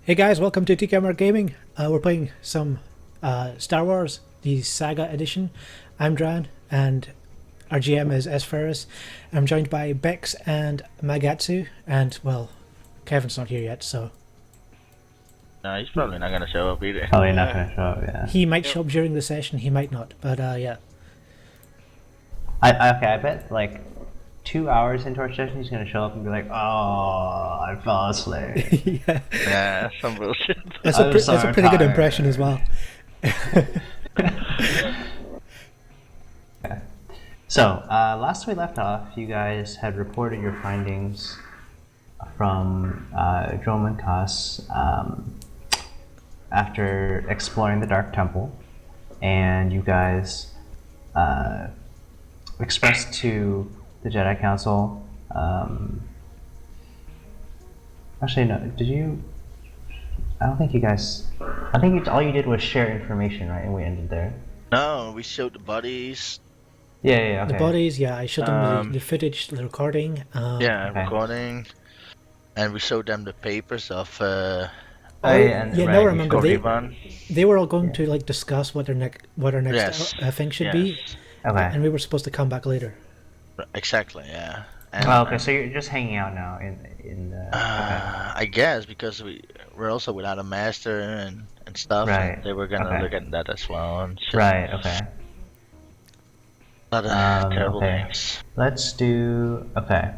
Hey guys, welcome to TKMR Gaming. We're playing some Star Wars, the Saga edition. I'm Dran, and our GM is sferris. I'm joined by Bex and Magatsu, and, well, Kevin's not here yet, so... No, he's probably not going to show up either. Probably not going to show up, yeah. He might show up during the session, he might not, but yeah. I bet, like, 2 hours into our session, he's going to show up and be like, oh, I fell asleep. Yeah. Yeah, some bullshit. That's a pretty good impression as well. Okay. So, last we left off, you guys had reported your findings from Drome and Kaas after exploring the Dark Temple, and you guys expressed to the Jedi Council. Actually, no. Did you? I don't think you guys. I think all you did was share information, right? And we ended there. No, we showed the bodies. Yeah, okay. The bodies, yeah, I showed them the footage, the recording. Yeah, recording. And we showed them the papers of. Now I remember Korriban. they were all going to like discuss what our next thing should be. Okay. And we were supposed to come back later. Exactly, yeah. And, okay, so you're just hanging out now in the. I guess because we're also without a master and stuff. Right. And they were gonna look at that as well. And right. Okay. A lot of terrible okay. things. Let's do. Okay.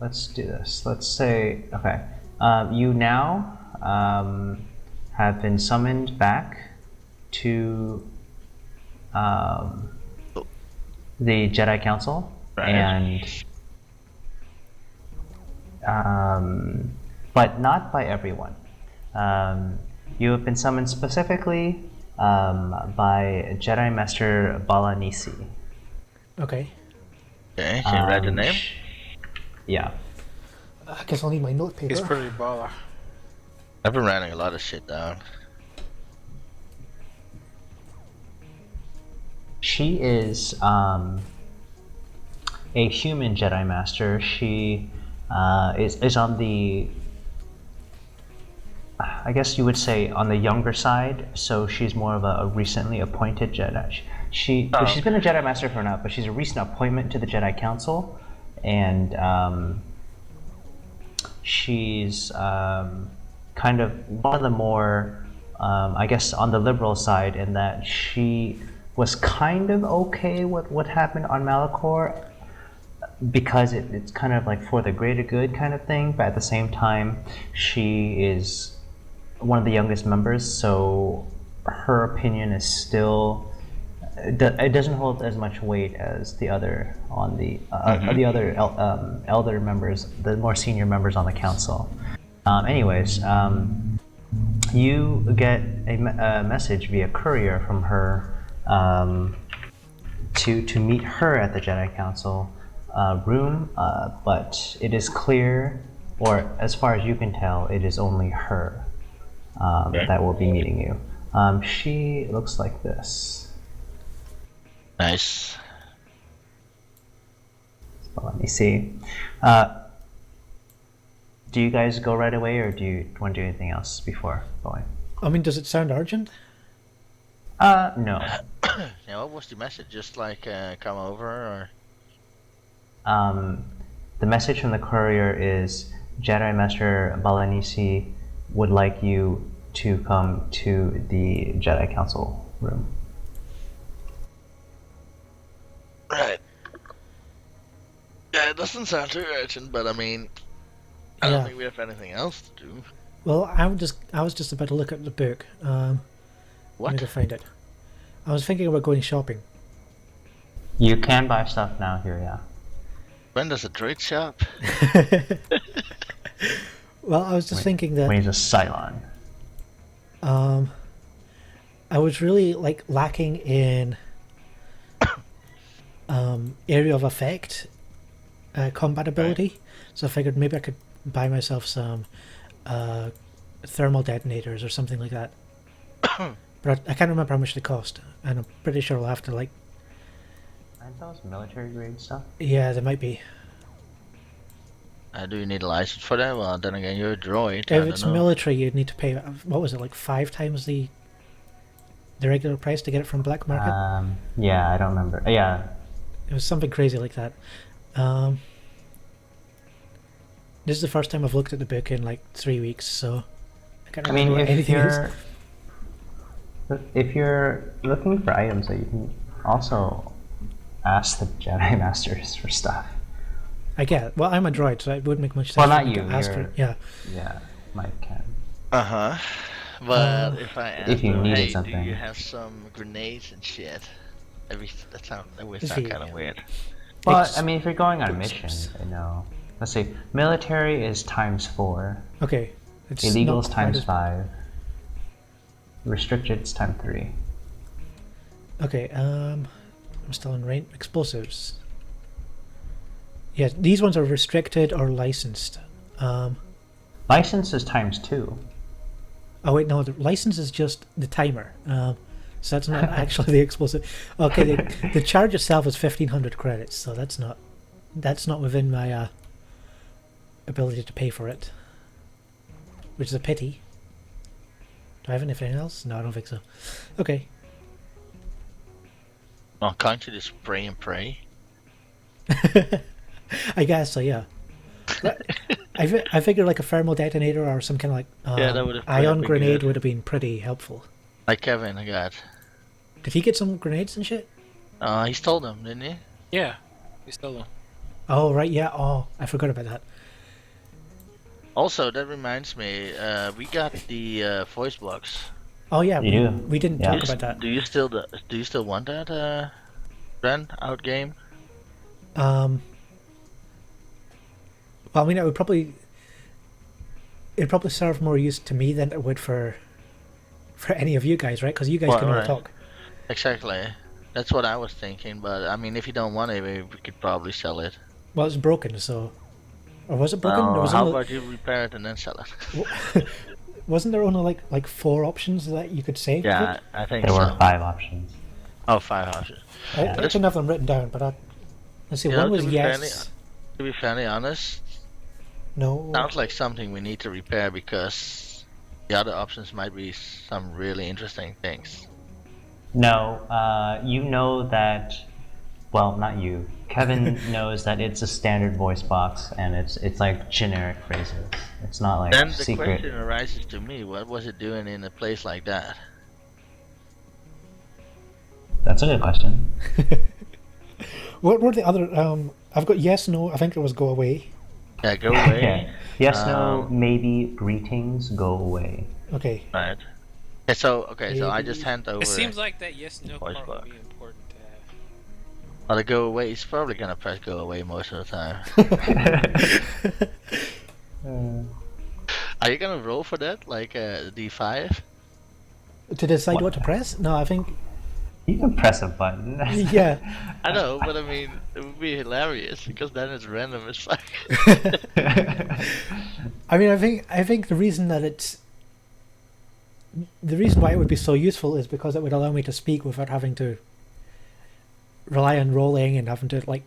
Let's do this. Let's say. Okay. You now have been summoned back to the Jedi Council, right. and but not by everyone. You have been summoned specifically by Jedi Master Balanisi. Okay. Okay, can you write the name? Yeah. I guess I'll need my note paper. He's pretty baller. I've been writing a lot of shit down. She is a human Jedi Master. She is on the, I guess you would say, on the younger side. So she's more of a recently appointed Jedi. She's been a Jedi Master for now, but she's a recent appointment to the Jedi Council, and she's kind of one of the more, I guess, on the liberal side, in that she was kind of okay with what happened on Malachor, because it's kind of like for the greater good kind of thing, but at the same time she is one of the youngest members, so her opinion is still, it doesn't hold as much weight as the other on the elder members, the more senior members on the council. Anyways, you get a message via courier from her to meet her at the Jedi Council room, but it is clear, or as far as you can tell, it is only her that will be meeting you. She looks like this. Nice. Well, let me see. Do you guys go right away, or do you want to do anything else before going? I mean, does it sound urgent? No. Yeah, what was the message? Just like come over, or? The message from the courier is Jedi Master Balanisi would like you to come to the Jedi Council room. Right. Yeah, it doesn't sound too urgent, but I mean, I don't think we have anything else to do. Well, I was just about to look at the book. What? I need to find it. I was thinking about going shopping. You can buy stuff now here, yeah. When does a droid shop? Well, I was just thinking that when he's a Cylon. I was really like lacking in area of effect compatibility, so I figured maybe I could buy myself some thermal detonators or something like that. But I can't remember how much they cost, and I'm pretty sure I'll have to like. Aren't those military grade stuff? Yeah, they might be. Do you need a license for that? Well, then again, you're a droid. I If don't it's know. military, you'd need to pay, what was it, like 5 times the regular price to get it from black market? Yeah, I don't remember. Yeah, It was something crazy like that. This is the first time I've looked at the book in like 3 weeks, so I can't I remember mean, what anything is. if you're looking for items, you can also ask the Jedi Masters for stuff. I get it. Well, I'm a droid, so it wouldn't make much sense. Well, for not me to you, ask for you're- it. Yeah. Yeah, Mike can. But if I ask if you them, needed hey, do something. you have some grenades and shit? That would Is sound he- kind of weird. Well, I mean, if you're going on a mission, you know. Let's see. Military is ×4. Okay. It's Illegal is not quite as- ×5. Restricted is ×3. Okay, I'm still in range. Explosives. Yeah, these ones are restricted or licensed. License is ×2. Oh wait, no, the license is just the timer. So that's not actually the explosive. Okay, the charge itself is 1,500 credits, so that's not within my ability to pay for it, which is a pity. Do I have anything else? No, I don't think so. Okay. Well, can't you just spray and pray? I guess so, yeah. I figured like a thermal detonator or some kind of like Yeah, that would've ion been grenade good. would have been pretty helpful. Like Kevin, I got. Did he get some grenades and shit? He stole them, didn't he? Yeah, we stole them. Oh right, yeah. Oh, I forgot about that. Also, that reminds me, we got the voice box. Oh yeah, You do? we didn't Yeah. talk about that. Do you still want that, Dran, out game? Well, I mean, it'd probably serve more use to me than it would for any of you guys, right? Because you guys Well, can all right. talk. Exactly. That's what I was thinking, but I mean, if you don't want it, we could probably sell it. Well, it's broken, so. Or was it broken? There Oh, was how only, about you repair it and then sell it? wasn't there only like 4 options that you could save? Yeah, I think There so. were 5 options. Oh, 5 options. I actually have them written down, but let's see. You One know, was to be yes. To be fairly honest, No. sounds like something we need to repair because the other options might be some really interesting things. No, you know that. Well, not you. Kevin knows that it's a standard voice box, and it's like generic phrases. It's not like Then the secret. question arises to me: what was it doing in a place like that? That's a good question. What were the other? I've got yes, no. I think it was go away. Yeah, go away. Okay. Yes, no, Um, maybe, greetings, go away. Okay. Right. Okay, so I just hand over. It seems like that yes no Voice part box. would be important to have. Well, the go away. He's probably gonna press go away most of the time. Are you gonna roll for that, like D5? To decide What? what to press? No, I think. You can press a button. Yeah. I know, but I mean, it would be hilarious because then it's random as fuck. I mean, I think the reason why it would be so useful is because it would allow me to speak without having to rely on rolling and having to like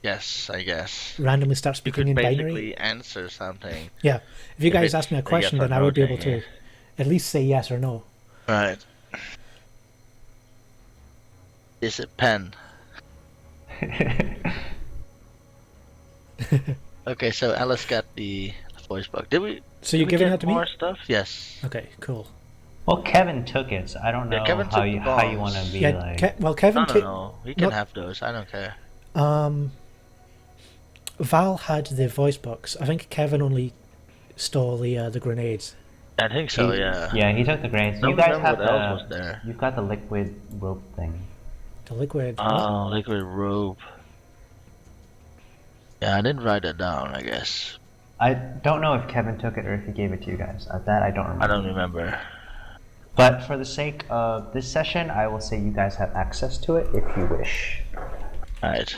Yes, I guess. randomly start You speaking could in basically binary. answer something. Yeah. If you if guys it's ask me a a yes question, or then I no would be thing, able to at least say yes or no. Right. Is it pen? Okay, so Alice got the voice box. Did we? So you're did we giving get that to me? more stuff? Yes. Okay, cool. Well, Kevin took it, so I don't know Yeah, Kevin how took you the how you bombs. want to be Yeah. like. Well, Kevin. No. He can no- have those. I don't care. Val had the voice box. I think Kevin only stole the grenades. I think so. He- Yeah. Yeah, he took the grenades. Don't You guys remember have what else was the. there. You've got the liquid rope thing. The liquid. Oh, liquid rope. Yeah, I didn't write it down. I guess I don't know if Kevin took it or if he gave it to you guys. That I don't remember. I don't remember. But for the sake of this session, I will say you guys have access to it if you wish. Right.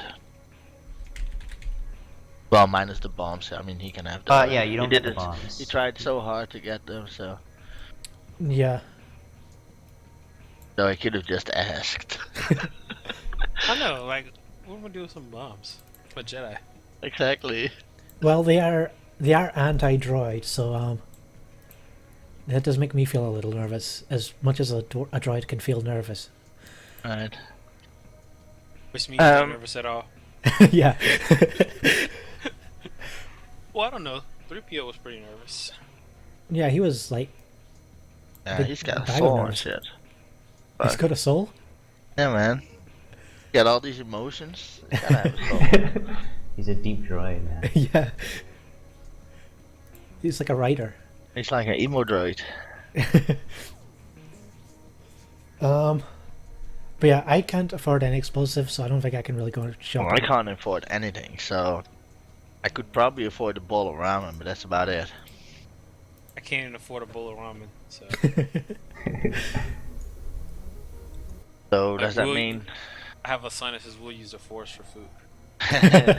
Well, minus the bombs. I mean, he can have those. Yeah, you don't He get the did it- bombs. He tried so hard to get them, so Yeah. I could have just asked. I know, like, what am I do with some bombs? I'm a Jedi. Exactly. Well, they are anti-droid, so that does make me feel a little nervous, as much as a droid can feel nervous. Right. Which means you're not nervous at all. Yeah. Well, I don't know. 3PO was pretty nervous. Yeah, he was like, Yeah, Big he's got a bag of soul and nerves. shit. he's got a soul. Yeah, man. Got all these emotions. He's gotta have a soul. He's a deep droid, man. Yeah. He's like a writer. He's like an emo droid. But yeah, I can't afford any explosives, so I don't think I can really go Well, shopping. I can't afford anything, so I could probably afford a bowl of ramen, but that's about it. I can't even afford a bowl of ramen. So So Like, does that will- mean? I have a sign that says we'll use the force for food.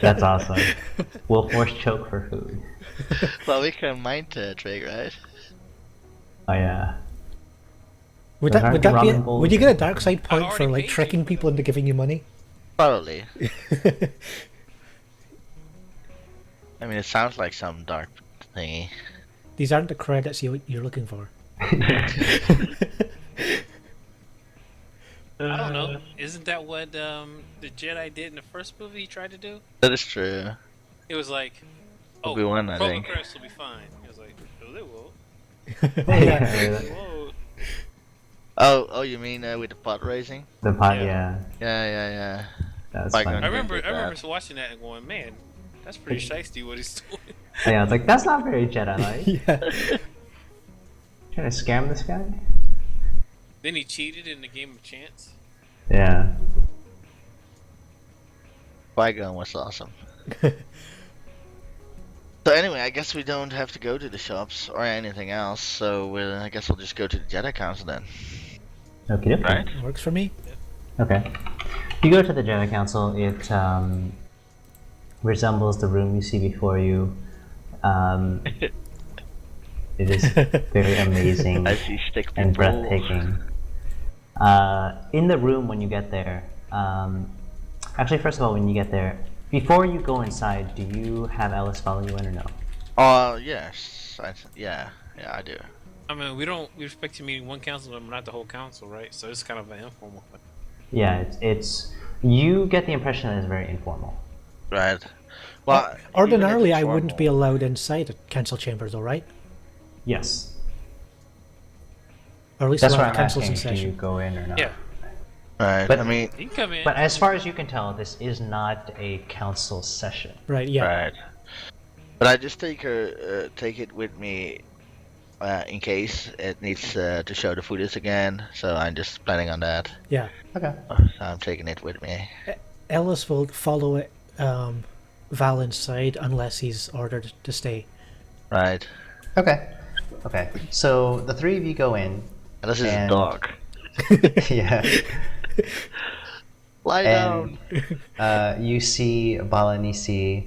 That's awesome. We'll force choke for food. Well, we can mind trick, right? Oh yeah. Would Those that aren't be? ramen bowls. Would you get a dark side point already for like paid you tricking for people them. into giving you money? Probably. I mean, it sounds like some dark thingy. These aren't the credits you're looking for. I don't know. Isn't that what the Jedi did in the first movie? He tried to do. That is true. It was like, oh, Obi-Wan, I think. credits will be fine. It was like, no, they will. Oh yeah. Whoa. Oh, you mean with the pod racing? The pot, Yeah. yeah. Yeah. That's Like, funny. I remember did that. watching that and going, man, that's pretty shiesty what he's doing. Yeah, I was like, that's not very Jedi-like. Yeah. Trying to scam this guy? Then he cheated in the game of chance. Yeah. Qui-Gon was awesome. So anyway, I guess we don't have to go to the shops or anything else. So I guess we'll just go to the Jedi Council then, Okay. right? Works for me. Okay. You go to the Jedi Council. It resembles the room you see before you. It is very amazing I see stick and people. breathtaking. In the room when you get there, actually, first of all, when you get there, before you go inside, do you have Alice follow you in or no? Yes. Yeah, I do. I mean, we expect you meeting one council member, not the whole council, right? So it's kind of an informal thing. Yeah, it's you get the impression that it's very informal. Right. Well, Ordinarily, even I if it's wouldn't be formal- allowed inside the council chambers, though, right? Yes, Or at least that's allowed why I'm councils asking. in Do you session. go in or not? Yeah, Right. But- I mean, you can come in. But as far as you can tell, this is not a council session. Right. Yeah. right. But I just take it with me in case it needs to show the footage again. So I'm just planning on that. Yeah. Okay. So I'm taking it with me. Ellis will follow it, Val inside unless he's ordered to stay. Right. Okay. Okay. So the three of you go in. And this is a And- dog. Yeah. Lie And down. you see Balanisi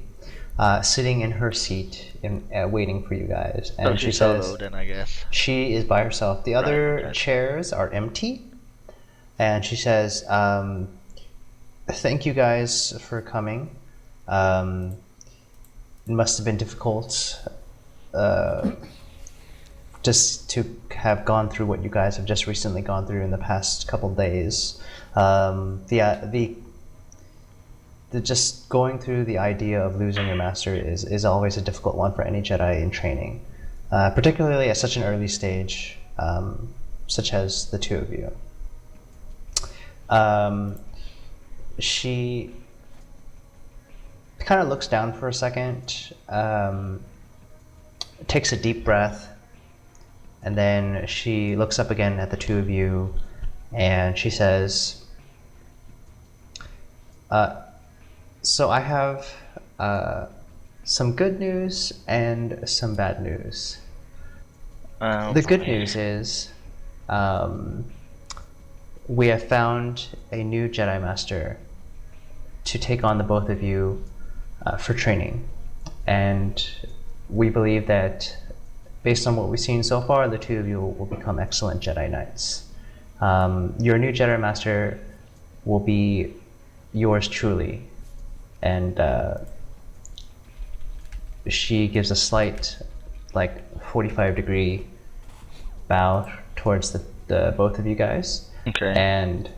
sitting in her seat and waiting for you guys. And So she she's says solo then, I guess. she is by herself. The other okay. chairs are empty. And she says, thank you guys for coming. It must have been difficult just to have gone through what you guys have just recently gone through in the past couple days. The just going through the idea of losing your master is always a difficult one for any Jedi in training, particularly at such an early stage, such as the two of you. She kind of looks down for a second, takes a deep breath, and then she looks up again at the two of you, and she says, so I have some good news and some bad news. The good news is we have found a new Jedi Master to take on the both of you for training. And we believe that based on what we've seen so far, the two of you will become excellent Jedi Knights. Your new Jedi Master will be yours truly. And she gives a slight, like 45-degree bow towards the both of you guys. Okay. And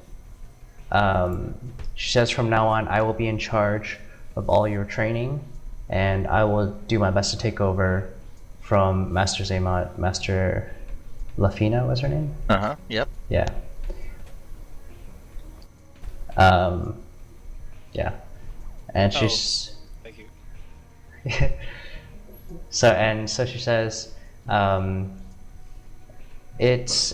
she says, from now on, I will be in charge of all your training, and I will do my best to take over from Master Zaymot. Master Lafina was her name? Yep. Yeah. Yeah. And she's... Thank you. So she says, it's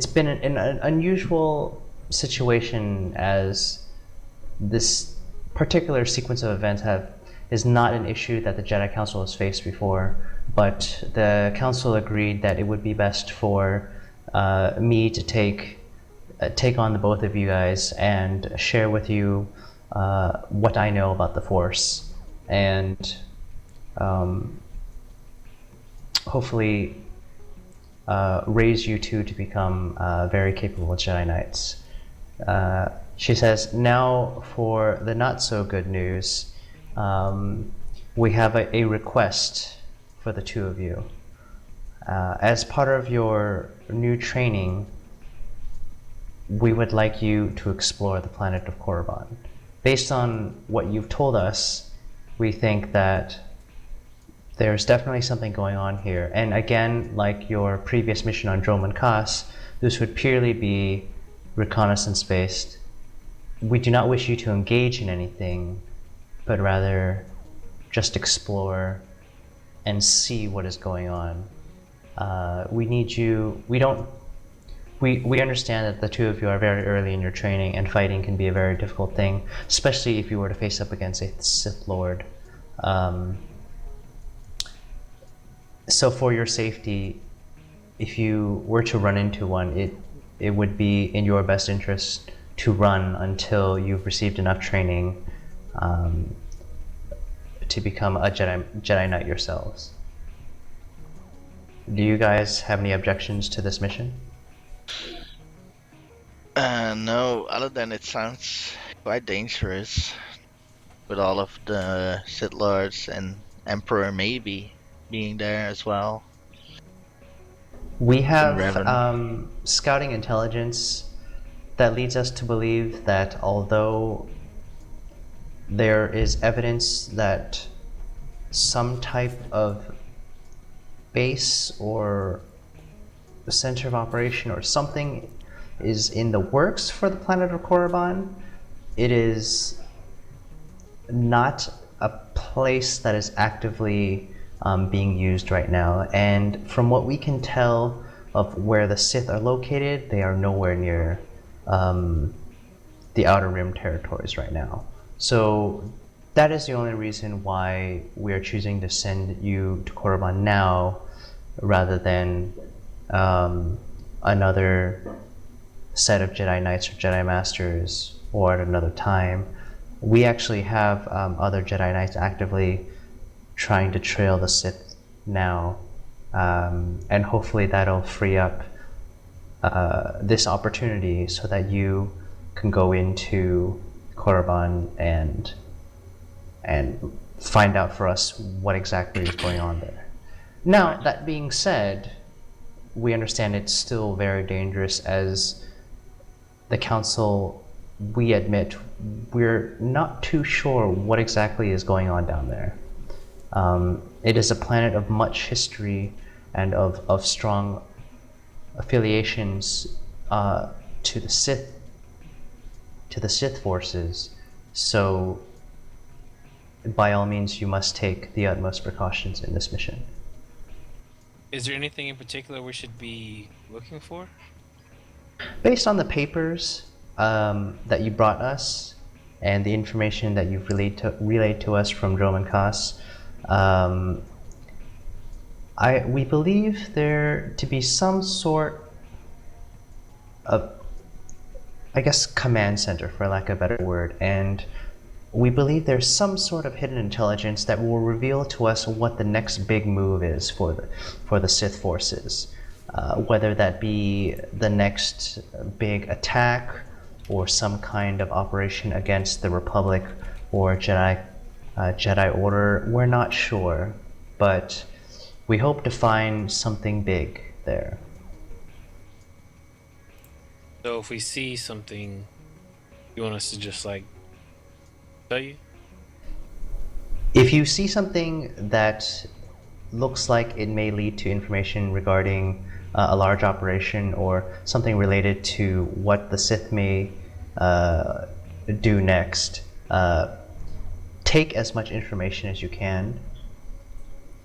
been an unusual situation, as this particular sequence of events is not an issue that the Jedi Council has faced before, but the Council agreed that it would be best for me to take on the both of you guys and share with you what I know about the Force, and hopefully raise you two to become very capable Jedi Knights. She says, now for the not so good news, we have a request for the two of you. As part of your new training, we would like you to explore the planet of Korriban. Based on what you've told us, we think that there's definitely something going on here. And again, like your previous mission on Dromund Kaas, this would purely be reconnaissance-based. We do not wish you to engage in anything, but rather just explore and see what is going on. We need you. We understand that the two of you are very early in your training, and fighting can be a very difficult thing, especially if you were to face up against a Sith Lord. So for your safety, if you were to run into one, it would be in your best interest to run until you've received enough training to become a Jedi Knight yourselves. Do you guys have any objections to this mission? No, other than it sounds quite dangerous with all of the Sith Lords and Emperor maybe being there as well. We have Revan. scouting intelligence that leads us to believe that although there is evidence that some type of base or center of operation or something is in the works for the planet of Korriban, it is not a place that is actively being used right now. And from what we can tell of where the Sith are located, they are nowhere near the Outer Rim territories right now. So that is the only reason why we are choosing to send you to Korriban now rather than another set of Jedi Knights or Jedi Masters or at another time. We actually have other Jedi Knights actively trying to trail the Sith now, and hopefully that'll free up this opportunity so that you can go into Korriban and find out for us what exactly is going on there. Now, that being said, we understand it's still very dangerous. As the Council, we admit we're not too sure what exactly is going on down there. It is a planet of much history and of strong affiliations to the Sith forces. So, by all means, you must take the utmost precautions in this mission. Is there anything in particular we should be looking for? Based on the papers that you brought us and the information that you've relayed to us from Dromund Kaas, we believe there to be some sort of, I guess, command center, for lack of a better word, and we believe there's some sort of hidden intelligence that will reveal to us what the next big move is for the Sith forces, whether that be the next big attack or some kind of operation against the Republic or Jedi Jedi Order, we're not sure, but we hope to find something big there. So if we see something, you want us to just like tell you? If you see something that looks like it may lead to information regarding a large operation or something related to what the Sith may do next, take as much information as you can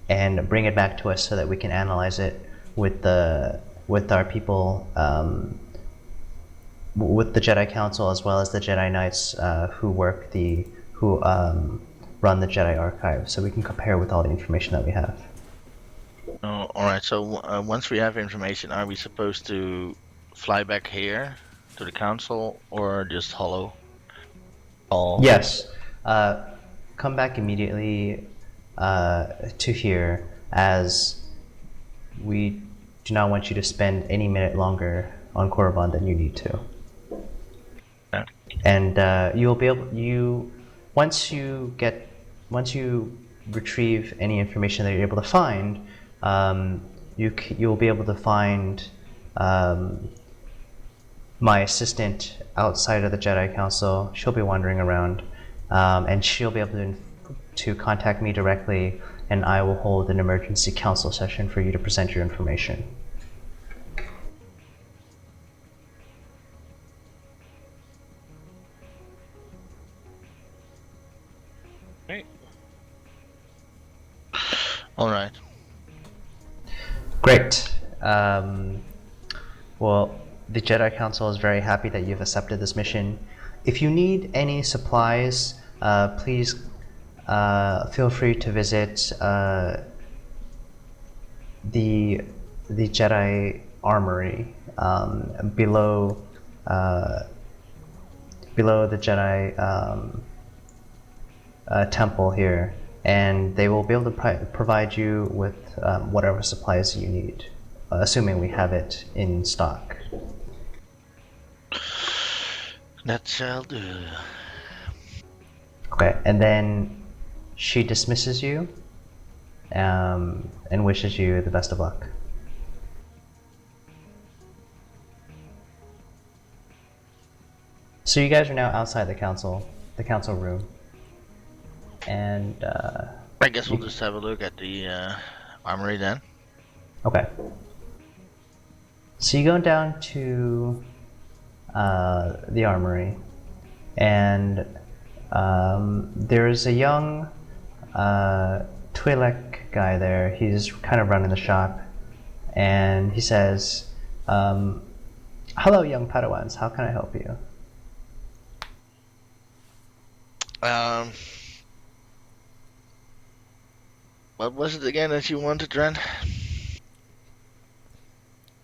and bring it back to us so that we can analyze it with our people, with the Jedi Council as well as the Jedi Knights who run the Jedi Archive, so we can compare with all the information that we have. Oh, all right. So once we have information, are we supposed to fly back here to the council or just hollow? Yes. Come back immediately to here, as we do not want you to spend any minute longer on Korriban than you need to. Yeah. And you'll be able once you retrieve any information that you're able to find, you'll be able to find my assistant outside of the Jedi Council. She'll be wandering around, and she'll be able to contact me directly, and I will hold an emergency council session for you to present your information. Right. All right. Great. Well, the Jedi Council is very happy that you've accepted this mission. If you need any supplies, please feel free to visit the Jedi Armory below the Jedi temple here, and they will be able to provide you with whatever supplies you need, assuming we have it in stock. That shall do. Okay, and then she dismisses you and wishes you the best of luck. So you guys are now outside the council room, and I guess we'll just have a look at the armory then. okay. So you go down to the armory, and there's a young Twi'lek guy there. He's kind of running the shop, and he says, "Hello, young Padawans. How can I help you?" What was it again that you wanted, Dran?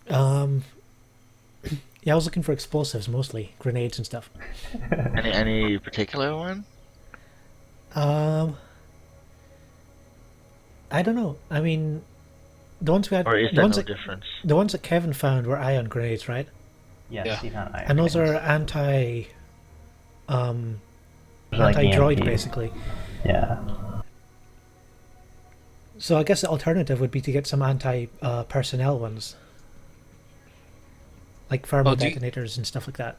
Yeah, I was looking for explosives mostly, grenades and stuff. Any particular one? I don't know. I mean, the ones we had, Or is the there ones no that difference? the ones that Kevin found were ion grenades, right? Yes, Yeah. you found iron And those grenades. are Like anti-droid EMP. basically. Yeah. So I guess the alternative would be to get some anti-personnel ones, like thermal do you- detonators and stuff like that.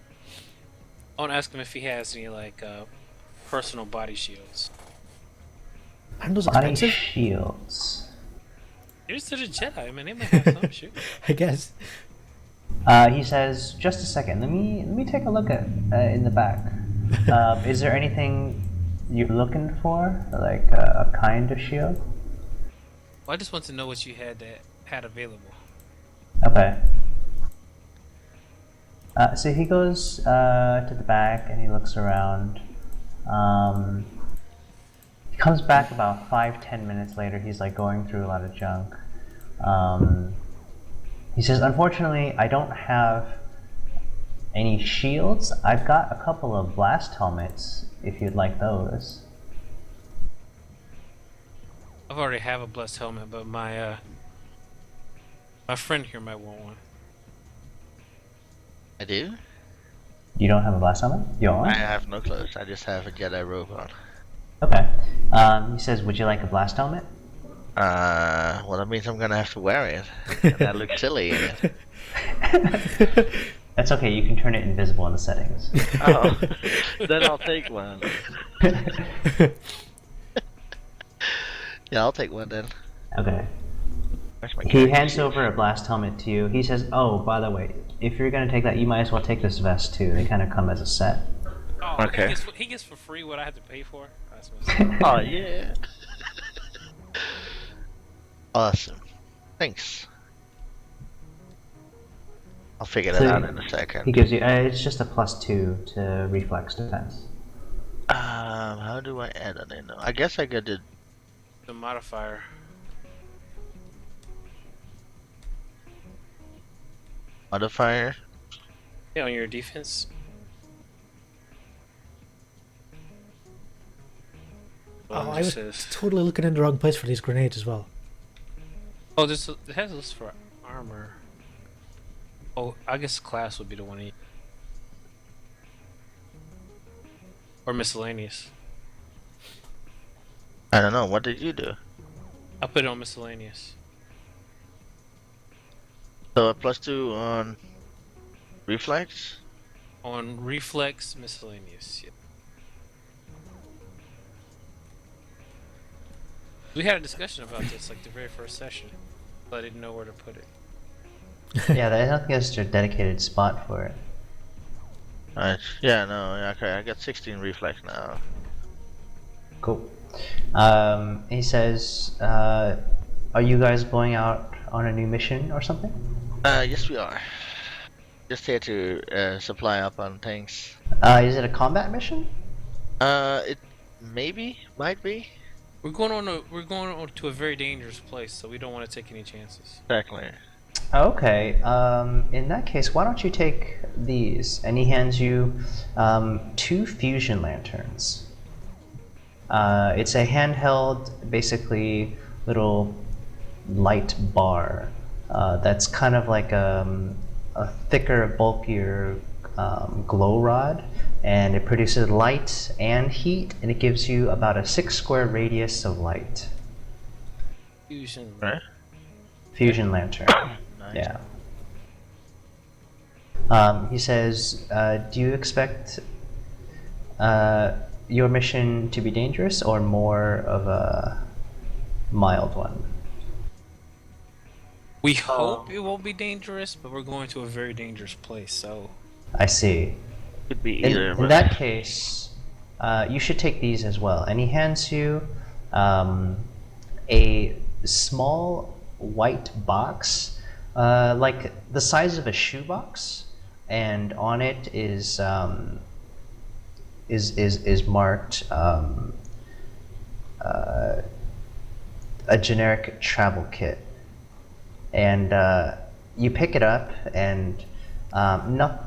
I want to ask him if he has any like personal body shields. Aren't those Body expensive? shields. Yours to the Jedi, man. They might have some shit. I guess. He says, "Just a second. Let me take a look at in the back. Is there anything you're looking for, like a kind of shield?" Well, I just want to know what you had available. Okay. So he goes to the back and he looks around. He comes back about 5-10 minutes later. He's like going through a lot of junk. He says, "Unfortunately, I don't have any shields. I've got a couple of blast helmets if you'd like those." I've already have a blessed helmet, but my friend here might want one. I do? You don't have a blast helmet? You want I one? have no clothes. I just have a Jedi robe on. Okay. He says, "Would you like a blast helmet?" Well, that means I'm gonna have to wear it. And that looks silly in it. That's okay. You can turn it invisible in the settings. Oh, then I'll take one. Yeah, I'll take one then. Okay. Where's my He character hands sheet? over a blast helmet to you. He says, "Oh, by the way, if you're gonna take that, you might as well take this vest too. They kind of come as a set." Oh, Okay. He gets for free what I have to pay for. That's Oh yeah. Awesome. Thanks. I'll figure that So out in a He second. gives you. It's just a +2 to reflex defense. How do I add it in? I guess I could do the modifier. modifier. Yeah, on your defense. Oh, it I was says- totally looking in the wrong place for these grenades as well. Oh, it has this for armor. Oh, I guess class would be the one. Or miscellaneous. I don't know. What did you do? I put it on miscellaneous. So a +2 on reflex. On reflex miscellaneous. Yeah. We had a discussion about this like the very first session, but I didn't know where to put it. Yeah, I don't think there's a dedicated spot for it. Alright. Yeah. No. Yeah, okay. I got 16 reflex now. Cool. He says, "Are you guys going out on a new mission or something?" Yes, we are. Just here to supply up on things. Is it a combat mission? It might be. We're going on to a very dangerous place, so we don't want to take any chances. Exactly. Okay. In that case, why don't you take these? And he hands you 2 fusion lanterns. It's a handheld, basically little light bar that's kind of like a thicker, bulkier glow rod, and it produces light and heat, and it gives you about a 6 square radius of light. Fusion. Right. Fusion lantern. Nice. Yeah. He says, "Do you expect your mission to be dangerous or more of a mild one?" We hope it won't be dangerous, but we're going to a very dangerous place, so... I see. Could be In, either. in but- that case, you should take these as well. And he hands you a small white box, like the size of a shoebox, and on it is marked a generic travel kit. And you pick it up, and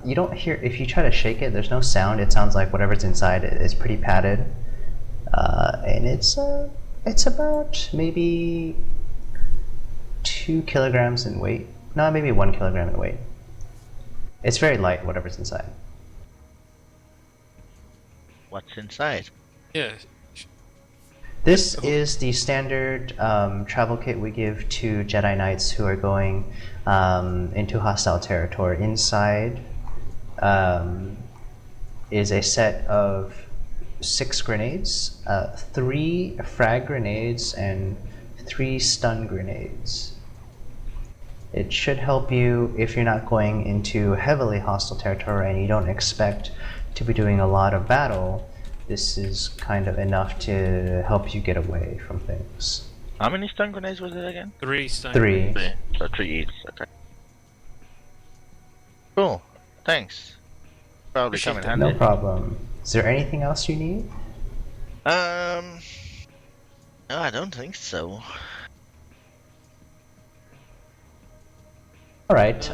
you don't hear, if you try to shake it, there's no sound. It sounds like whatever's inside it is pretty padded, and it's about maybe 2 kilograms in weight. No, maybe 1 kilogram in weight. It's very light, whatever's inside. What's inside? Yeah. This is the standard travel kit we give to Jedi Knights who are going into hostile territory. Inside is a set of 6 grenades, 3 frag grenades, and 3 stun grenades. It should help you if you're not going into heavily hostile territory and you don't expect to be doing a lot of battle. This is kind of enough to help you get away from things. How many stun grenades was it again? 3 stun. 3. 3. So 3 each. Okay. Cool. Thanks. Probably come in Appreciate handy. No problem. Is there anything else you need? No, I don't think so. All right.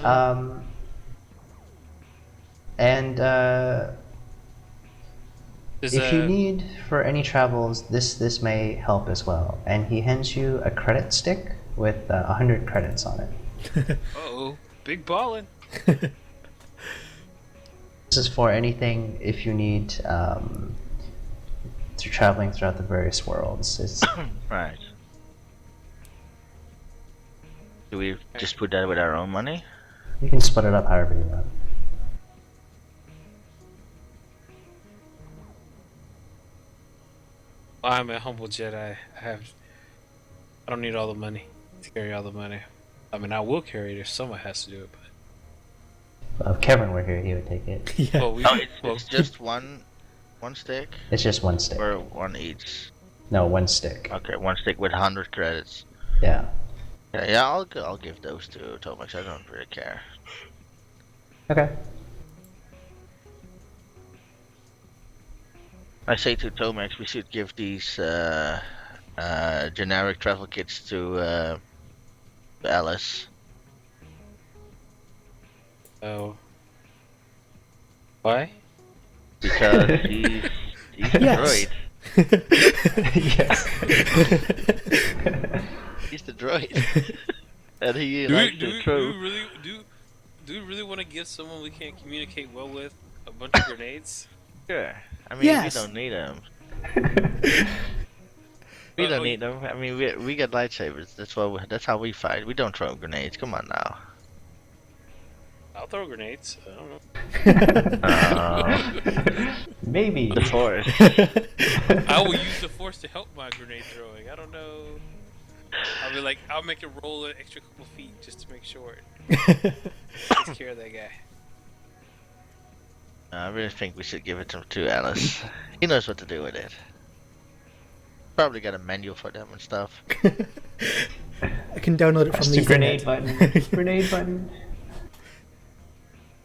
And if you need for any travels, this may help as well. And he hands you a credit stick with 100 credits on it. Uh-oh. Big ballin'. This is for anything if you need traveling throughout the various worlds. It's Right. Do we just put that with our own money? you can split it up however you want. I'm a humble Jedi. I don't need all the money to carry all the money. I mean, I will carry it if someone has to do it. But If Kevin were here, he would take it. Yeah. well, we, Oh, well, it's just one stick, It's just one stick. or one each. No, one stick. Okay, one stick with 100 credits. Yeah. Yeah, I'll give those to Tomax. I don't really care. Okay. I say to Tomax, we should give these generic travel kits to Alice. oh, why? Because he's a Yes. droid. Yes. He's the droid. And he Do likes we, to do, we, throw. do we really want to give someone we can't communicate well with a bunch of grenades? Sure. I mean, Yes. we don't need them. We don't need them. I mean, we got lightsabers. That's how we fight. We don't throw grenades. Come on now. I'll throw grenades. I don't know. Maybe. The Force. I will use the force to help my grenade throwing. I don't know. I'll make it roll an extra couple feet just to make sure it takes care of that guy. I really think we should give it to Alice. He knows what to do with it. Probably got a manual for them and stuff. I can download it Press from the the grenade internet. button. Grenade button.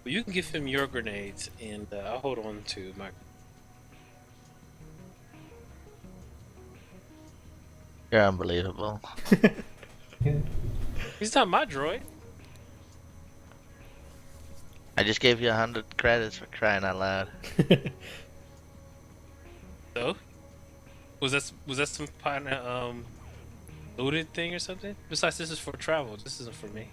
Well, you can give him your grenades, and I'll hold on to my. You're unbelievable. He's not my droid. I just gave you 100 credits for crying out loud. So, was that some kind of loaded thing or something? Besides, this is for travel. This isn't for me.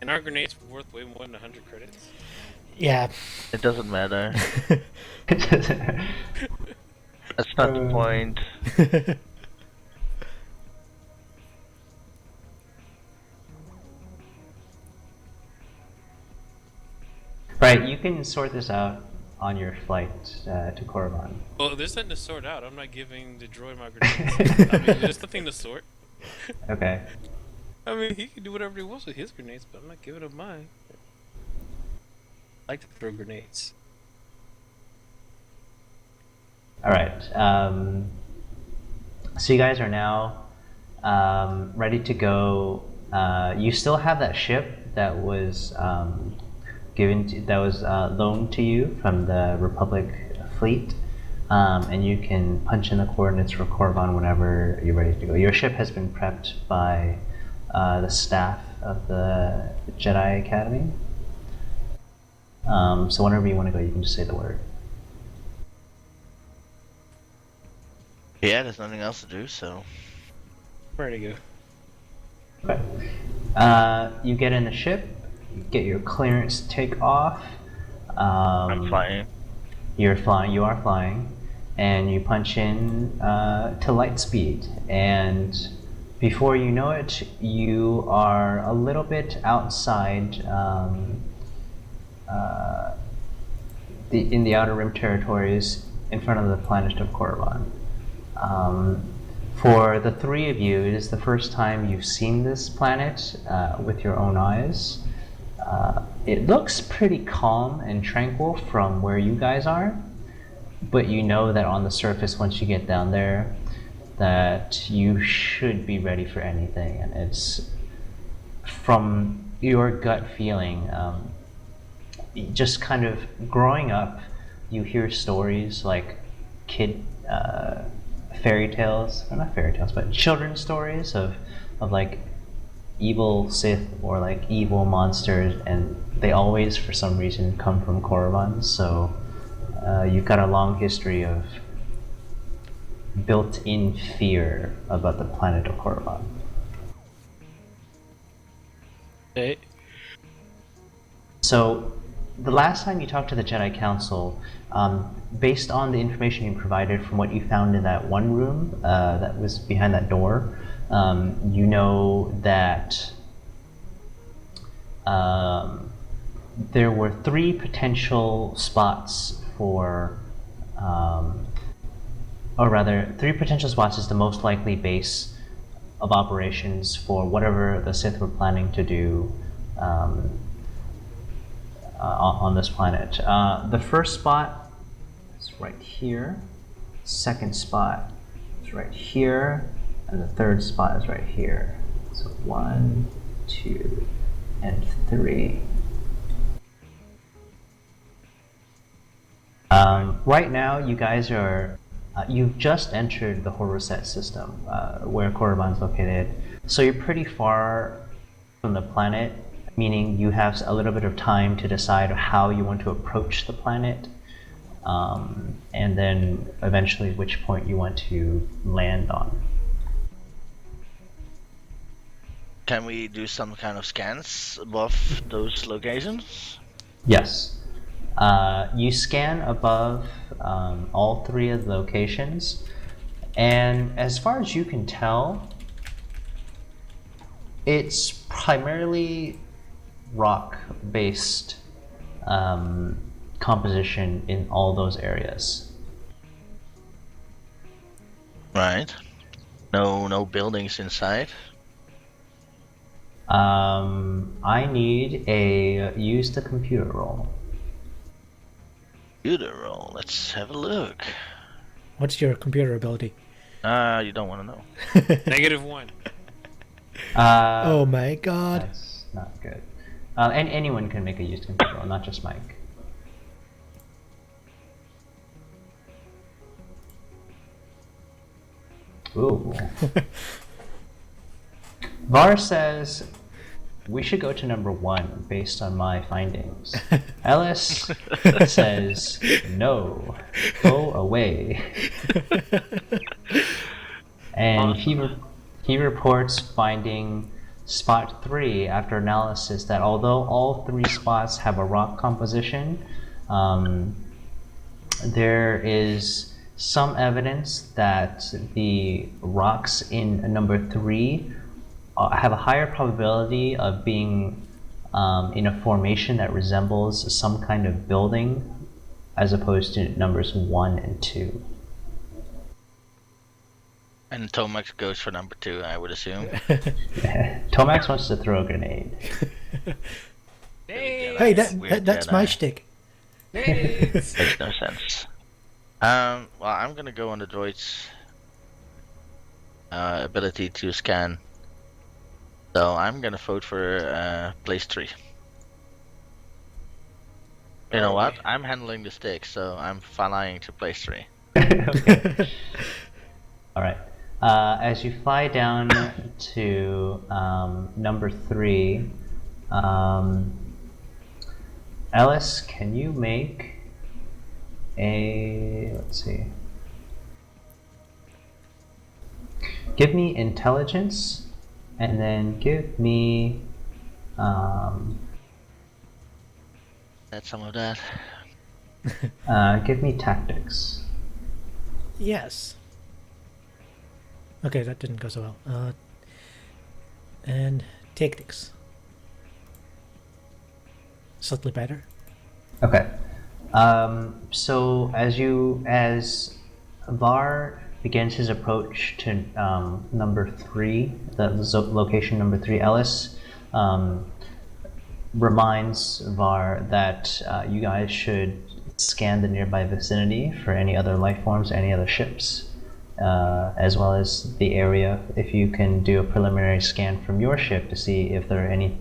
And our grenades were worth way more than 100 credits. Yeah. It doesn't matter. That's not the point. Right, you can sort this out on your flight to Korriban. Well, there's nothing to sort out. I'm not giving the droid my grenades. I mean, there's nothing to sort. Okay. I mean, he can do whatever he wants with his grenades, but I'm not giving him mine. I like to throw grenades. Alright. So you guys are now ready to go. You still have that ship that was loaned to you from the Republic fleet, and you can punch in the coordinates for Korriban whenever you're ready to go. Your ship has been prepped by the staff of the Jedi Academy. So whenever you want to go, you can just say the word. Yeah, there's nothing else to do, so. Ready to go. Okay. You get in the ship, you get your clearance to take off. I'm flying. You are flying, and you punch in to light speed. And before you know it, you are a little bit outside in the Outer Rim territories in front of the planet of Korriban. For the three of you, it is the first time you've seen this planet with your own eyes. It looks pretty calm and tranquil from where you guys are, but you know that on the surface, once you get down there, that you should be ready for anything. And it's from your gut feeling, just kind of growing up, you hear stories like fairy tales, or not fairy tales, but children's stories of like evil Sith or like evil monsters, and they always, for some reason, come from Korriban. So you've got a long history of built-in fear about the planet of Korriban. Hey. So the last time you talked to the Jedi Council, based on the information you provided from what you found in that one room that was behind that door, you know that there were 3 potential spots for, or rather, 3 potential spots is the most likely base of operations for whatever the Sith were planning to do on this planet. The first spot is right here, second spot is right here, and the third spot is right here. So 1, 2, and 3. Right now, you guys are, you've just entered the Coruscant system, where Korriban's located. So you're pretty far from the planet, meaning you have a little bit of time to decide how you want to approach the planet, and then eventually which point you want to land on. Can we do some kind of scans above those locations? Yes. You scan above all 3 of the locations, and as far as you can tell, it's primarily rock-based composition in all those areas. Right. No buildings inside. I need a use the computer roll. Computer roll. Let's have a look. What's your computer ability? You don't want to know. -1. Oh my god. That's not good. And anyone can make a used computer roll, not just Mike. Ooh. Var says we should go to number 1 based on my findings. Ellis says no, go away. And he reports finding spot 3 after analysis that although all 3 spots have a rock composition, there is some evidence that the rocks in number 3 have a higher probability of being in a formation that resembles some kind of building as opposed to numbers 1 and 2. And Tomax goes for number 2, I would assume. Tomax wants to throw a grenade. Hey, that's my shtick. Makes no sense. Well, I'm gonna go on the droid's ability to scan. So I'm gonna vote for place 3. You know what? I'm handling the stick, so I'm flying to place 3. Okay. All right. As you fly down to number 3, Ellis, can you make a, let's see, give me intelligence, and then give me That's some of that. give me tactics. Yes. Okay, that didn't go so well. And tactics. Slightly better. Okay. So as Var begins his approach to number 3, the location number 3, Ellis reminds Var that you guys should scan the nearby vicinity for any other life forms, any other ships, as well as the area. If you can do a preliminary scan from your ship to see if there are any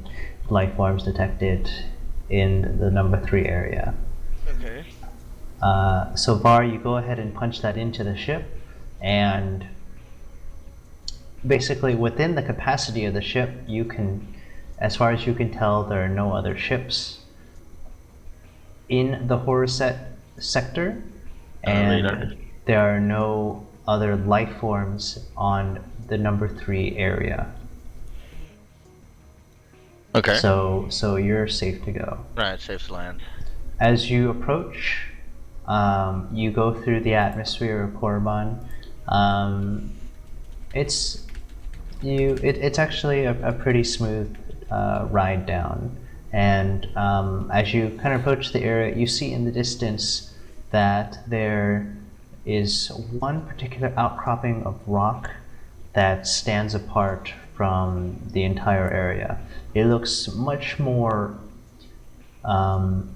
life forms detected in the number 3 area. Okay. So Var, you go ahead and punch that into the ship, and basically within the capacity of the ship, you can, as far as you can tell, there are no other ships in the Coruscant sector, and there are no other life forms on the number 3 area. Okay. So you're safe to go. Right, safe to land. as you approach, you go through the atmosphere of Korriban. It's it's actually a pretty smooth ride down, and as you kind of approach the area, you see in the distance that there is one particular outcropping of rock that stands apart from the entire area. It looks much more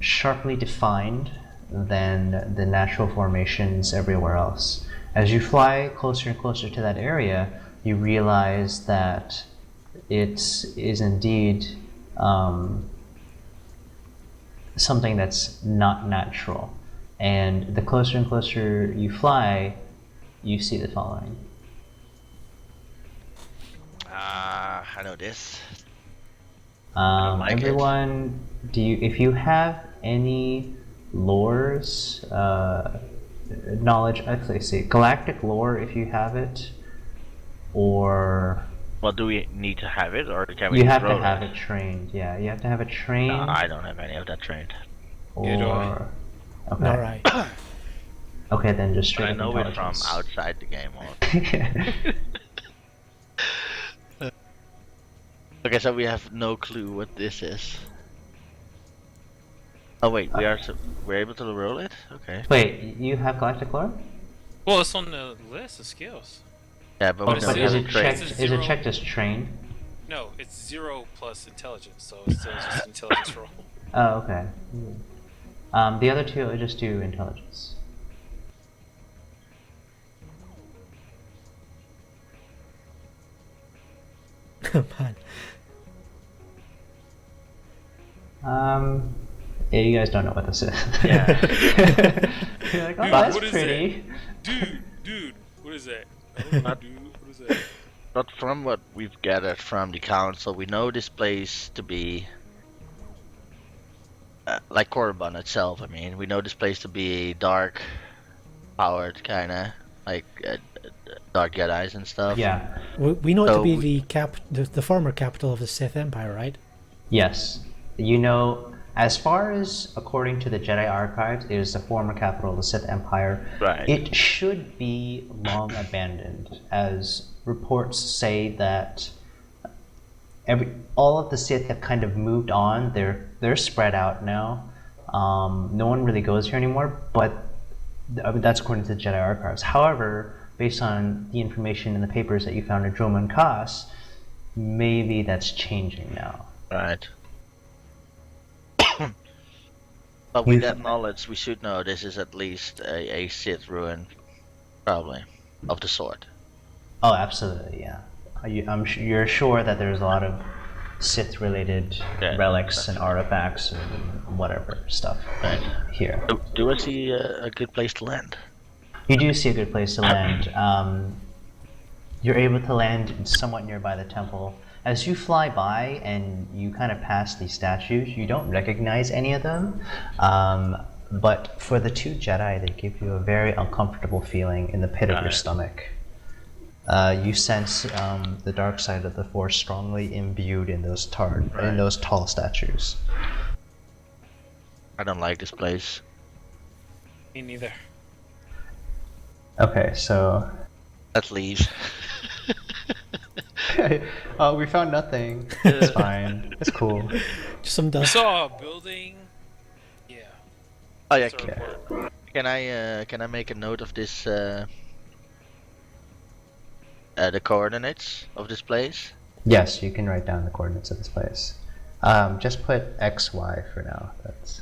sharply defined than the natural formations everywhere else. As you fly closer and closer to that area, you realize that it is indeed something that's not natural. And the closer and closer you fly, you see the following. I know this. Like Everyone, if you have any lores, knowledge, let's see, galactic lore if you have it, or... Well, do we need to have it, or can we You have to roll have it trained, yeah. You have to have it trained. No, I don't have any of that trained. Or... Okay. Alright. Okay, then just straight I up know it from intelligence. outside the game. Okay, so we have no clue what this is. Oh wait, we're able to roll it? Okay. Wait, you have galactic lore? Well, it's on the list of skills. Yeah, but Oh, we but don't is have it it checked? trained. It's Is a it zero. checked as trained? No, it's 0 plus intelligence, so it's still just an intelligence roll. Oh, okay. The other two, I'll just do intelligence. Man. Yeah, you guys don't know what this is. Yeah. You're like, oh, Dude, that's what is pretty. Dude, what is that? Oh, dude, what is that? But from what we've gathered from the council, we know this place to be like Korriban itself. I mean, we know this place to be dark, powered kind of like dark Jedi's and stuff. Yeah. We know it to So be we- the former capital of the Sith Empire, right? Yes. You know, as far as according to the Jedi archives, it is the former capital of the Sith Empire. Right. It should be long abandoned, as reports say that all of the Sith have kind of moved on. They're spread out now. No one really goes here anymore, but that's according to the Jedi archives. However, based on the information in the papers that you found in Droma and Kos, maybe that's changing now. Right. But with that knowledge, we should know this is at least a Sith ruin, probably, of the sort. Oh, absolutely, yeah. You're sure that there's a lot of Sith-related Yeah, relics and artifacts and whatever stuff Right. here. Do I see a good place to land? You do see a good place to land. You're able to land somewhat nearby the temple. As you fly by and you kind of pass these statues, you don't recognize any of them. But for the two Jedi, they give you a very uncomfortable feeling in the pit of your Right. stomach. You sense the dark side of the Force strongly imbued in those in those tall statues. I don't like this place. Me neither. Okay, so Let's leave. we found nothing. It's fine. It's cool. Just some I dust. saw a building. Yeah. Oh yeah. That's a report. Can I make a note of this? The coordinates of this place. Yes, you can write down the coordinates of this place. Just put XY for now. That's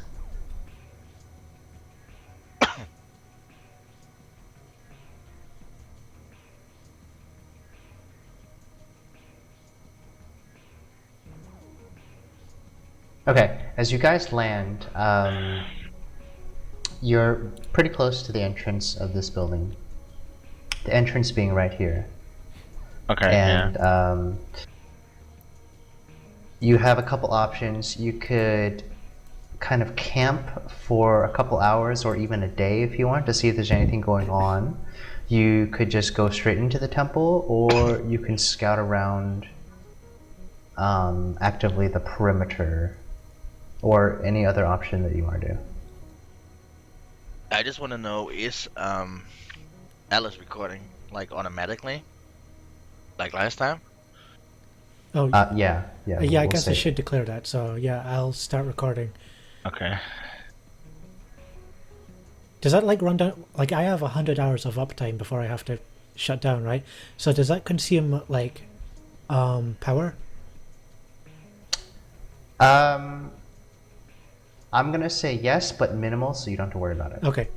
okay. As you guys land, you're pretty close to the entrance of this building. The entrance being right here. Okay. And you have a couple options. You could kind of camp for a couple hours or even a day if you want to see if there's anything going on. You could just go straight into the temple, or you can scout around actively the perimeter, or any other option that you want to do. I just want to know, is Alice recording like automatically, like last time? Oh, Yeah. yeah. We'll I guess I save. should declare that. So yeah, I'll start recording. Okay. Does that like run down? Like I have 100 hours of uptime before I have to shut down, right? So does that consume like power? I'm gonna say yes, but minimal, so you don't have to worry about it. Okay.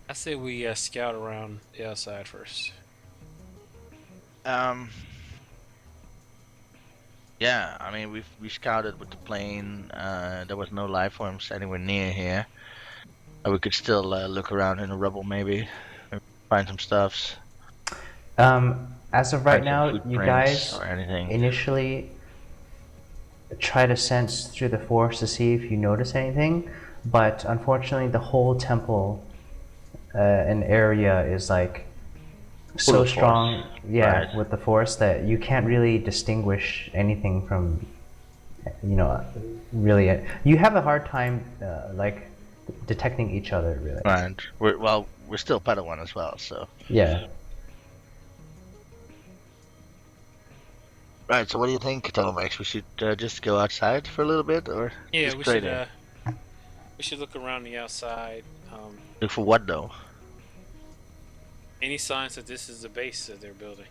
I say we scout around the outside first. Yeah, I mean we scouted with the plane. There was no life forms anywhere near here. We could still look around in the rubble, maybe find some stuffs. As of right Find some now, you footprints guys or anything. initially try to sense through the force to see if you notice anything, but unfortunately, the whole temple and area is like Full so of strong, force. yeah, Right. with the force that you can't really distinguish anything from, really. You have a hard time like detecting each other, really. Right. We're still Padawan as well, so. Yeah. Right. So what do you think, Tomax? We should just go outside for a little bit, or Yeah, just we straight should. in? We should look around the outside. Look for what though? Any signs that this is the base that they're building,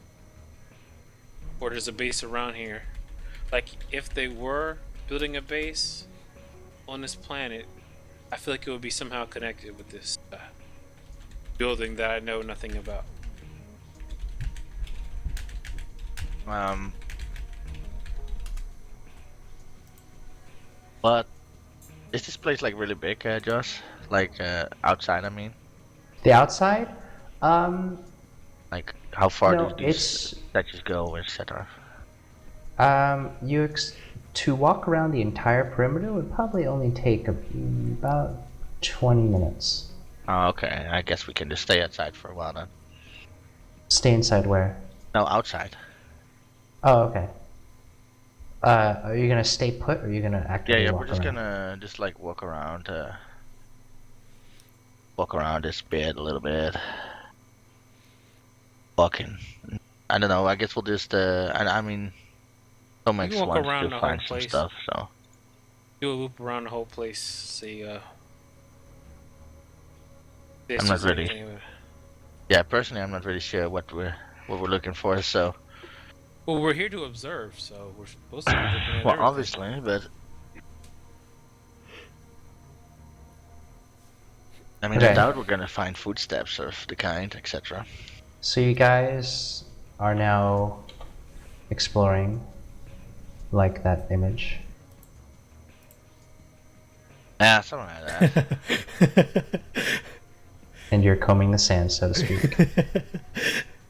or there's a base around here. Like if they were building a base on this planet, I feel like it would be somehow connected with this building that I know nothing about. But is this place like really big, Josh? Like outside, I mean. The outside, um, Like how far No, do these it's- statues go, etc. to walk around the entire perimeter would probably only take about 20 minutes. Oh, okay. I guess we can just stay outside for a while then. Stay inside where? No, outside. Oh, okay. Are you gonna stay put, or are you gonna Yeah, actively yeah. walk We're just around? gonna just like walk around this bit a little bit. Walking. I don't know. I guess we'll just. I mean, Tomax walk wants around to the find whole some place. stuff, so. Do a loop around the whole place. See. I'm not ready. Yeah, personally, I'm not really sure what we're looking for. So, Well, we're here to observe, so we're supposed to be looking at well, everything. obviously, but I mean, Okay. I doubt we're gonna find footsteps of the kind, etc. So you guys are now exploring, like that image. Yeah, something like that. And you're combing the sand, so to speak.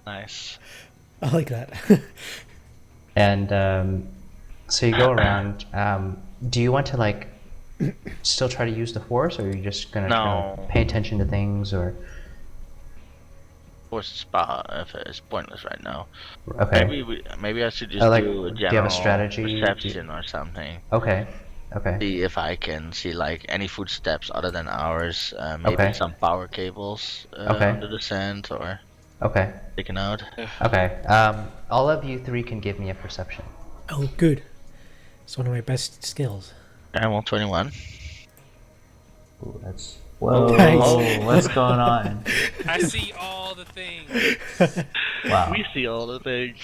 Nice. I like that. And so you go around. Do you want to like still try to use the force, or are you just gonna try No. to pay attention to things, or Force spot is pointless right now. okay? Maybe I should just like, do a do you have a general strategy? perception or something. Okay. Okay. See if I can see like any footsteps other than ours. Maybe Okay. some power cables Okay. under the sand or Okay. sticking out. Okay. All of you three can give me a perception. Oh, good. It's one of my best skills. I want 21. Ooh, that's Whoa, Nice. what's going on? I see all the things. Wow. We see all the things.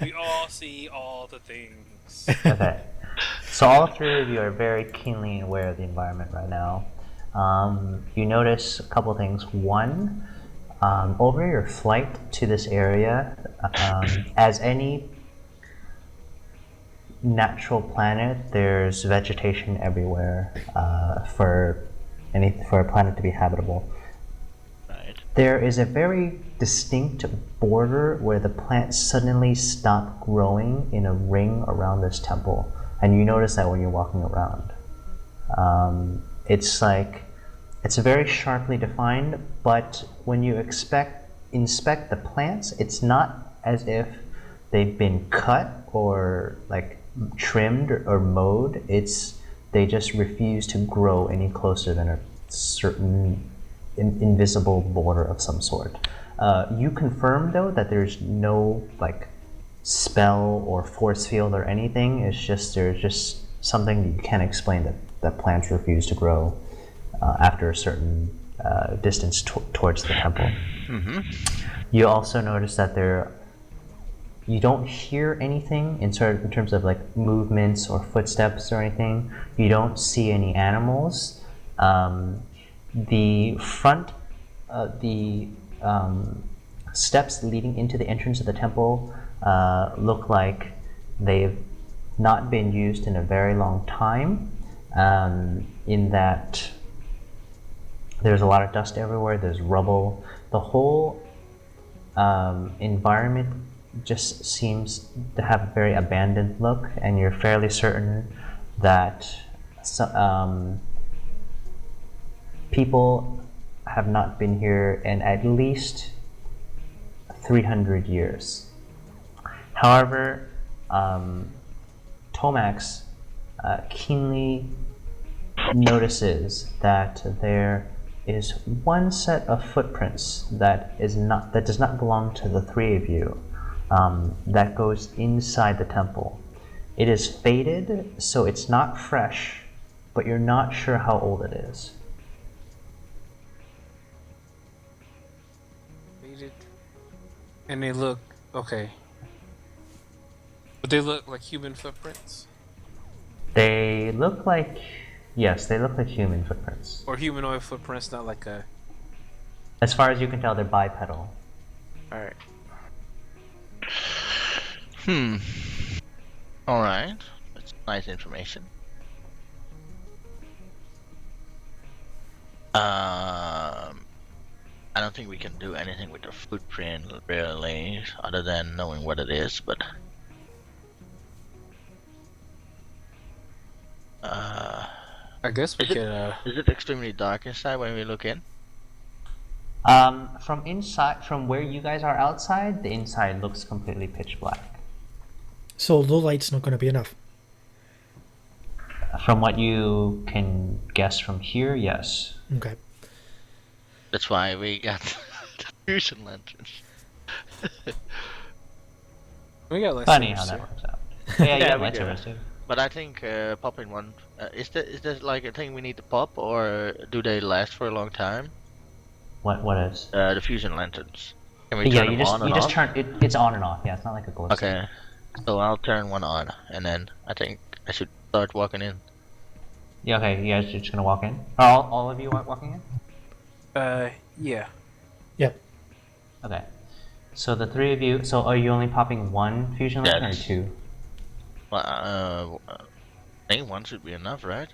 We all see all the things. Okay. So all three of you are very keenly aware of the environment right now. You notice a couple things. One, over your flight to this area, as any natural planet, there's vegetation everywhere for a planet to be habitable. Right. There is a very distinct border where the plants suddenly stop growing in a ring around this temple, and you notice that when you're walking around. It's very sharply defined, but when you inspect the plants, it's not as if they've been cut or like trimmed or mowed. they just refuse to grow any closer than a certain invisible border of some sort. You confirm though that there's no like spell or force field or anything. It's just there's just something that you can't explain that plants refuse to grow after a certain distance towards the temple. Mm-hmm. You also notice that you don't hear anything in terms of like movements or footsteps or anything. You don't see any animals. The front, the steps leading into the entrance of the temple look like they've not been used in a very long time, in that there's a lot of dust everywhere, there's rubble. The whole environment just seems to have a very abandoned look, and you're fairly certain that people have not been here in at least 300 years. However, Tomax keenly notices that there is one set of footprints that does not belong to the three of you, that goes inside the temple. It is faded, so it's not fresh, but you're not sure how old it is. And they look okay. But they look like human footprints? They look like human footprints. Or humanoid footprints, not like a... As far as you can tell, they're bipedal. Alright. Alright. That's nice information. I don't think we can do anything with the footprint, really, other than knowing what it is, but... I guess we could, Is it extremely dark inside when we look in? From inside, from where you guys are outside, the inside looks completely pitch black. So low light's not going to be enough. From what you can guess from here, yes. Okay. That's why we got the fusion lanterns. we got like Funny how that works out. Yeah, you got we lightsabers too. But I think popping one is this like a thing we need to pop, or do they last for a long time? What is? The fusion lanterns. Can we Yeah, turn you them just on and you just off? turn it. It's on and off. Yeah, it's not like a glow stick. Okay, so I'll turn one on, and then I think I should start walking in. Yeah. Okay. You guys are just gonna walk in. Are all of you walking in? Yeah. Yep. Okay. So the three of you. So are you only popping one fusion lantern or Yes. two? Well, I think one should be enough, right?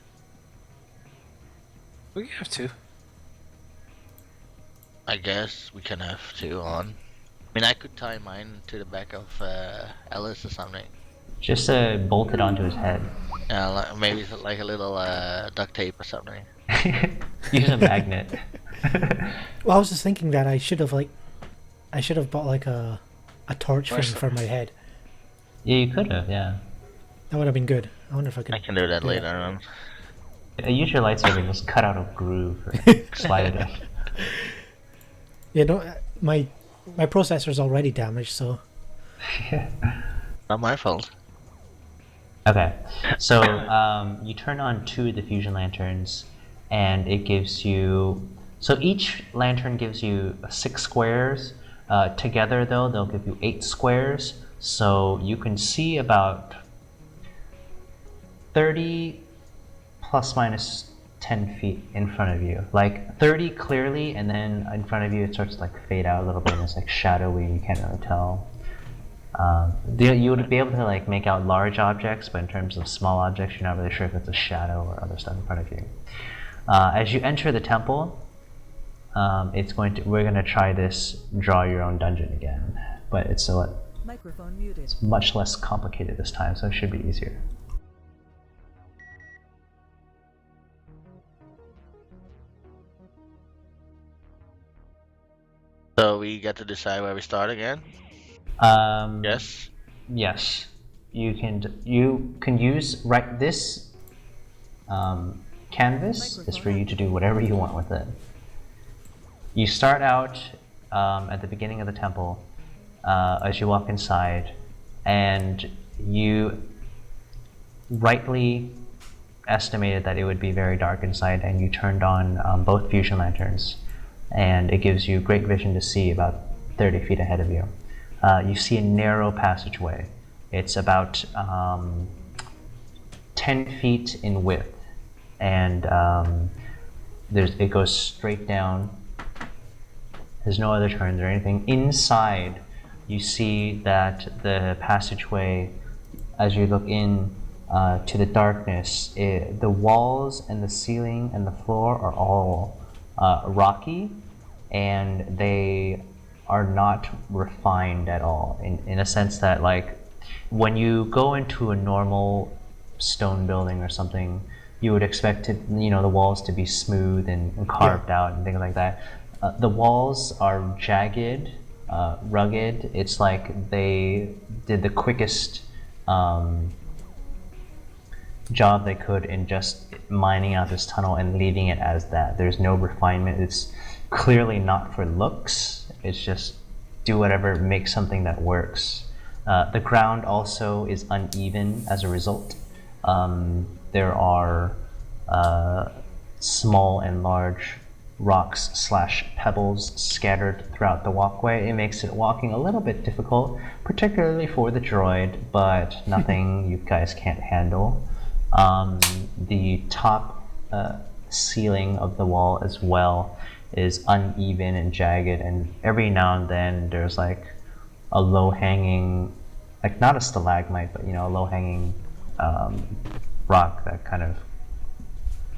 We have to. I guess we can have two on. I mean, I could tie mine to the back of Alice or something. Just bolt it onto his head. Maybe it's like a little duct tape or something. Use a magnet. Well, I was just thinking that I should have bought like a torch for my head. Yeah, you could have. Yeah. That would have been good. I wonder if I could. I can do that Yeah. later on. Use your lightsaber. Just cut out a groove or slide it in. Yeah, no, my processor's already damaged, so Not my fault. Okay, so you turn on two of the fusion lanterns, and it gives you. So each lantern gives you 6 squares. Together, though, they'll give you 8 squares. So you can see about 30 plus minus 10 feet in front of you. Like 30 clearly, and then in front of you it starts to like fade out a little bit, and it's like shadowy, you can't really tell. You would be able to like make out large objects, but in terms of small objects, you're not really sure if it's a shadow or other stuff in front of you. As you enter the temple, we're going to try this draw your own dungeon again, but it's Microphone muted. much less complicated this time, so it should be easier. So we get to decide where we start again? Yes? Yes. You can use this Canvas is for you to do whatever you want with it. You start out at the beginning of the temple as you walk inside, and you rightly estimated that it would be very dark inside, and you turned on both fusion lanterns, and it gives you great vision to see about 30 feet ahead of you. You see a narrow passageway. It's about 10 feet in width, and it goes straight down. There's no other turns or anything. Inside, you see that the passageway, as you look in to the darkness, the walls and the ceiling and the floor are all rocky, and they are not refined at all, in a sense that, like, when you go into a normal stone building or something, you would expect it, the walls to be smooth and carved out and things like that. The walls are jagged, rugged. It's like they did the quickest job they could in just mining out this tunnel and leaving it as that. There's no refinement. It's clearly not for looks. It's just do whatever, make something that works. The ground also is uneven as a result. There are small and large rocks / pebbles scattered throughout the walkway. It makes it walking a little bit difficult, particularly for the droid, but nothing you guys can't handle. The top ceiling of the wall as well is uneven and jagged, and every now and then there's like a low-hanging, like not a stalagmite, but a low-hanging rock that kind of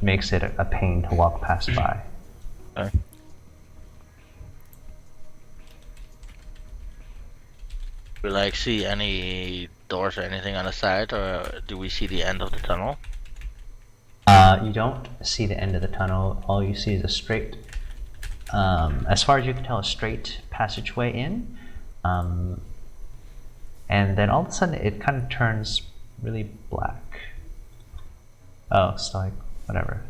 makes it a pain to walk past by. We see any doors or anything on the side, or do we see the end of the tunnel? You don't see the end of the tunnel. All you see is a straight, as far as you can tell, a straight passageway in. And then all of a sudden it kind of turns really black. Oh, it's like, whatever.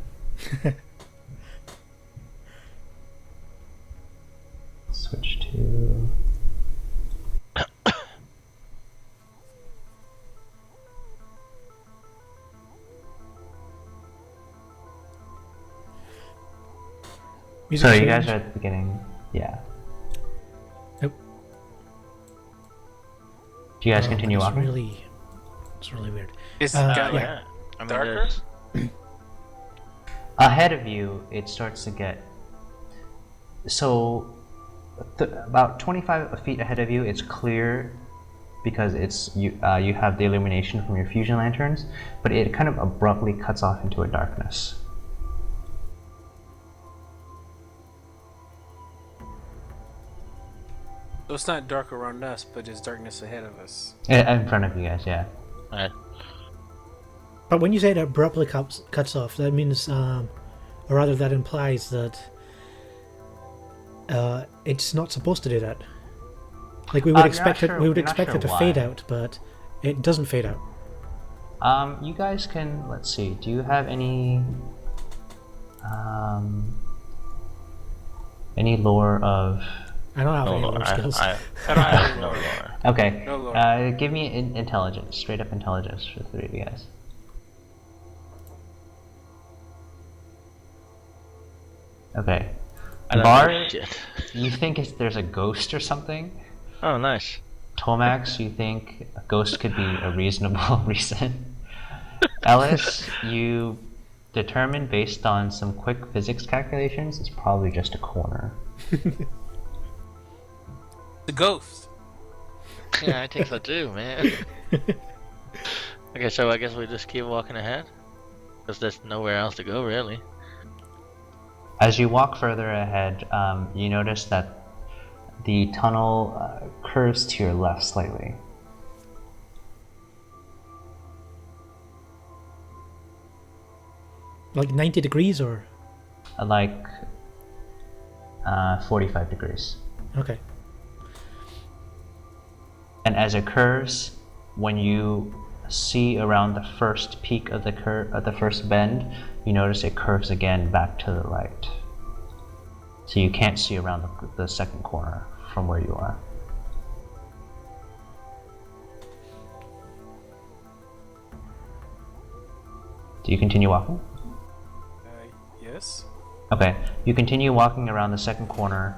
Switch to... So you guys are at the beginning, yeah. Nope. Do you guys continue walking? It's really weird. It's Yeah. I mean, darker? Ahead of you, it starts to get... So, about 25 feet ahead of you, it's clear because you have the illumination from your fusion lanterns, but it kind of abruptly cuts off into a darkness. So it's not dark around us, but it's darkness ahead of us. In front of you guys, yeah. Alright. But when you say it abruptly cuts off, that means, or rather that implies that it's not supposed to do that. Like we would expect it. We would expect it to fade out, but it doesn't fade out. You guys can, let's see, do you have any lore of... I don't have any lore skills. I don't have no lore. Okay, No lore. give me intelligence, straight up intelligence for the three of you guys. Okay. I don't Var, know shit. you think there's a ghost or something? Oh, nice. Tomax, you think a ghost could be a reasonable reason? Ellis, you determine based on some quick physics calculations, it's probably just a corner. The ghost. Yeah, I think so too, man. Okay, so I guess we just keep walking ahead? Because there's nowhere else to go, really. As you walk further ahead, you notice that the tunnel curves to your left slightly. Like 90 degrees or? Like 45 degrees. Okay. And as it curves, when you see around the first peak of the first bend, you notice it curves again back to the right. So you can't see around the second corner from where you are. Do you continue walking? Yes. Okay, you continue walking around the second corner,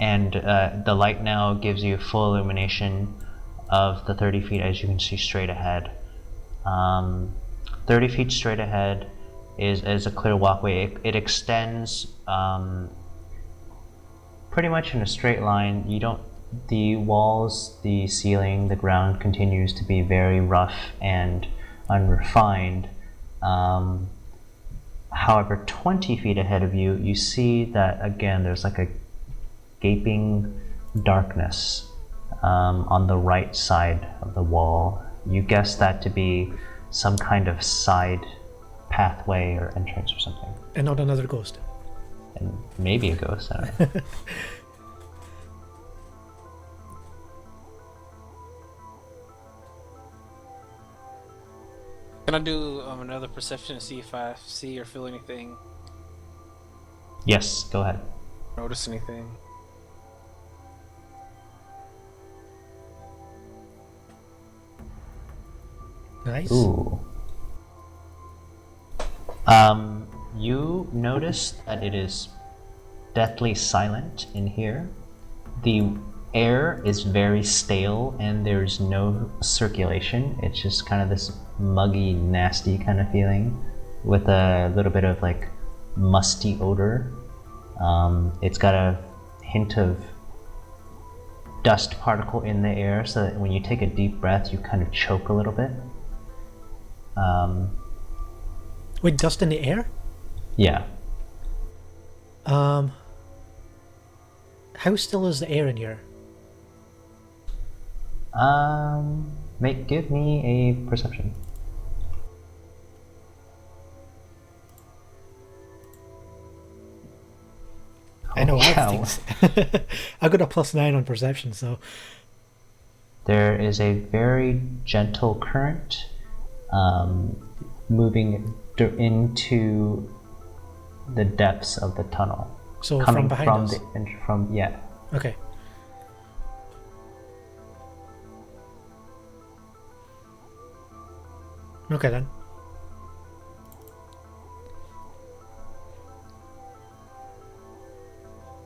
and the light now gives you full illumination of the 30 feet as you can see straight ahead. 30 feet straight ahead is a clear walkway. It extends pretty much in a straight line. The walls, the ceiling, the ground continues to be very rough and unrefined. However, 20 feet ahead of you, you see that again there's like a gaping darkness on the right side of the wall. You guess that to be some kind of side pathway or entrance or something. And not another ghost. And maybe a ghost, I don't know. Can I do another perception to see if I see or feel anything? Yes, go ahead. Notice anything? Nice. Ooh. You notice that it is deathly silent in here. The air is very stale and there's no circulation. It's just kind of this muggy, nasty kind of feeling with a little bit of like musty odor. It's got a hint of dust particle in the air, so that when you take a deep breath, you kind of choke a little bit. Wait, dust in the air? Yeah. How still is the air in here? Give me a perception. I know Holy I cow. think I got a +9 on perception, so There is a very gentle current moving into the depths of the tunnel. so Coming from behind us. Yeah. Okay. Okay then.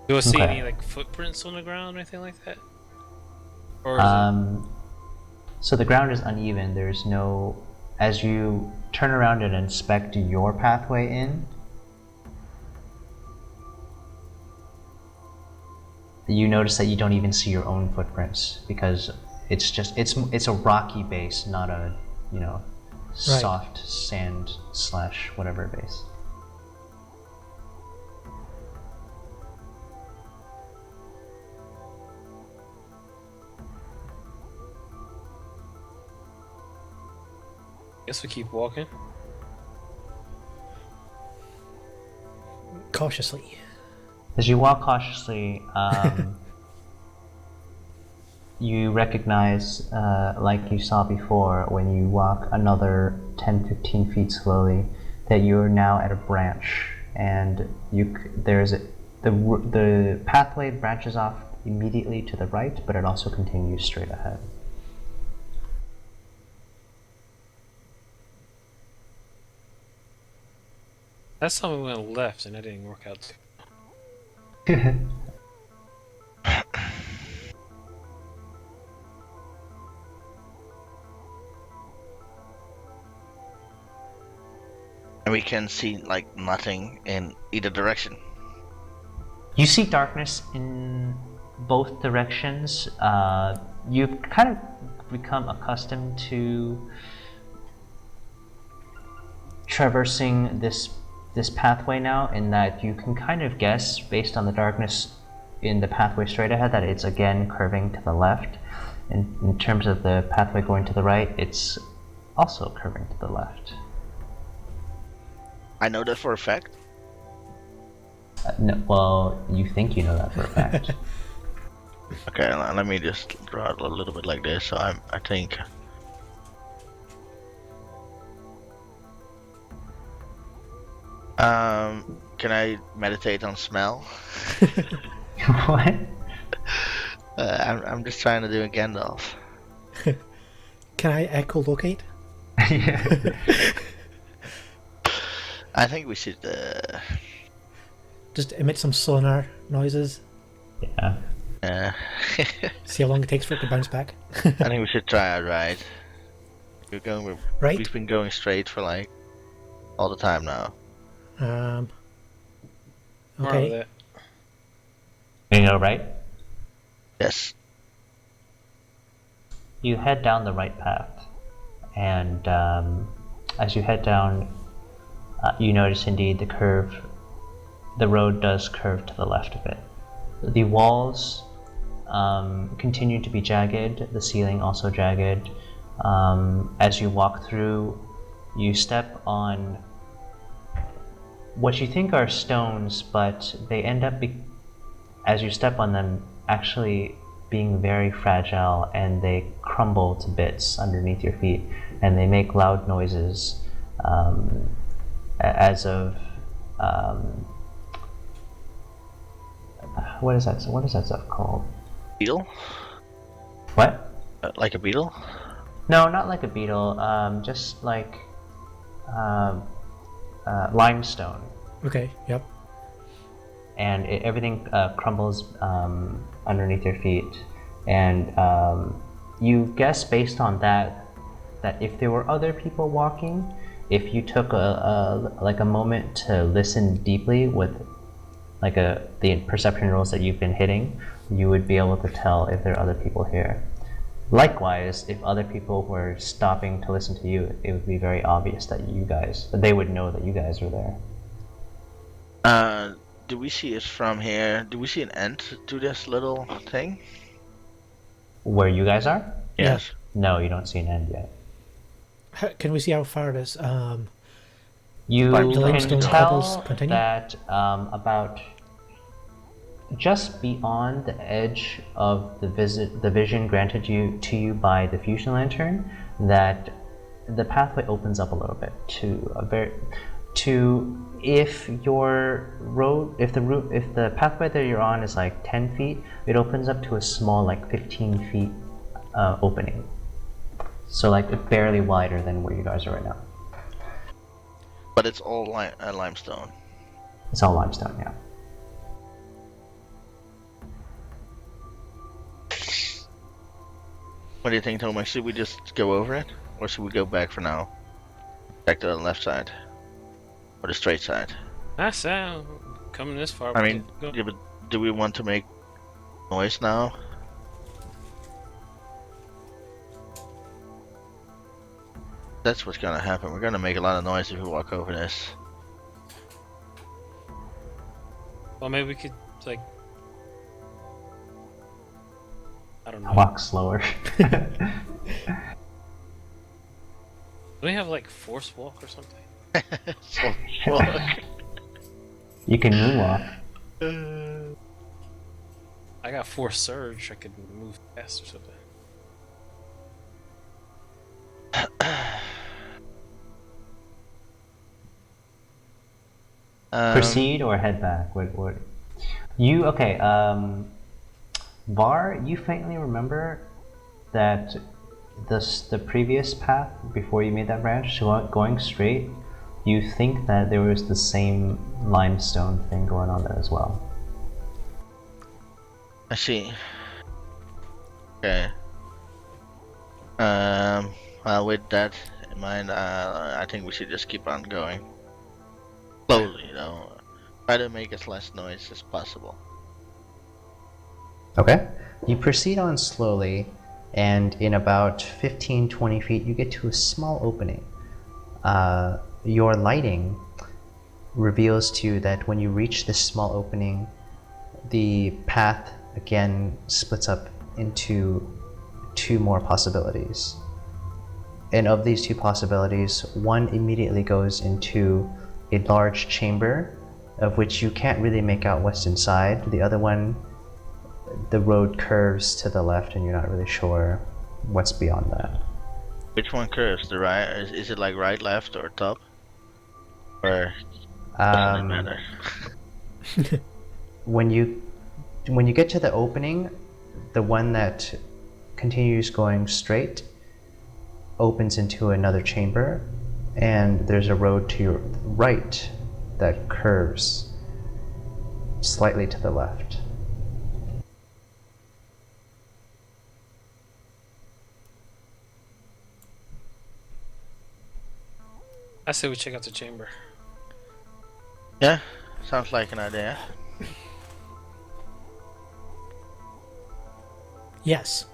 Do I see Okay. any like footprints on the ground or anything like that? Or is So the ground is uneven. There's no. As you turn around and inspect your pathway in, you notice that you don't even see your own footprints because it's a rocky base, not a soft sand / whatever base. guess we keep walking. Cautiously. As you walk cautiously, you recognize, like you saw before, when you walk another 10-15 feet slowly, that you're now at a branch, and the pathway branches off immediately to the right, but it also continues straight ahead. Last time we went left and that didn't work out. And we can see like nothing in either direction. You see darkness in both directions. You've kind of become accustomed to traversing this pathway now, in that you can kind of guess based on the darkness in the pathway straight ahead that it's again curving to the left. In terms of the pathway going to the right, it's also curving to the left. I know that for a fact. No, well, you think you know that for a fact. Okay, let me just draw it a little bit like this. So I think. Can I meditate on smell? What? I'm just trying to do a Gandalf. Can I echolocate? Yeah. I think we should. Just emit some sonar noises. Yeah. See how long it takes for it to bounce back. I think we should try it right. Right. We've been going straight for like all the time now. More of Okay. that. You know, right? Yes. You head down the right path, and as you head down, you notice indeed the road does curve to the left of it. The walls continue to be jagged, the ceiling also jagged. As you walk through, you step on what you think are stones, but they end up, as you step on them, actually being very fragile, and they crumble to bits underneath your feet, and they make loud noises as of what is that stuff called? Beetle? What? Like a beetle? No, not like a beetle, just like limestone. Okay. Yep. And everything crumbles underneath your feet, and you guess based on that if there were other people walking, if you took a moment to listen deeply with like the perception rolls that you've been hitting, you would be able to tell if there are other people here. Likewise, if other people were stopping to listen to you, it would be very obvious that they would know that you guys were there. Do we see it from here? Do we see an end to this little thing? Where you guys are? Yes. No, you don't see an end yet. Can we see how far it is? You Like the can limestone cobbles tell continue? that about just beyond the edge of the vision granted to you by the fusion lantern, that the pathway opens up a little bit if the pathway that you're on is like 10 feet, it opens up to a small like 15 feet opening. So like barely wider than where you guys are right now. But it's all limestone. It's all limestone, yeah. What do you think, Tomax? Should we just go over it? Or should we go back for now? Back to the left side? Or the straight side? I sound coming this far. I we mean, can go. yeah, but do we want to make noise now? That's what's gonna happen. We're gonna make a lot of noise if we walk over this. Well, maybe we could like. I don't know. Walk slower. Do we have like force walk or something? So, walk. You can moonwalk. I got force surge. I could move fast or something. Proceed or head back? What? You okay? Var, you faintly remember that the previous path before you made that branch, so going straight, you think that there was the same limestone thing going on there as well. I see. Okay. Well, with that in mind, I think we should just keep on going. Slowly, though. Try to make as less noise as possible. Okay. You proceed on slowly, and in about 15-20 feet, you get to a small opening. Your lighting reveals to you that when you reach this small opening, the path again splits up into two more possibilities. And of these two possibilities, one immediately goes into a large chamber of which you can't really make out what's inside. The other one the road curves to the left, and you're not really sure what's beyond that. Which one curves? The right? Is it like right, left, or top? Or doesn't it matter? When you get to the opening, the one that continues going straight opens into another chamber, and there's a road to your right that curves slightly to the left. I say we check out the chamber. Yeah, sounds like an idea. Yes.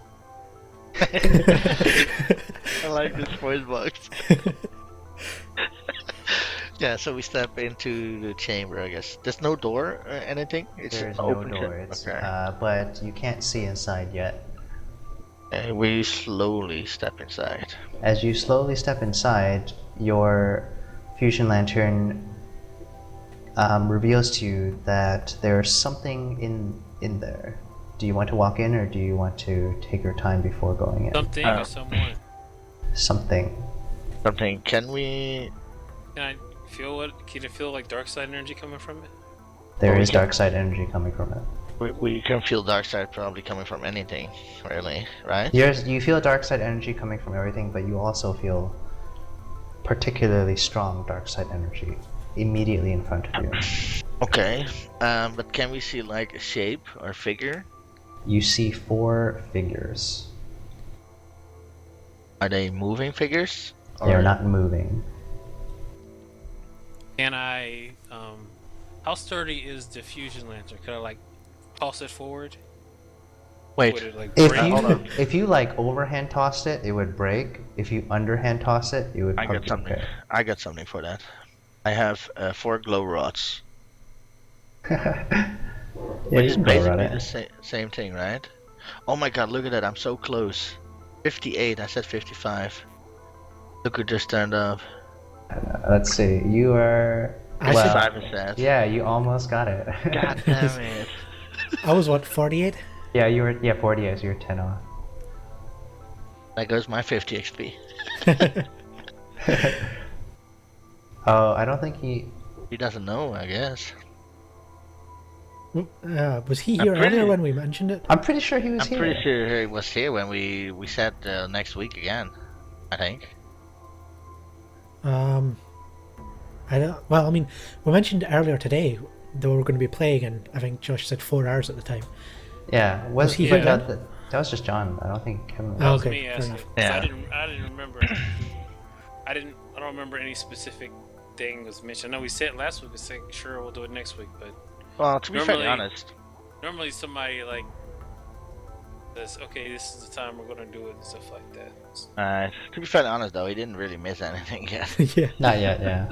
I like this voice box. Yeah, so we step into the chamber, I guess. There's no door or anything? It's There's an no open door, chamber. Okay. but you can't see inside yet. And we slowly step inside. As you slowly step inside, your fusion lantern reveals to you that there's something in there. Do you want to walk in, or do you want to take your time before going in? Something or someone. Something. Something. Can we... Can I feel what? Can you feel like dark side energy coming from it? There we is can- dark side energy coming from it. We can feel dark side probably coming from anything, really, right? You feel dark side energy coming from everything, but you also feel particularly strong dark side energy immediately in front of you. Okay. But can we see like a shape or figure? You see 4 figures. Are they moving figures? They are Or- not moving. Can I? How sturdy is the fusion lantern? Could I like toss it forward? Wait. Would it like If break? hold on. you like overhand tossed it, it would break. If you underhand toss it, it would I probably got be something. okay. I got something for that. I have 4 glow rods. Yeah, Which you is can go around basically it. the same thing, right? Oh my god, look at that, I'm so close. 58, I said 55. Look who just turned up. Let's see. You are. I well, said- 55 instead. yeah, you almost got it. God damn it. I was what, 48? Yeah, you were. Yeah, 48. So you're 10 off. There goes my 50 XP. Oh, I don't think he. He doesn't know, I guess. Was he I'm here pretty- earlier when we mentioned it? I'm pretty sure he was I'm here. pretty sure he was here when we said next week again. I think. I don't. Well, I mean, we mentioned earlier today that we were going to be playing, and I think Josh said 4 hours at the time. Yeah, Was he but here that was just John. I don't think Kevin was. Oh, That's okay, me fair asking. enough. 'Cause Yeah. I didn't remember. I don't remember any specific thing was mentioned. I know we said last week. We said sure we'll do it next week, but Well, to be fairly Normally- honest, normally somebody like says, okay, this is the time we're gonna do it and stuff like that. to be fairly honest though, he didn't really miss anything yet. Yeah. Not yet. Yeah.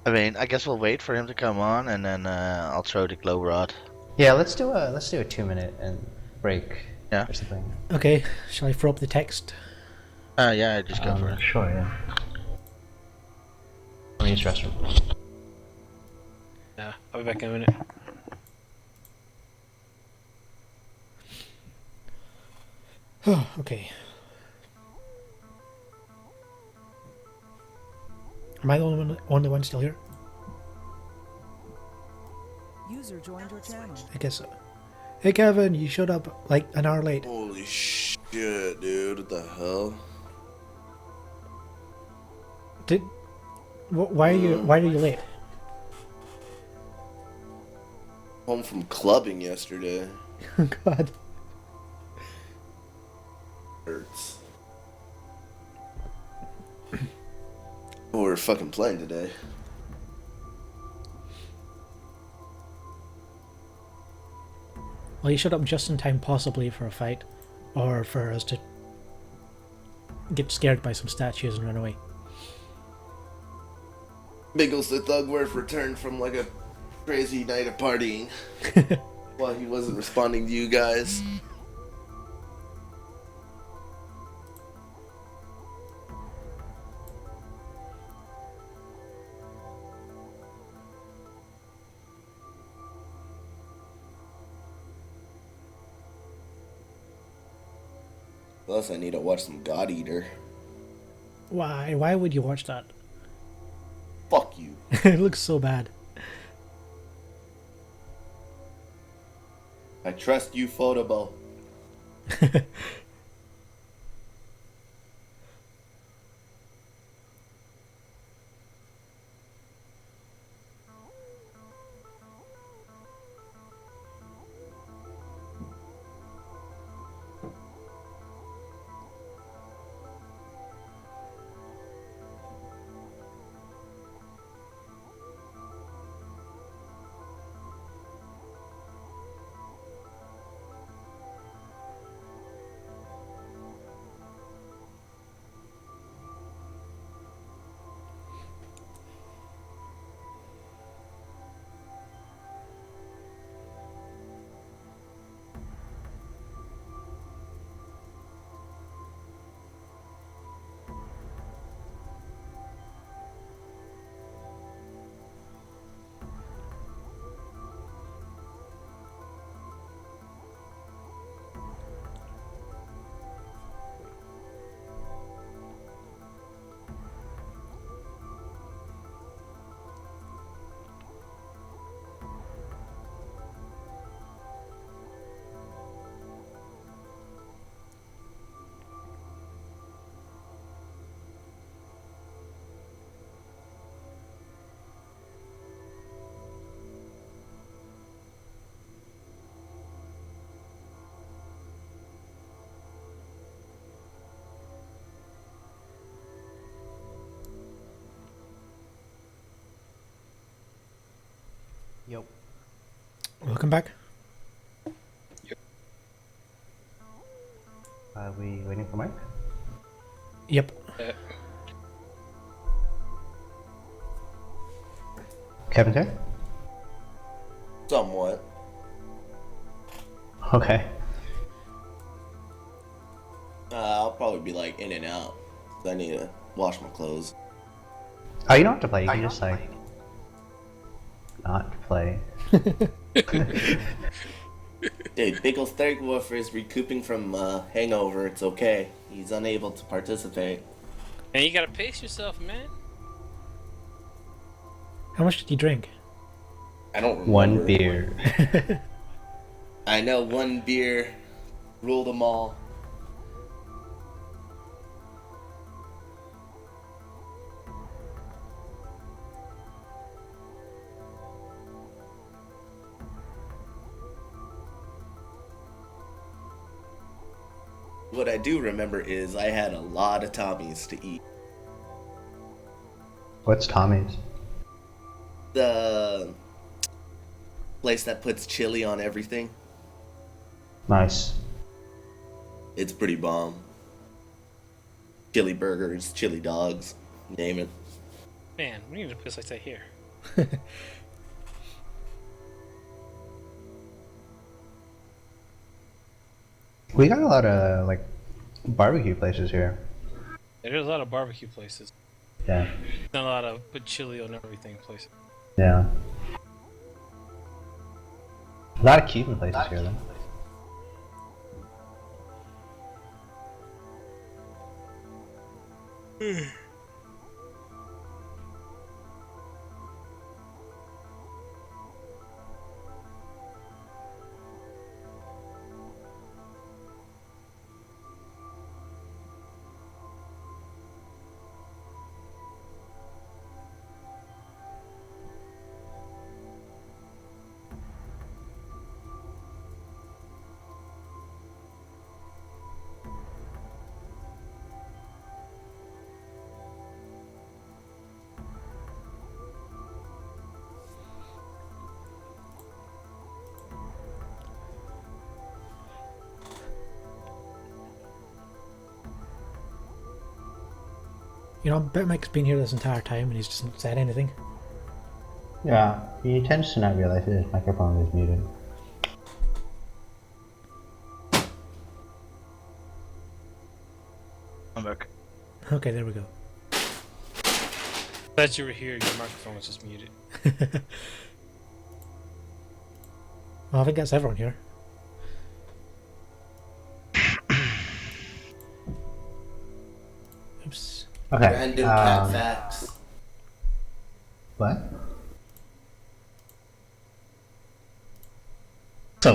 I guess we'll wait for him to come on, and then I'll throw the glow rod. Yeah. Let's do a 2-minute and break. Yeah. Or something. Okay, shall I throw up the text? Yeah, just go for it. Sure. Yeah. Or use restroom. Yeah, I'll be back in a minute. Oh, okay. Am I the only one still here? User joined your channel. I guess so. Hey Kevin, you showed up like an hour late. Holy shit, dude. What the hell? Why are you late? Home from clubbing yesterday. Oh God. Hurts. Oh, we're fucking playing today. Well, you showed up just in time, possibly for a fight, or for us to get scared by some statues and run away. Biggles the Thugworth returned from like a crazy night of partying while he wasn't responding to you guys. Plus, I need to watch some God Eater. Why? Why would you watch that? Fuck you. It looks so bad. I trust you, Photoball. Yep. Welcome back. Are we waiting for Mike? Yep. Kevin's here? Somewhat. Okay. I'll probably be like in and out. I need to wash my clothes. Oh, you don't have to play. You can just like not play. Dude, Biggles Third Warfer is recouping from hangover. It's okay. He's unable to participate. And you gotta pace yourself, man. How much did you drink? I don't remember. One beer. I know one beer ruled them all. What I do remember is I had a lot of Tommies to eat. What's Tommy's? The place that puts chili on everything. Nice. It's pretty bomb. Chili burgers, chili dogs, name it. Man, we need a place like that here. We got a lot of like barbecue places here. There's a lot of barbecue places. Yeah. Not a lot of put chili on everything places. Yeah. A lot of Cuban places here though. You know, Bet Mike's been here this entire time and he's just not said anything. Yeah, he tends to not realize his microphone is muted. I'm back. Okay, there we go. Glad you were here. Your microphone was just muted. Well, I think that's everyone here. Okay. Random cat facts. What? So,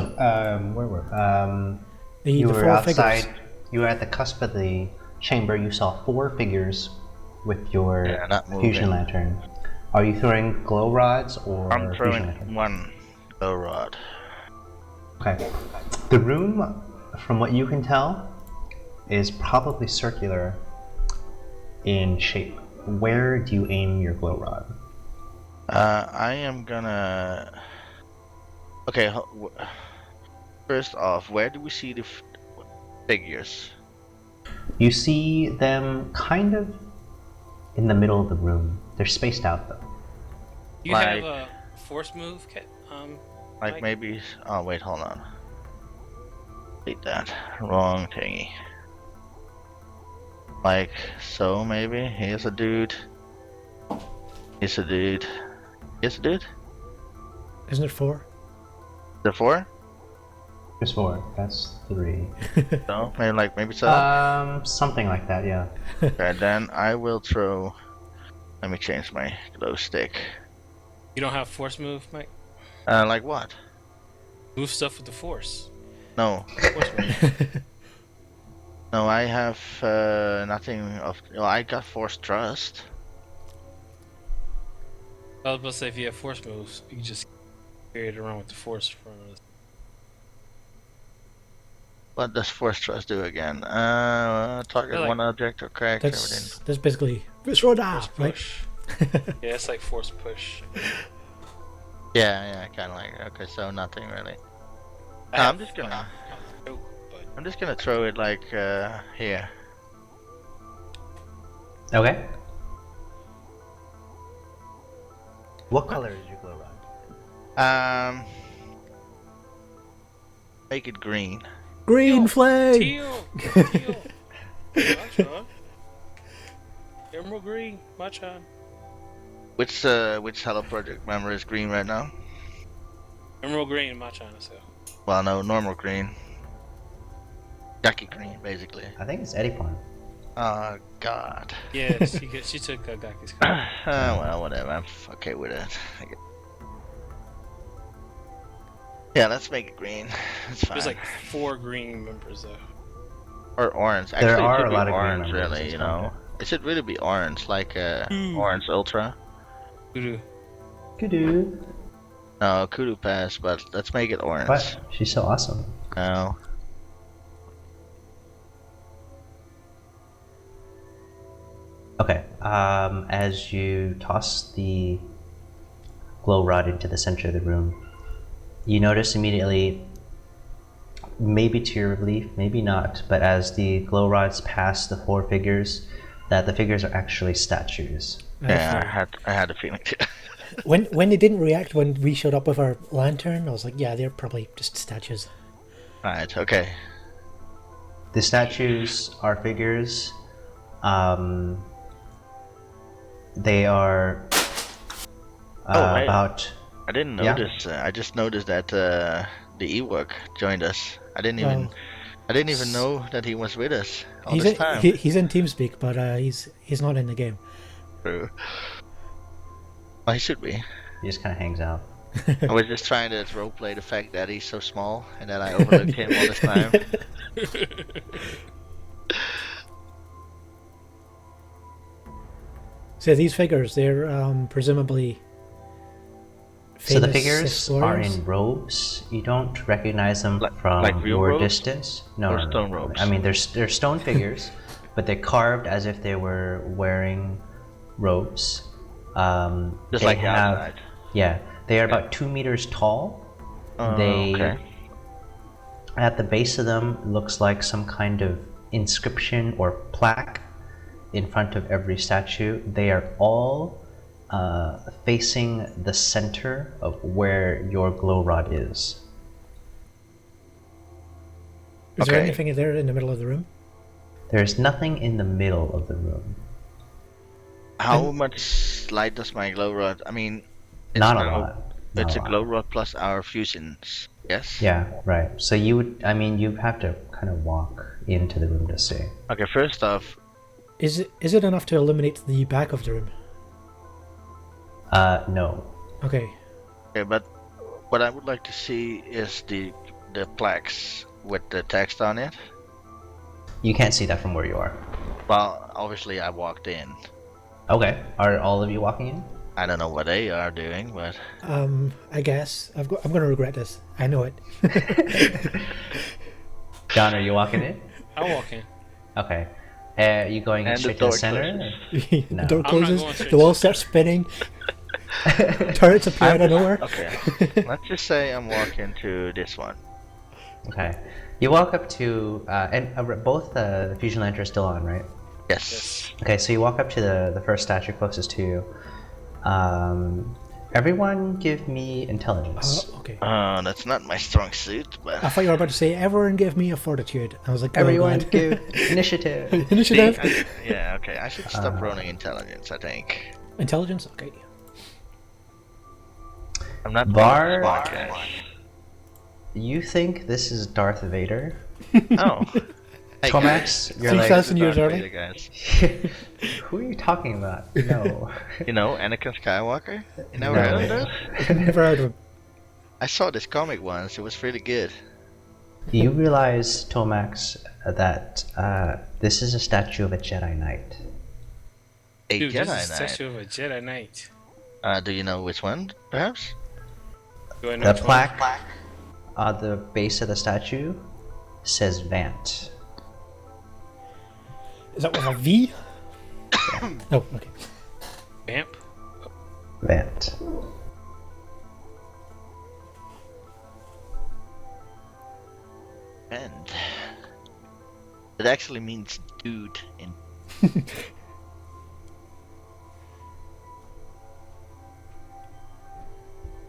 where were you The were four outside. figures. You were at the cusp of the chamber. You saw 4 figures with your Yeah, not fusion moving. lantern. Are you throwing glow rods or I'm fusion throwing lantern? one glow rod. Okay. The room, from what you can tell, is probably circular in shape. Where do you aim your glow rod? I am gonna. Okay. First off, where do we see the figures? You see them kind of in the middle of the room. They're spaced out though. You Like- have a force move, Like Mike? maybe. Oh wait, hold on. Delete that. Wrong thingy. Like so, maybe. Here's a dude. Here's a dude. Here's a dude. Isn't it 4? The 4? There's 4. That's 3. No, maybe so. Something like that, yeah. Okay, then I will throw. Let me change my glow stick. You don't have force move, Mike? Like what? Move stuff with the force. No, Force move. no, I have nothing of. Well, I got force trust. I was about to say, if you have force moves, you can just carry it around with the force from us. What does force trust do again? Target Like- one object or character within. That's basically Visroda, Force right? push. Yeah, it's like force push. Yeah, kind of like. Okay, so nothing really. I No, have, I'm just gonna. oh, but I'm just gonna throw it like here. Okay. What color is your glow rod? Make it green. Green flame! teal! Teal! Machan. Emerald green, Machan. Which Hello Project member is green right now? Emerald green, Machan, so. Well, no, normal green. Ducky green, basically. I think it's Edipon. Oh God. Yeah, she took Gaki's color. Well, whatever. I'm okay with it. Yeah, let's make it green. It's fine. There's like 4 green members though. Or orange. There Actually, are it should a be lot of green orange, members, really. it's You know, it should really be orange, like orange ultra. Voodoo. Kudu. No, Kudu pass, but let's make it orange. What? She's so awesome. No. Okay. As you toss the glow rod into the center of the room, you notice immediately, maybe to your relief, maybe not, but as the glow rods pass the 4 figures, that the figures are actually statues. Yeah, I had a feeling too. When they didn't react when we showed up with our lantern, I was like, yeah, they're probably just statues. Right. Okay. The statues are figures. They are right. about. I didn't Yeah. notice. I just noticed that the Ewok joined us. I didn't even know that he was with us all He's this in, time. he's in TeamSpeak, but he's not in the game. True. Well, he should be. He just kind of hangs out. I was just trying to roleplay the fact that he's so small and that I overlooked him all this time. So these figures, they're presumably So the famous figures Sith are warriors? in robes. You don't recognize them Like from real your robes? distance. No, Or no, no. stone robes? I mean, they're stone figures, but they're carved as if they were wearing robes. Just they like have, outside. yeah, they are about 2 meters tall. They Okay. At the base of them looks like some kind of inscription or plaque in front of every statue. They are all facing the center of where your glow rod is. Is there Okay. anything there in the middle of the room? There's nothing in the middle of the room. How much light does my glow rod? I mean, it's Not a now- lot. Not It's a lot. glow rod plus our fusions. Yes. Yeah, right. So you would, I mean, you have to kind of walk into the room to see. Okay. First off, Is it enough to illuminate the back of the room? No. Okay. Okay, but what I would like to see is the plaques with the text on it. You can't see that from where you are. Well, obviously I walked in. Okay. Are all of you walking in? I don't know what they are doing, but I guess I'm gonna regret this. I know it. John, are you walking in? I walk in. Okay. You going And straight the to the door center? The No. door I'm not closes. going straight The to wall the starts spinning. Turrets appear out of nowhere. okay. Let's just say I'm walking to this one. Okay. You walk up to, both the fusion lanterns are still on, right? Yes. Okay, so you walk up to the first statue closest to you. Everyone give me intelligence. Okay. That's not my strong suit, but I thought you were about to say, everyone give me a fortitude. I was like, oh, Everyone God. give initiative. Initiative. yeah, okay. I should stop rolling intelligence, I think. Intelligence? Okay. I'm not Var- smart guy. You think this is Darth Vader? Oh. Hey, Tomax, you're like, 3,000 years Darth early. Vader, guys. who are you talking about? No. You know, Anakin Skywalker? You never heard of this? Never heard of him. I saw this comic once. It was really good. You realize, Tomax, that this is a statue of a Jedi Knight. A Dude, Jedi this is a Knight. statue of a Jedi Knight. Do you know which one, perhaps? Do I know The which one? plaque on the base of the statue says Vant. Is that with a V? Oh, okay. Vamp? Vant. And it actually means dude in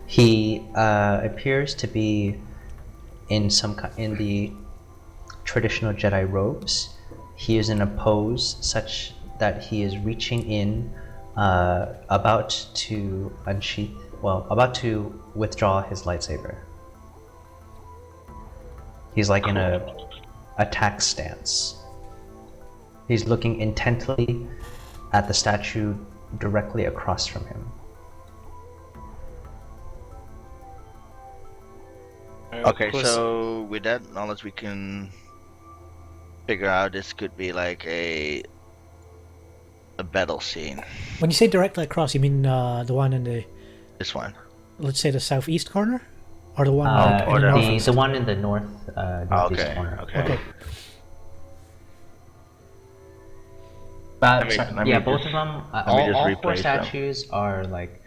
He appears to be in in the traditional Jedi robes. He is in a pose such that he is reaching in, about to about to withdraw his lightsaber. He's like in a attack stance. He's looking intently at the statue directly across from him. Okay, so with that knowledge, we can figure out this could be like a battle scene. When you say directly across, you mean the one in the, This one. let's say, the southeast corner? Or the one or in the the- northeast? The one in the northeast Okay. corner. Okay. Okay. Let me both just- of them. let me just All four replace them. statues are like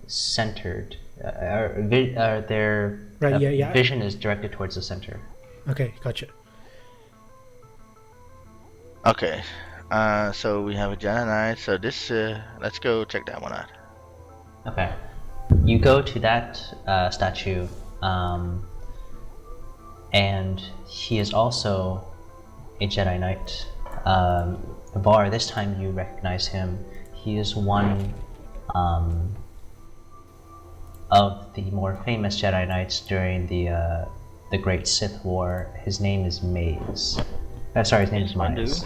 centered. Their Right, yeah. vision is directed towards the center. Okay, gotcha. Okay. So we have a Jedi Knight. So this, let's go check that one out. Okay. You go to that statue, and he is also a Jedi Knight. Var, this time you recognize him. He is one of the more famous Jedi Knights during the Great Sith War. His name is Maze. Sorry, his name is Miles.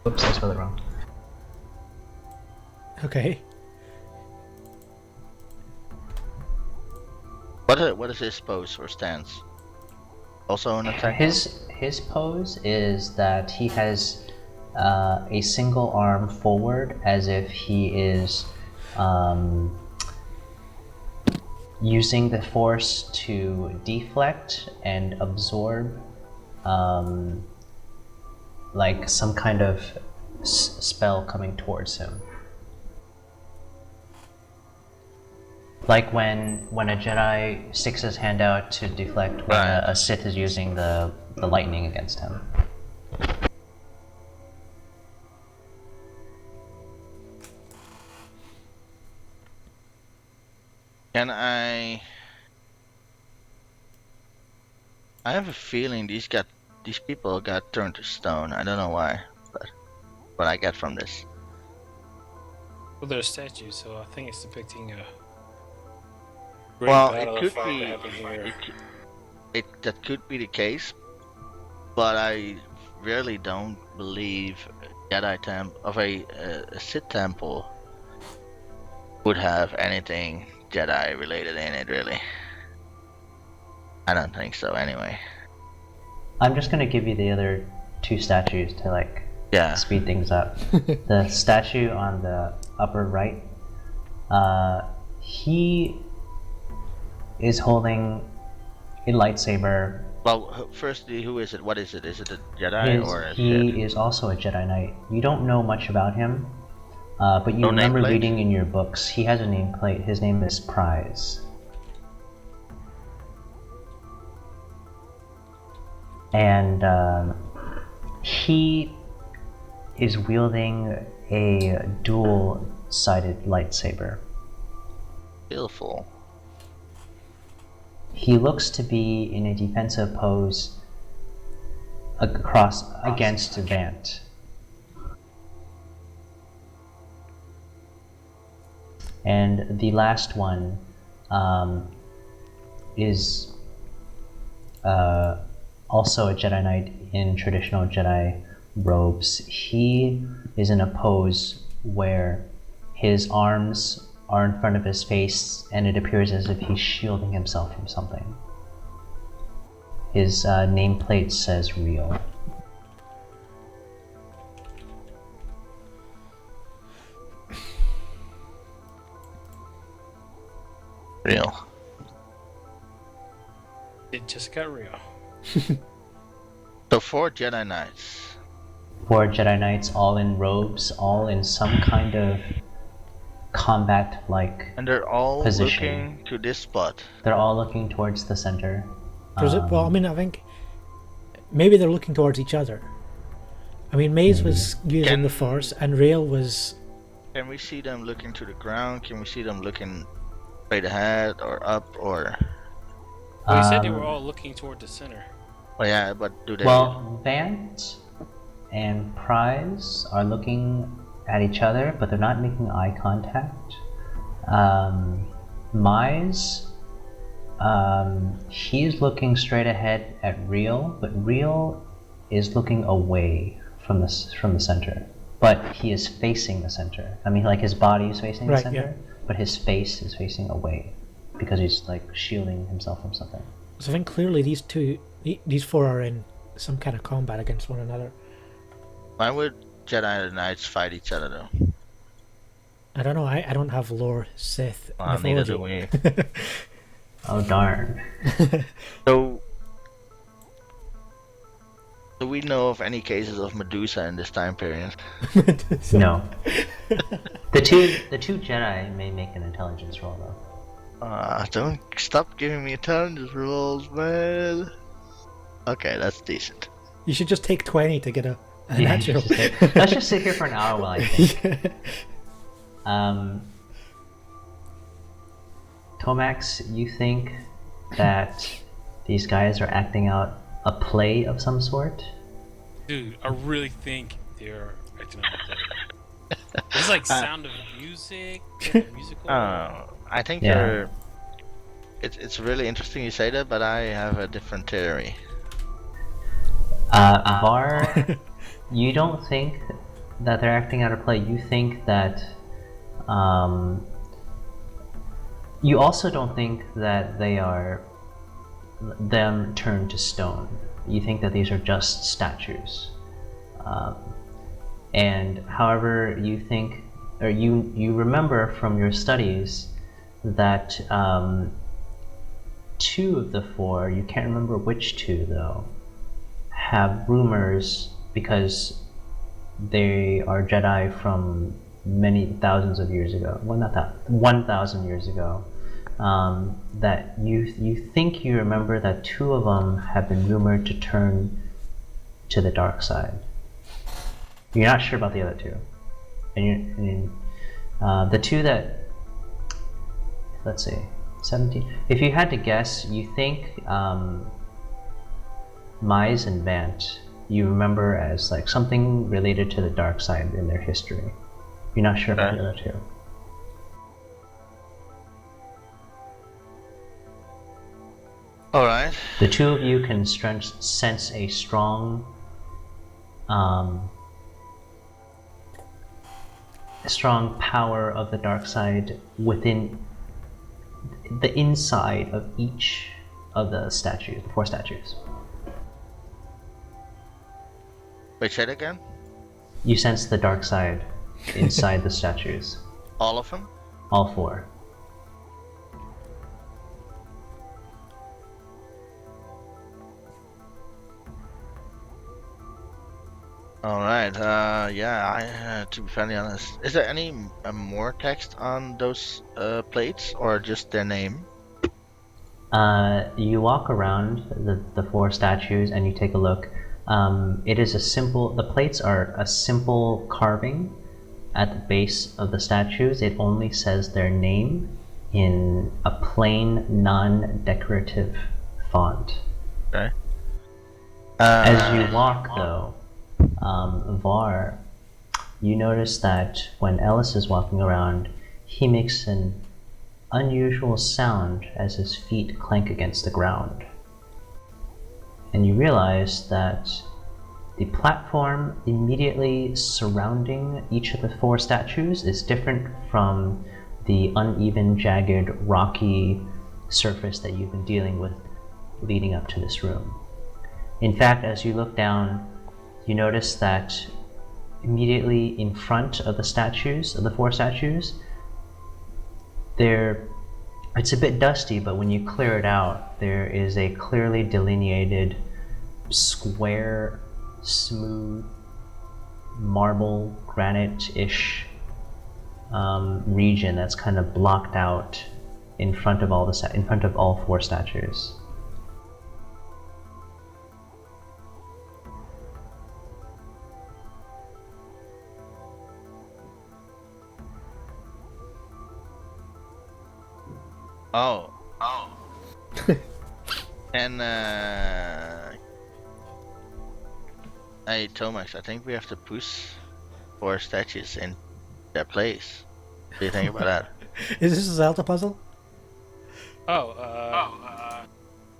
Oops, I spelled it wrong. Okay. What is his pose or stance? Also an attack? His pose is that he has a single arm forward, as if he is using the force to deflect and absorb, like some kind of spell coming towards him. Like when a Jedi sticks his hand out to deflect when Right. a Sith is using the lightning against him. Can I have a feeling these people got turned to stone. I don't know why, but what I get from this. Well, they're statues, so I think it's depicting a great Well, battle it could fight be. that happened here. that could be the case, but I really don't believe a Sith temple would have anything Jedi related in it. Really, I don't think so. Anyway. I'm just gonna give you the other two statues to like speed things up. The statue on the upper right, he is holding a lightsaber. Well, firstly, who is it? What is it? Is it a Jedi or a Sith? He is also a Jedi Knight. You don't know much about him, but you remember reading in your books. He has a nameplate. His name is Prize. And he is wielding a dual-sided lightsaber. Skillful. He looks to be in a defensive pose against Vant. And the last one is also a Jedi Knight in traditional Jedi robes. He is in a pose where his arms are in front of his face and it appears as if he's shielding himself from something. His nameplate says real. Real. It just got real. So 4 Jedi Knights. 4 Jedi Knights, all in robes, all in some kind of combat-like And they're all position. looking to this spot. They're all looking towards the center. Well, I mean, I think maybe they're looking towards each other. I mean, Maze was using the Force, and Rael was... Can we see them looking to the ground? Can we see them looking straight ahead or up or... Well, you said they were all looking toward the center. Oh yeah, but do they... Well, Vant and Prize are looking at each other, but they're not making eye contact. Mize, he's looking straight ahead at Real, but Real is looking away from the center. But he is facing the center. I mean, like his body is facing the center, but his face is facing away because he's like shielding himself from something. So I think clearly these 4 are in some kind of combat against one another. Why would Jedi Knights fight each other though? I don't know. I don't have lore Sith mythology. Neither do we. Oh darn. So, do we know of any cases of Medusa in this time period? No. The two Jedi may make an intelligence roll though. Don't stop giving me intelligence rolls, man. Okay, that's decent. You should just take 20 to get a Yeah, natural. let's just sit here for an hour while I think. Tomax, you think that these guys are acting out a play of some sort? Dude, I really think they're acting out a play. There's like Sound of Music, musical. I think they're... It's really interesting you say that, but I have a different theory. Var, you don't think that they're acting out a play. You think that you also don't think that they are them turned to stone. You think that these are just statues. And however, you think, or you remember from your studies that 2 of the 4, you can't remember which 2 though, have rumors because they are Jedi from many thousands of years ago. Well, not that 1,000 years ago. That you think you remember that 2 of them have been rumored to turn to the dark side. You're not sure about the other 2, and the 2 that, let's see, 17. If you had to guess, you think Mize and Vant you remember as like something related to the dark side in their history. You're not sure about the other 2. Alright. The two of you can sense a strong power of the dark side within the inside of each of the statues, the 4 statues. Wait, say it again? You sense the dark side inside the statues. All of them? All 4. Alright, yeah, to be fairly honest, is there any more text on those plates, or just their name? You walk around the 4 statues and you take a look. It is the plates are a simple carving at the base of the statues. It only says their name in a plain, non-decorative font. Okay. As you walk, though, Var, you notice that when Ellis is walking around, he makes an unusual sound as his feet clank against the ground. And you realize that the platform immediately surrounding each of the 4 statues is different from the uneven, jagged, rocky surface that you've been dealing with leading up to this room. In fact, as you look down, you notice that immediately in front of the statues, of the 4 statues, it's a bit dusty, but when you clear it out, there is a clearly delineated, square, smooth, marble, granite-ish region that's kind of blocked out in front of all 4 statues. Oh. And hey Tomax, I think we have to push 4 statues in their place. What do you think about that? Is this a Zelda puzzle?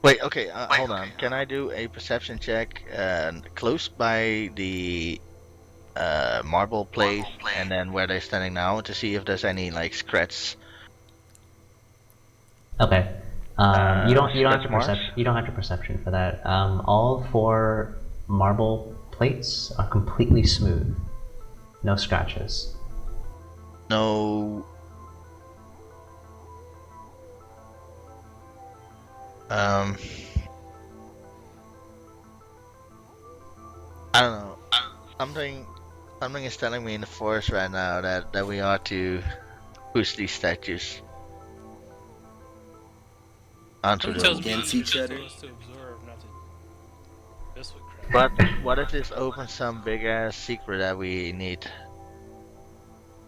Wait, okay, hold on. Can I do a perception check close by the marble place and then where they're standing now to see if there's any like scratch? Okay. You don't have to marks? you don't have to perception for that. All 4 marble plates are completely smooth. No scratches. No. I don't know. Something is telling me in the forest right now that we ought to push these statues onto Something the tells room. me Against you're each just other? telling us to observe, not to mess with crap. But what if this opens some big ass secret that we need?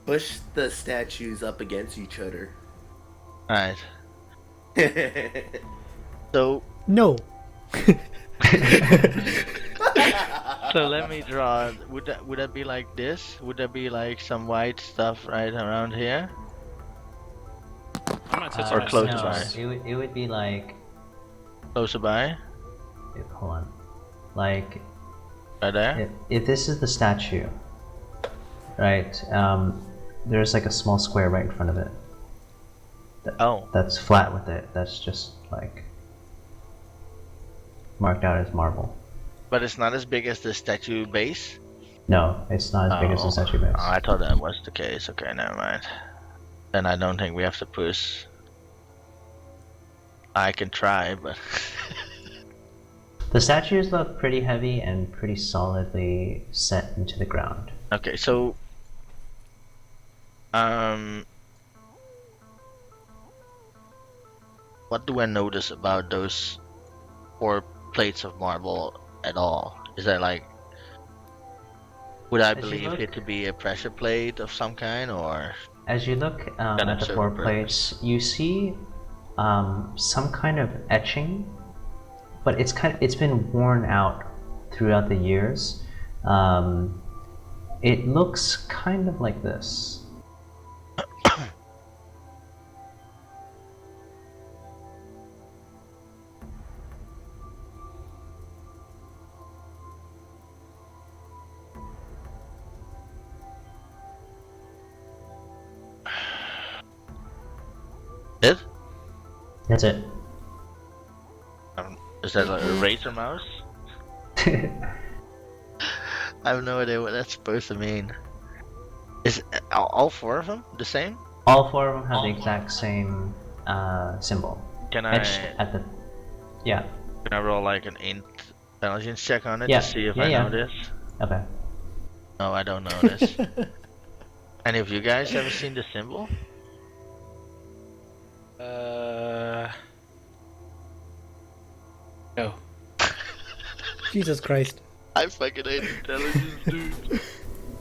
Push the statues up against each other. Alright. So No. let me draw. Would that be like this? Would there be like some white stuff right around here? I'm not touching Or that close stuff. by. It would be like, Closer by? hold on, like Right there? if this is the statue, right? There's like a small square right in front of it. Oh. That's flat with it. That's just like marked out as marble. But it's not as big as the statue base? No, it's not as big as the statue base. Oh, I thought that was the case. Okay, never mind. Then I don't think we have to push. I can try, but... The statues look pretty heavy and pretty solidly set into the ground. Okay, so... What do I notice about those 4 plates of marble at all? Is there like... Would I As you believe look- it to be a pressure plate of some kind, or... As you look Gonna at the serve 4 a purpose. plates, you see some kind of etching, but it's been worn out throughout the years. It looks kind of like this. It? That's it. Is that like a razor mouse? I have no idea what that's supposed to mean. Is all 4 of them the same? All 4 of them have the exact same symbol. Can I Etched at the... Yeah. can I roll like an intelligence check on it Yeah. to see if Yeah, I yeah. know this? Okay. No, I don't know this. Any of you guys ever seen the symbol? No. Jesus Christ. I fucking hate intelligence, dude.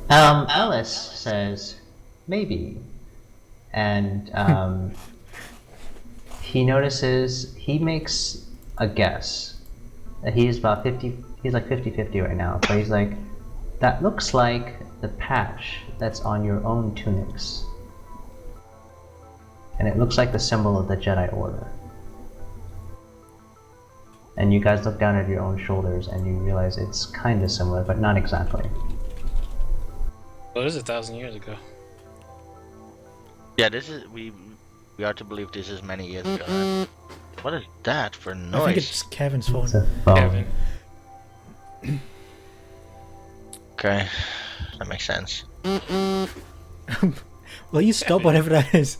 Alice says, maybe. And he notices, he makes a guess. He's about 50, he's like 50-50 right now. But he's like, that looks like the patch that's on your own tunics. And it looks like the symbol of the Jedi Order. And you guys look down at your own shoulders and you realize it's kind of similar, but not exactly. Well, it is 1,000 years ago. Yeah, this is we are to believe this is many years ago. What is that for I think noise? it's Kevin's phone. It's a phone. Kevin. Okay, that makes sense. Will you stop whatever that is?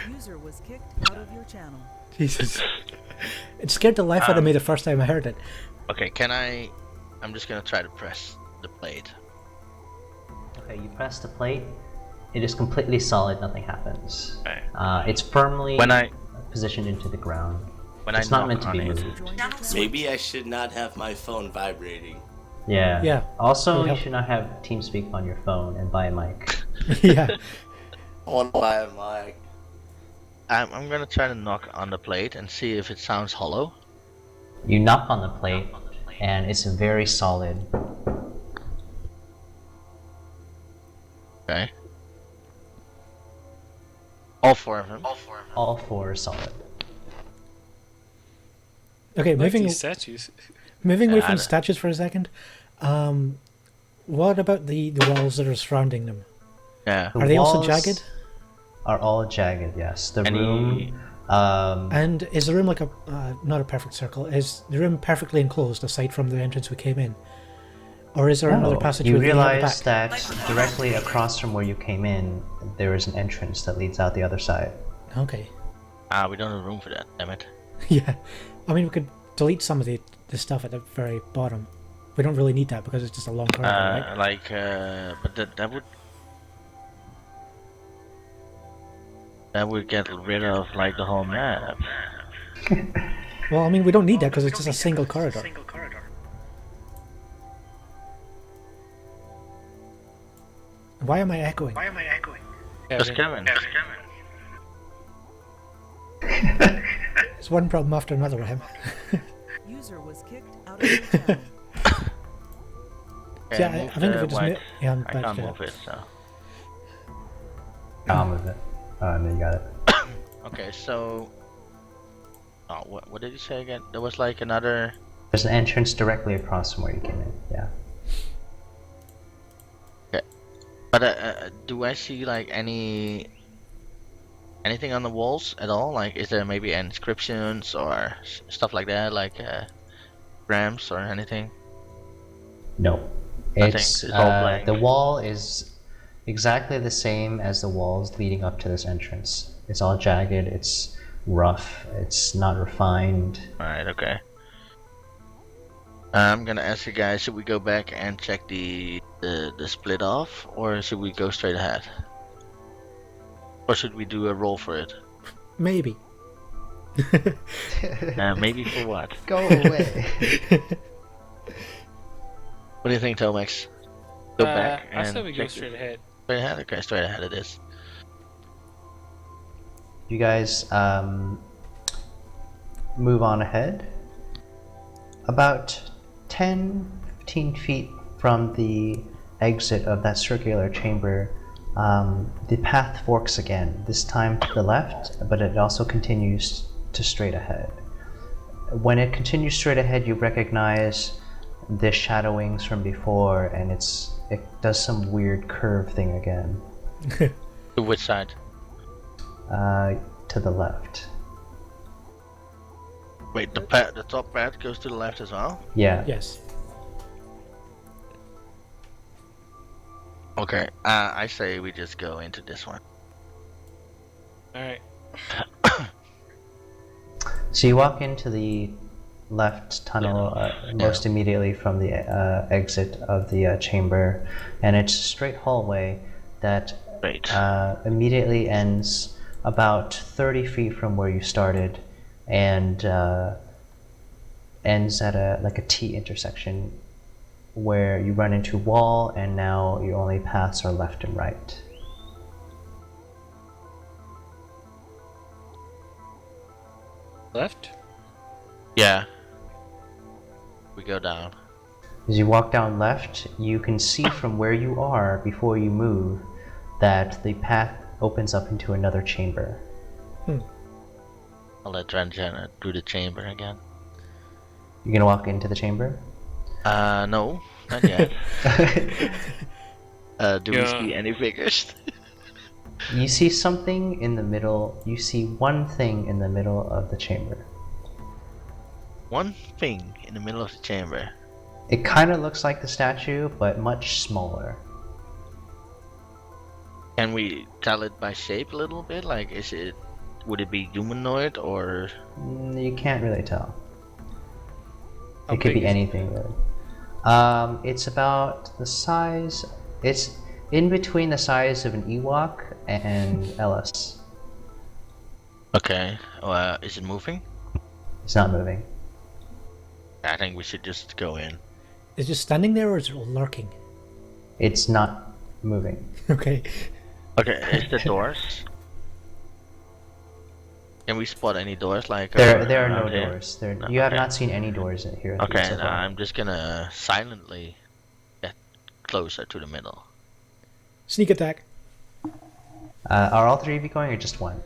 User was kicked out of your channel. Jesus. It scared the life out of me the first time I heard it. Okay, I'm just gonna try to press the plate. Okay, you press the plate. It is completely solid. Nothing happens. Okay. It's firmly When I positioned into the ground. when It's I not knock meant to on be it, moved. Joined your channel. Maybe I should not have my phone vibrating. Yeah. Yeah. Also, you Yep. should not have TeamSpeak on your phone and buy a mic. Yeah. I want to buy a mic. I'm gonna try to knock on the plate and see if it sounds hollow. You knock on the plate, and it's very solid. Okay. All 4 of them. All 4 are solid. Okay, Like moving these statues. moving away I from don't- statues for a second. What about the walls that are surrounding them? Yeah. The Are they also walls jagged? Are all jagged, yes. The Any- room... And is the room like a not a perfect circle? Is the room perfectly enclosed aside from the entrance we came in, or is there another passage? you leading out the realize back? that directly across from where you came in, there is an entrance that leads out the other side. Okay. We don't have room for that. Damn it. Yeah. I mean, we could delete some of the stuff at the very bottom. We don't really need that because it's just a long corridor, right? But that would get rid of like the whole map. Well, I mean, we don't need that because it's just a single corridor. Why am I echoing? Just Kevin. It's one problem after another with him. User was kicked out of your channel. Yeah, I think if we just white. move, yeah, I'm I about can't to do move that. it, so. I'll move it. And then you got it. Okay, so. Oh, what did you say again? There was like another. There's an entrance directly across from where you came in, yeah. But do I see like anything on the walls at all? Like, is there maybe inscriptions or stuff like that, like ramps or anything? No. Nothing, It's, it's all blank. the wall is exactly the same as the walls leading up to this entrance. It's all jagged, it's rough, it's not refined. Alright, okay. I'm gonna ask you guys, should we go back and check the split off, or should we go straight ahead? Or should we do a roll for it? Maybe. Maybe for what? Go away. What do you think, Tomax? Go back I and said we go check straight it. ahead. Straight ahead? Okay, straight ahead it is. You guys move on ahead. About 10-15 feet from the exit of that circular chamber, the path forks again, this time to the left, but it also continues to straight ahead. When it continues straight ahead, you recognize the shadowings from before, and it does some weird curve thing again. To which side? to the left. Wait, the top path goes to the left as well? Yeah. Yes. Okay, I say we just go into this one. Alright. So you walk into the left tunnel most immediately from the exit of the chamber, and it's a straight hallway that immediately ends about 30 feet from where you started, and ends at a T intersection where you run into a wall, and now your only paths are left and right. Left? Yeah. We go down. As you walk down left, you can see from where you are before you move that the path opens up into another chamber. I'll let Dran do the chamber again. You're gonna walk into the chamber? No, not yet. Do we see any figures? You see something in the middle. You see one thing in the middle of the chamber. One thing in the middle of the chamber. It kind of looks like the statue, but much smaller. Can we tell it by shape a little bit? Like, would it be humanoid or? You can't really tell. How It could big be is it? anything really. It's about the size. It's in between the size of an Ewok and Ellis. Okay. Is it moving? It's not moving. I think we should just go in. Is it just standing there or is it lurking? It's not moving. Okay. Okay. Is there doors? Can we spot any doors? Like There are no around here? doors. You have Okay. not seen any doors in here. Okay, so far. I'm just gonna silently get closer to the middle. Sneak attack. Are all three of you going, or just one?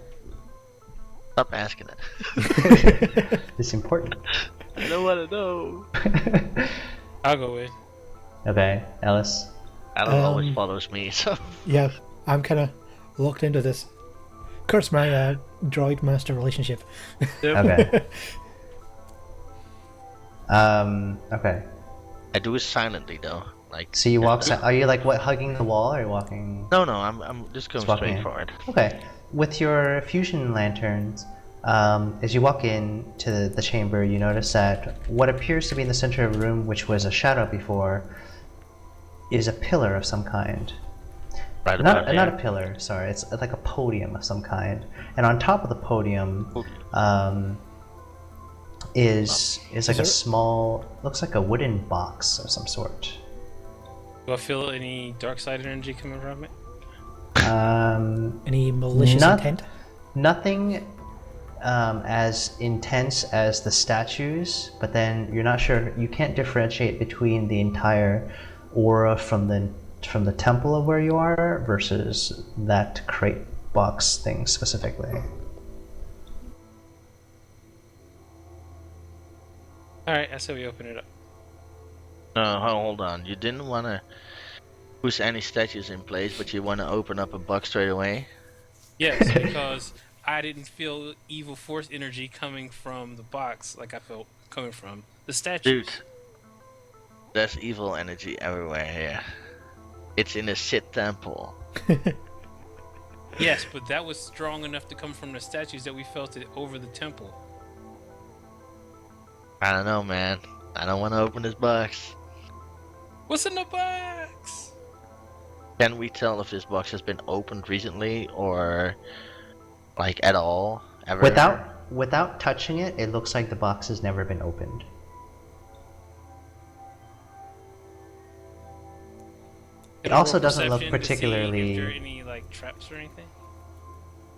Stop asking it. It's important. I don't want to know. I'll go in. Okay, Ellis. Alan always follows me, so. Yeah, I'm kind of locked into this. Curse my droid master relationship. Okay. Okay. I do it silently though. Like. So you walk. Are you like what, hugging the wall, or walking? No, I'm just going Just walking straight in. forward. Okay. With your fusion lanterns, as you walk into the chamber, you notice that what appears to be in the center of the room, which was a shadow before, is a pillar of some kind. Right Not about a here. pillar, sorry. It's like a podium of some kind, and on top of the podium, is like a small, looks like a wooden box of some sort. Do I feel any dark side energy coming from it? Any malicious intent? Nothing as intense as the statues, but then you're not sure. You can't differentiate between the entire aura from the temple of where you are versus that crate box thing specifically. Alright, I say we open it up. No, hold on. You didn't want to push any statues in place, but you want to open up a box straight away? Yes, because I didn't feel evil force energy coming from the box like I felt coming from the statue. Dude, there's evil energy everywhere here. It's in a Sith temple. Yes, but that was strong enough to come from the statues that we felt it over the temple. I don't know, man. I don't want to open this box. What's in the box? Can we tell if this box has been opened recently or like at all? Ever? Without touching it, it looks like the box has never been opened. It also doesn't look Perception to see particularly. If there are any like traps or anything?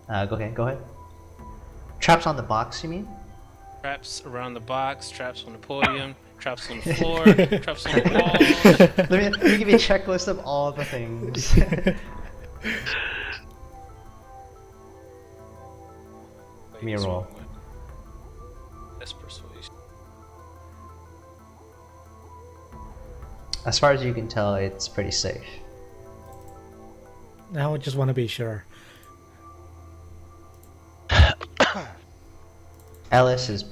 Go ahead. Traps on the box, you mean? Traps around the box, traps on the podium, traps on the floor, traps on the wall. Let me give you a checklist of all the things. Wait, Give me a this roll. one. That's persuasion. As far as you can tell, it's pretty safe. Now I just want to be sure. Ellis is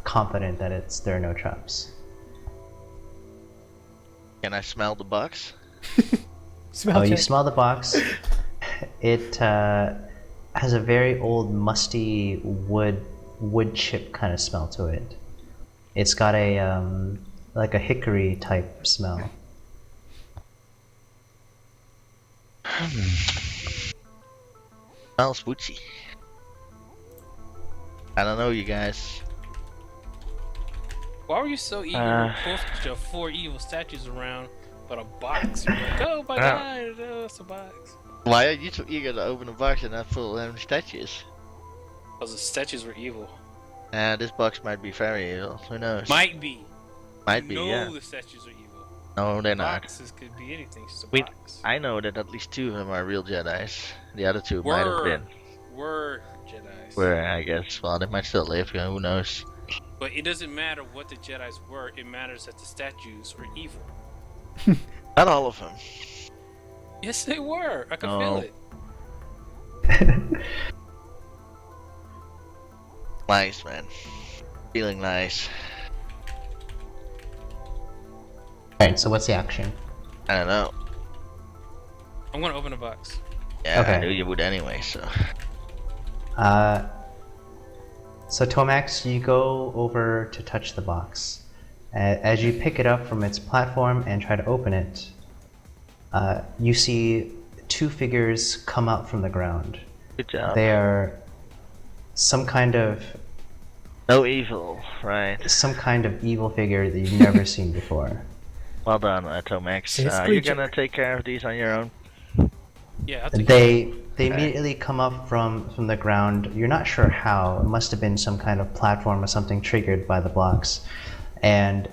confident that there are no traps. Can I smell the box? Smell You check. smell the box. It has a very old, musty wood chip kind of smell to it. It's got a like a hickory type smell. Smells woodsy. I don't know, you guys. Why were you so eager to post the 4 evil statues around, but a box? You're like, oh my god, it's a box. Why are you so eager to open a box and not full of statues? Because the statues were evil. This box might be very evil. Who knows? Might be. Might be, No, yeah. the statues are evil. No, they're not. Boxes could be anything. It's just a Wait, box. I know that at least 2 of them are real Jedis. The other 2 might have been. Were Jedis. Where, I guess. Well, they might still live. Who knows? But it doesn't matter what the Jedis were. It matters that the statues are evil. Not all of them. Yes, they were. I can feel it. Nice, man. Feeling nice. Alright, so what's the action? I don't know. I'm gonna open a box. Yeah, Okay. I knew you would anyway, so. So Tomax, you go over to touch the box. As you pick it up from its platform and try to open it, you see 2 figures come out from the ground. Good job. They are some kind of No evil, evil figure that you've never seen before. Well done, Tomax. Sith You're creature. gonna take care of these on your own? Yeah, I'll take They immediately come up from the ground. You're not sure how. It must have been some kind of platform or something triggered by the blocks, and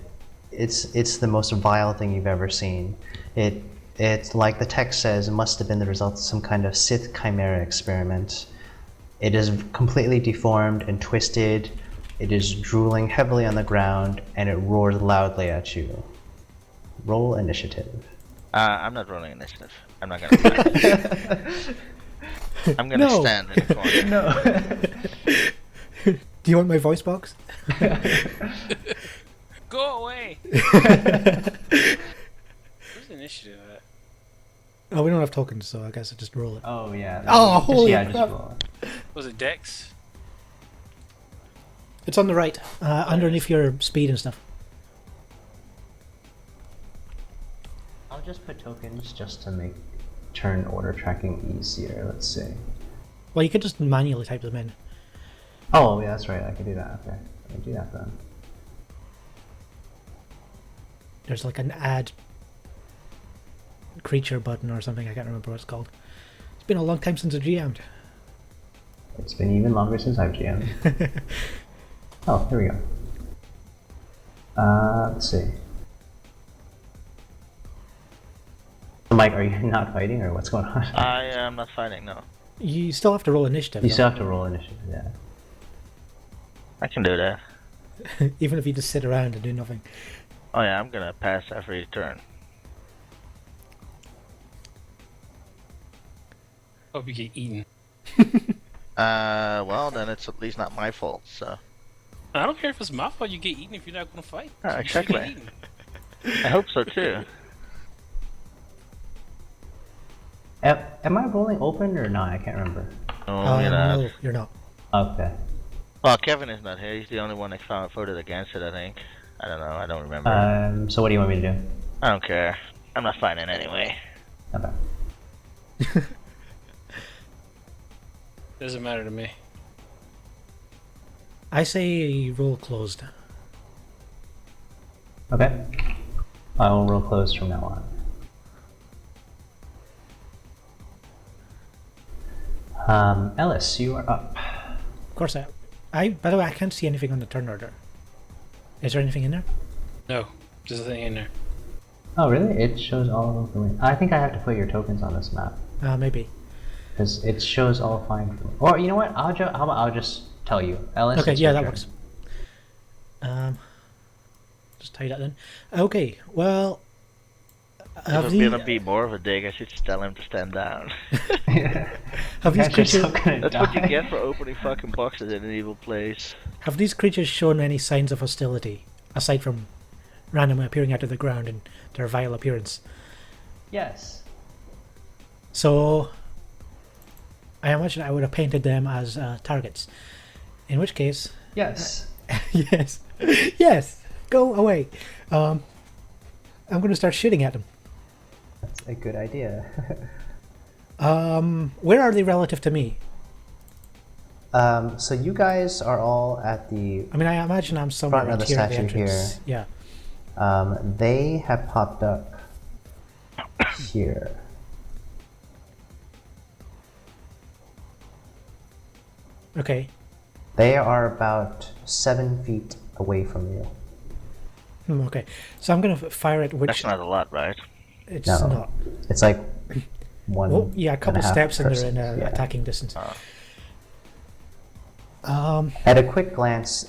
it's the most vile thing you've ever seen. It's like the text says, it must have been the result of some kind of Sith chimera experiment. It is completely deformed and twisted. It is drooling heavily on the ground, and it roars loudly at you. Roll initiative. I'm not rolling initiative. I'm not gonna fight. I'm gonna No. stand in the corner. No. Do you want my voice box? Go away! Where's the initiative at? Oh, we don't have tokens, so I guess I just roll it. Oh yeah. Oh, holy just crap. roll it. Was it Dex? It's on the right, underneath your speed and stuff. I'll just put tokens just to make turn order tracking easier. Let's see. Well, you could just manually type them in. Oh yeah, that's right. I can do that. Okay, I can do that then. There's like an add creature button or something. I can't remember what it's called. It's been a long time since I GM'd. It's been even longer since I've GM'd. Oh, here we go. Let's see. Mike, are you not fighting or what's going on? I am not fighting, no. You still have to roll initiative. You though. still have to roll initiative, yeah. I can do that. Even if you just sit around and do nothing. Oh yeah, I'm gonna pass every turn. Hope you get eaten. Well then it's at least not my fault, so. I don't care if it's my fault you get eaten if you're not gonna fight. Ah, You should get exactly. eaten. I hope so too. Am I rolling open or not? I can't remember. Oh, you know. No, you're not. Okay. Well, Kevin is not here. He's the only one that voted against it, I think. I don't know. I don't remember. So what do you want me to do? I don't care. I'm not fighting anyway. Okay. Doesn't matter to me. I say roll closed. Okay. I will roll closed from now on. Ellis, you are up. Of course, by the way, I can't see anything on the turn order. Is there anything in there? No, there's nothing in there. Oh, really? It shows all of them. I think I have to put your tokens on this map. Maybe. Because it shows all fine. Or, you know what? How about I'll just tell you. Ellis, Okay, it's yeah, your that turn. works. Just tie that in. Okay, well, If Have, I'm gonna be more of a dick, I should just tell him to stand down. have these Guys are creatures so gonna That's what you die. get for opening fucking boxes in an evil place. have these creatures shown any signs of hostility aside from randomly appearing out of the ground and their vile appearance? Yes. So I imagine I would have painted them as targets. In which case, Yes. yes, yes, go away. I'm going to start shooting at them. That's a good idea. Where are they relative to me? So you guys are all at the I mean, I imagine I'm somewhere front of around the here at the statue entrance. here. Yeah. They have popped up here. Okay. They are about 7 feet away from you. Okay. So I'm going to fire at which. That's not a lot, right? It's No. not. It's like one. Oh, yeah, a couple and half steps and they're in person. Yeah. attacking distance. At a quick glance,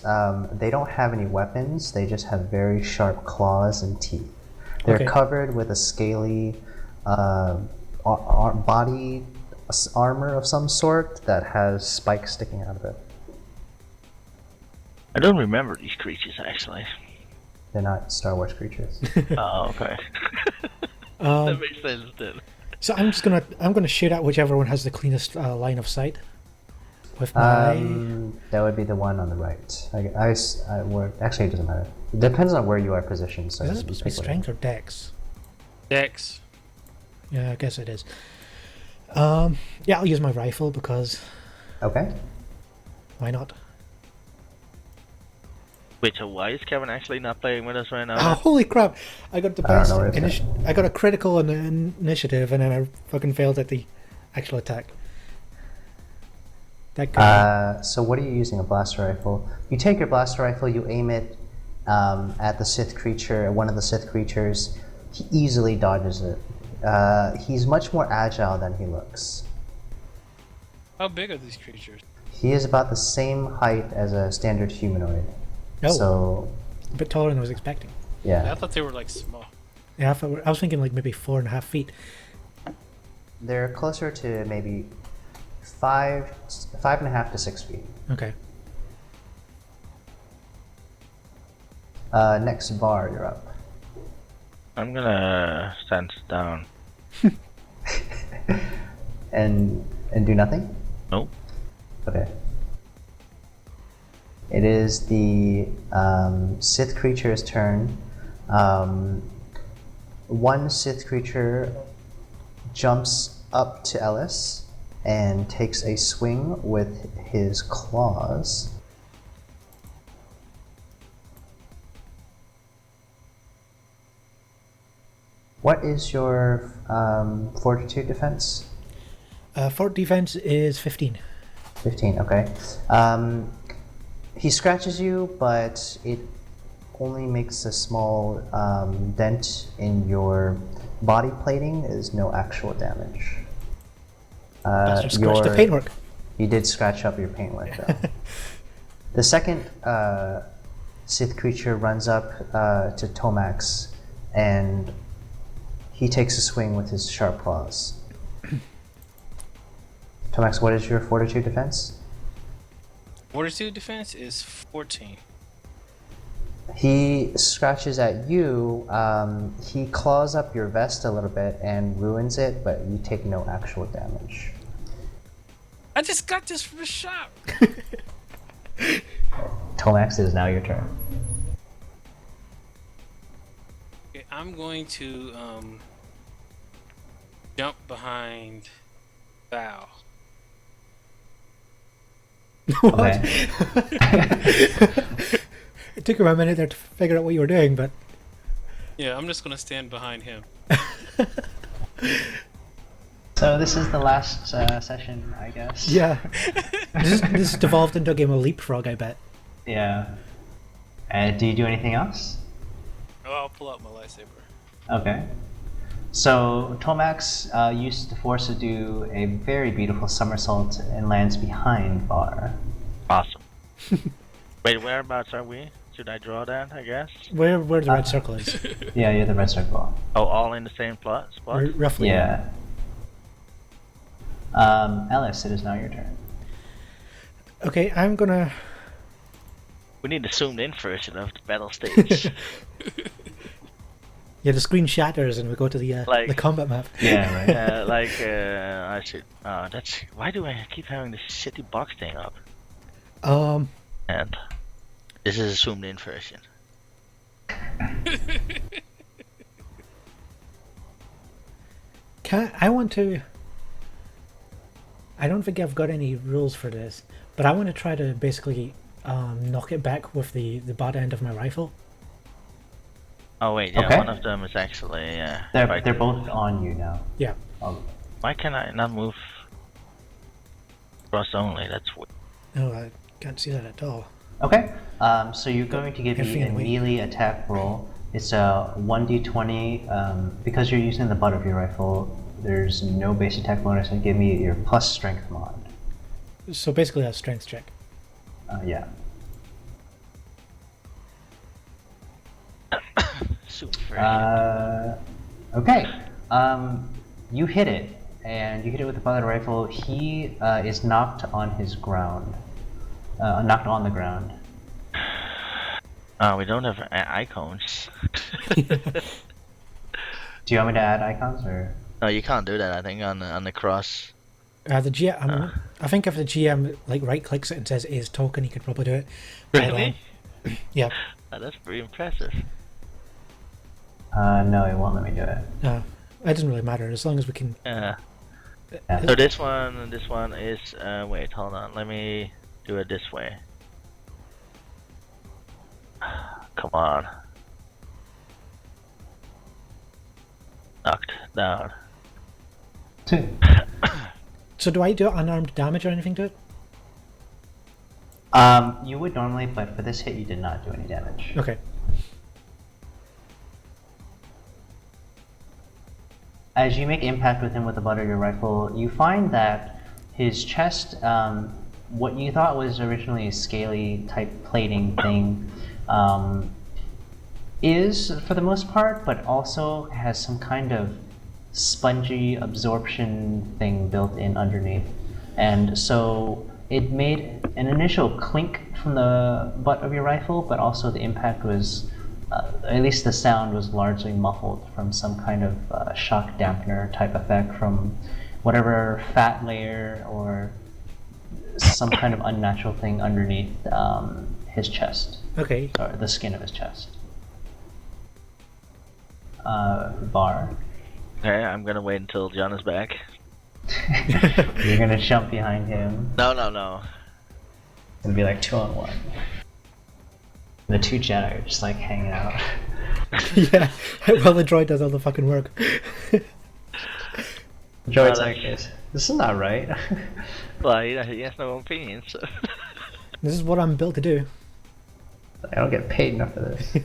they don't have any weapons. They just have very sharp claws and teeth. They're Okay. covered with a scaly body armor of some sort that has spikes sticking out of it. I don't remember these creatures actually. They're not Star Wars creatures. Oh, okay. Um, That makes sense then. So I'm gonna shoot at whichever one has the cleanest line of sight. With my That would be the one on the right. Actually, it doesn't matter. It depends on where you are positioned. So is that you supposed to be pick whatever. strength or dex? Dex. Yeah, I guess it is. Yeah, I'll use my rifle because Okay. why not? Wait, so why is Kevin actually not playing with us right now? Oh, holy crap! I got the I don't best know where it's I got a critical on the initiative, and then I fucking failed at the actual attack. That guy. So what are you using? A blaster rifle. You take your blaster rifle, you aim it at the Sith creature, one of the Sith creatures. He easily dodges it. He's much more agile than he looks. How big are these creatures? He is about the same height as a standard humanoid. Oh. So, A bit taller than I was expecting. I yeah. thought they were like small. Yeah, I was thinking like maybe 4.5 feet. They're closer to maybe 5.5 to 6 feet. Okay. Next, Var, you're up. I'm gonna stand down. And do nothing? Nope. Okay. It is the Sith creature's turn. One Sith creature jumps up to Ellis and takes a swing with his claws. What is your fortitude defense? Fort defense is 15. 15, okay. He scratches you, but it only makes a small dent in your body plating. There's no actual damage. Bastard scratched the paintwork. You did scratch up your paintwork, though. The second Sith creature runs up to Tomax, and he takes a swing with his sharp claws. Tomax, what is your fortitude defense? Fortitude defense is 14. He scratches at you. He claws up your vest a little bit and ruins it, but you take no actual damage. I just got this from the shop. Tomax, it is now your turn. Okay, I'm going to jump behind Val. Okay. It took him a minute there to figure out what you were doing, but Yeah, I'm just gonna stand behind him. So this is the last session, I guess. yeah. This devolved into a game of leapfrog, I bet. Yeah. Do you do anything else? Oh, I'll pull out my lightsaber. Okay. So Tomax used the Force to do a very beautiful somersault and lands behind Var. Awesome. Wait, whereabouts are we? should I draw that? I guess. Where the red circle is. Yeah, you're the red circle. Oh, all in the same spot. Roughly. Yeah. Ellis, it is now your turn. Okay, I'm gonna. We need a zoomed-in version of the battle stage. Yeah, the screen shatters and we go to the combat map. Yeah, right. I should. That's why do I keep having this shitty box thing up? And this is a zoomed-in version. I want to. I don't think I've got any rules for this, but I want to try to basically knock it back with the butt end of my rifle. Oh wait, yeah, Okay. one of them is actually. They're both on you now. Yeah. Why can I not move cross only? That's weird. No, I can't see that at all. Okay. So you're going to give me a melee attack roll. It's a 1d20. Because you're using the butt of your rifle, there's no base attack bonus, and give me your plus strength mod. So basically a strength check. Yeah. Super. Okay. You hit it, and you hit it with the butt of the rifle. He is knocked on his ground. Knocked on the ground. We don't have icons. Do you want me to add icons, or? No, you can't do that. I think on the cross. The GM. I think if the GM right clicks it and says "is token," he could probably do it. Really? Yeah. That's pretty impressive. No, it won't let me do it. It doesn't really matter as long as we can. Yeah. So this one is. Wait, hold on. Let me do it this way. Come on. Knocked down. So do I do unarmed damage or anything to it? You would normally, but for this hit you did not do any damage. Okay. As you make impact with him with the butt of your rifle, you find that his chest, what you thought was originally a scaly type plating thing, is for the most part, but also has some kind of spongy absorption thing built in underneath. And so it made an initial clink from the butt of your rifle, but also the impact was, at least the sound was largely muffled from some kind of shock dampener type effect from whatever fat layer or some kind of unnatural thing underneath his chest. Okay. Or the skin of his chest. Var. Okay, I'm gonna wait until John is back. You're gonna jump behind him. No. It'll be like 2-on-1. The two Jedi are just like hanging out. Yeah, well the droid does all the fucking work. Droid's like, this is not right. Well, he has no opinion, so. This is what I'm built to do. I don't get paid enough for this.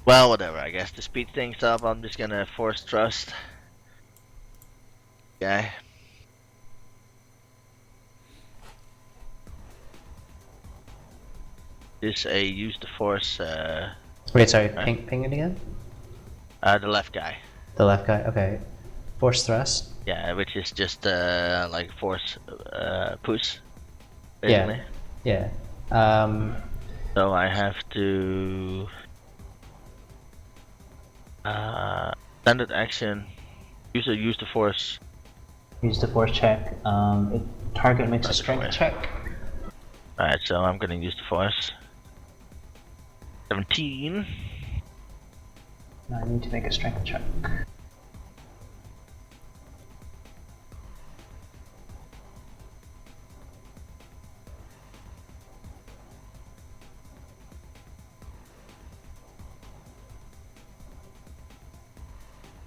Well, whatever, I guess to speed things up, I'm just gonna force thrust. Okay. Is a use the force, Wait, sorry, ping it again? the left guy. The left guy, okay. Force thrust? Yeah, which is just, like force, push. Basically. Yeah. So I have to... standard action. Use the force. Use the force check. Target makes a strength check. Alright, so I'm gonna use the force. 17. Now I need to make a strength check.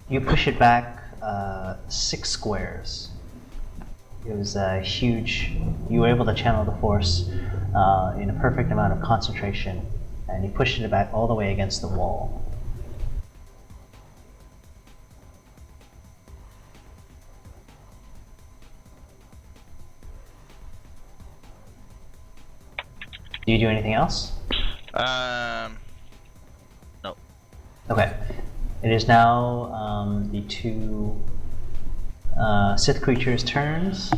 You push it back 6 squares. It was huge. You were able to channel the force in a perfect amount of concentration, and you pushed it back all the way against the wall. Do you do anything else? No. Okay. It is now the two Sith creatures' turns.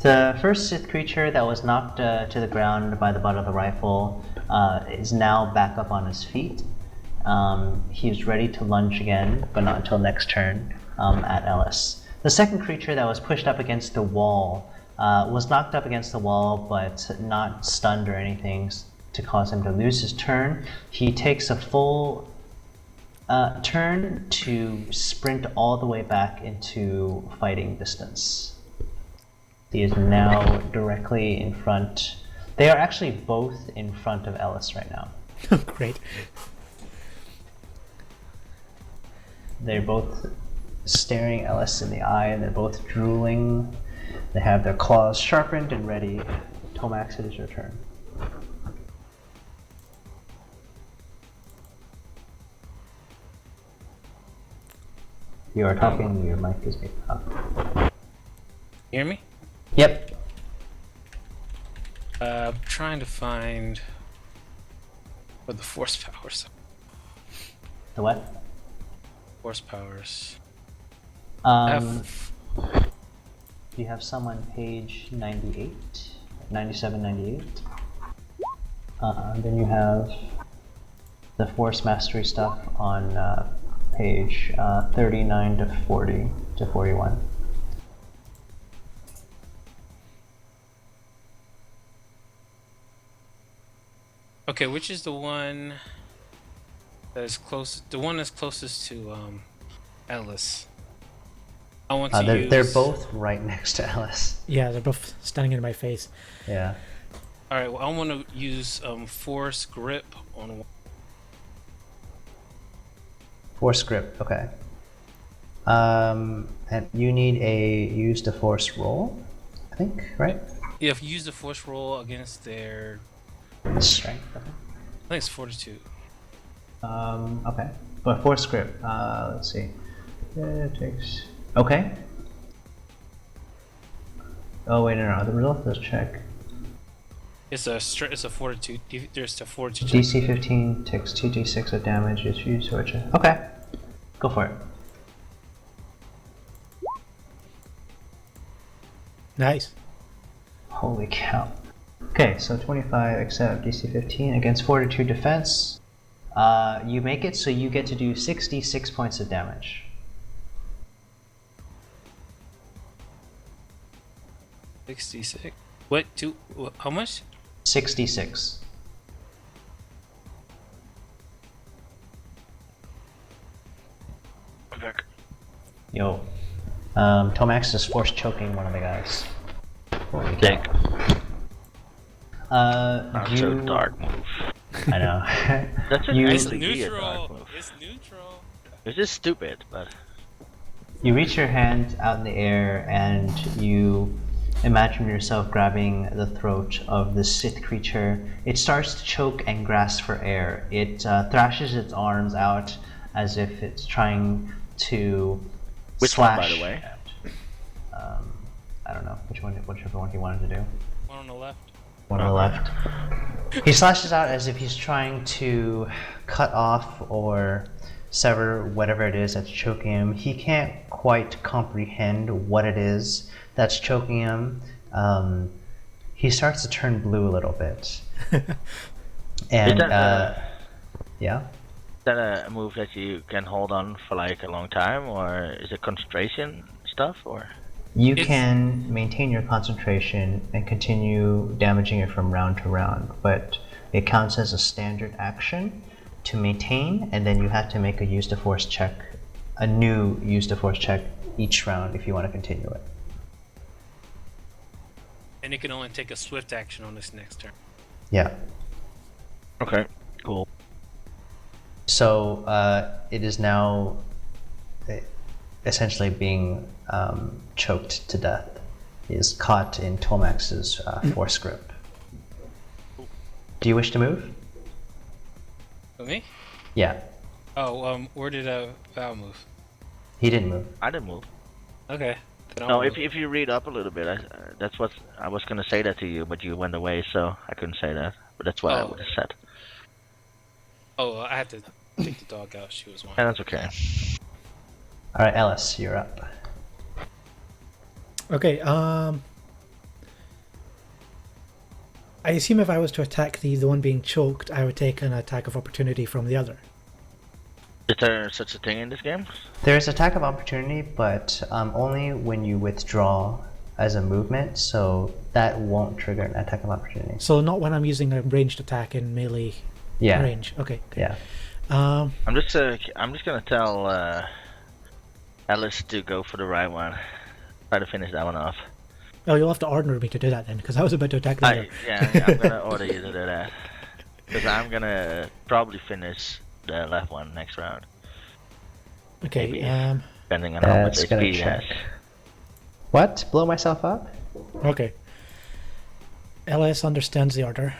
The first Sith creature that was knocked to the ground by the butt of the rifle is now back up on his feet. He's ready to lunge again, but not until next turn at Ellis. The second creature that was pushed up against the wall was knocked up against the wall, but not stunned or anything to cause him to lose his turn. He takes a full turn to sprint all the way back into fighting distance. He is now directly in front. They are actually both in front of Ellis right now. Great. They're both staring Ellis in the eye, and they're both drooling. They have their claws sharpened and ready. Tomax, it is your turn. You are talking, your mic is muted up. Hear me? Yep. I'm trying to find what the force powers. The what? Force powers. Do you have some on page 98? 97, 98? Then you have the Force Mastery stuff on page 39 to 40 to 41. Okay, which is the one that is close? The one that's closest to Ellis. I want to use. They're both right next to Ellis. Yeah, they're both standing in my face. Yeah. All right. Well, I want to use force grip on one. Force grip. Okay. And you need a use the force roll, I think, right? Yeah, if you use the force roll against their Strength. Okay. I think it's fortitude. Okay. But force grip. Let's see. It takes. Okay. Oh wait, no. The result of this check. It's a fortitude. There's a fortitude check. DC 15 takes 2d6 of damage if you switch it. Okay. Go for it. Nice. Holy cow. Okay, so 25 except DC 15 against Fortitude defense. You make it, so you get to do 66 points of damage. 66. What? How much? 66. Yo. Tomax is force choking one of the guys. Holy Dick. Not so dark move. I know. That's a You- nice It's neutral. neutral. It's neutral. It's just stupid, but You reach your hand out in the air and you imagine yourself grabbing the throat of the Sith creature. It starts to choke and grasp for air. It thrashes its arms out as if it's trying to which one, slash by the way? I don't know whichever one he wanted to do. One on the left. One on the left. He slashes out as if he's trying to cut off or sever whatever it is that's choking him. He can't quite comprehend what it is that's choking him. He starts to turn blue a little bit. And yeah. Is that a move that you can hold on for like a long time, or is it concentration stuff, or? You It's- can maintain your concentration and continue damaging it from round to round, but it counts as a standard action to maintain, and then you have to make a use to force check, a new use to force check each round if you want to continue it. And it can only take a swift action on this next turn. Yeah. Okay, cool. So it is now essentially being choked to death. He is caught in Tomax's force grip. Do you wish to move? For me? Yeah, Oh, where did Val move? he didn't move. I didn't move. Okay. Then No, I'll if move. if you read up a little bit, that's what I was gonna say that to you, but you went away, so I couldn't say that. But that's what I Oh. would have said. Oh, I had to take the dog out. She was And whining. that's okay. All right, Ellis, you're up. Okay, I assume if I was to attack the one being choked, I would take an attack of opportunity from the other. Is there such a thing in this game? There's attack of opportunity, but only when you withdraw as a movement, so that won't trigger an attack of opportunity. So not when I'm using a ranged attack in melee Yeah, range. Okay. yeah. Um, I'm just gonna tell Alice to go for the right one. Try to finish that one off. oh, you'll have to order me to do that then, because I was about to attack the other. Yeah, I'm gonna order you to do that. Because I'm gonna probably finish the left one next round, Okay. maybe. depending on how much That's gonna HP he has. check. What? Blow myself up? Okay. LS understands the order,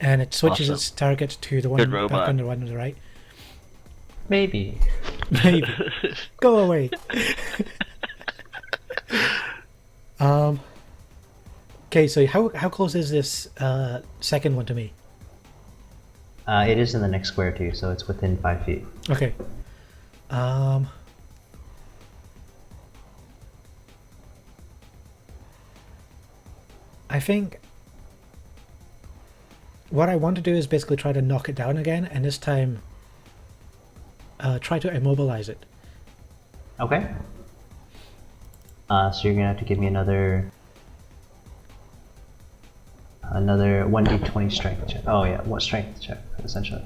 and it switches Awesome. its target to the one Good back robot. on the one on the right. Maybe. Maybe. Go away. Okay, so how close is this second one to me? It is in the next square too, so it's within 5 feet. Okay. I think what I want to do is basically try to knock it down again, and this time try to immobilize it. Okay. So you're gonna have to give me another 1d20 strength check. Oh yeah, what strength check essentially?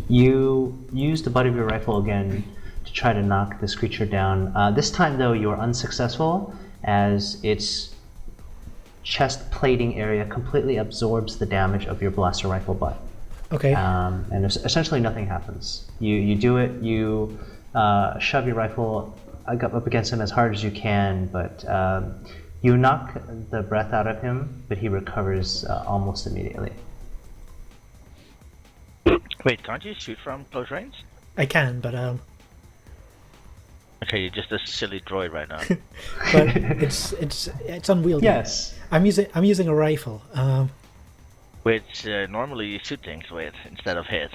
You use the butt of your rifle again to try to knock this creature down. This time though, you are unsuccessful as its chest plating area completely absorbs the damage of your blaster rifle butt. Okay. And essentially nothing happens. You do it, you shove your rifle up against him as hard as you can, but you knock the breath out of him, but he recovers almost immediately. Wait, can't you shoot from close range? I can, but Okay, you're just a silly droid right now. but it's unwieldy. Yes. I'm using a rifle. Which normally you shoot things with instead of hit.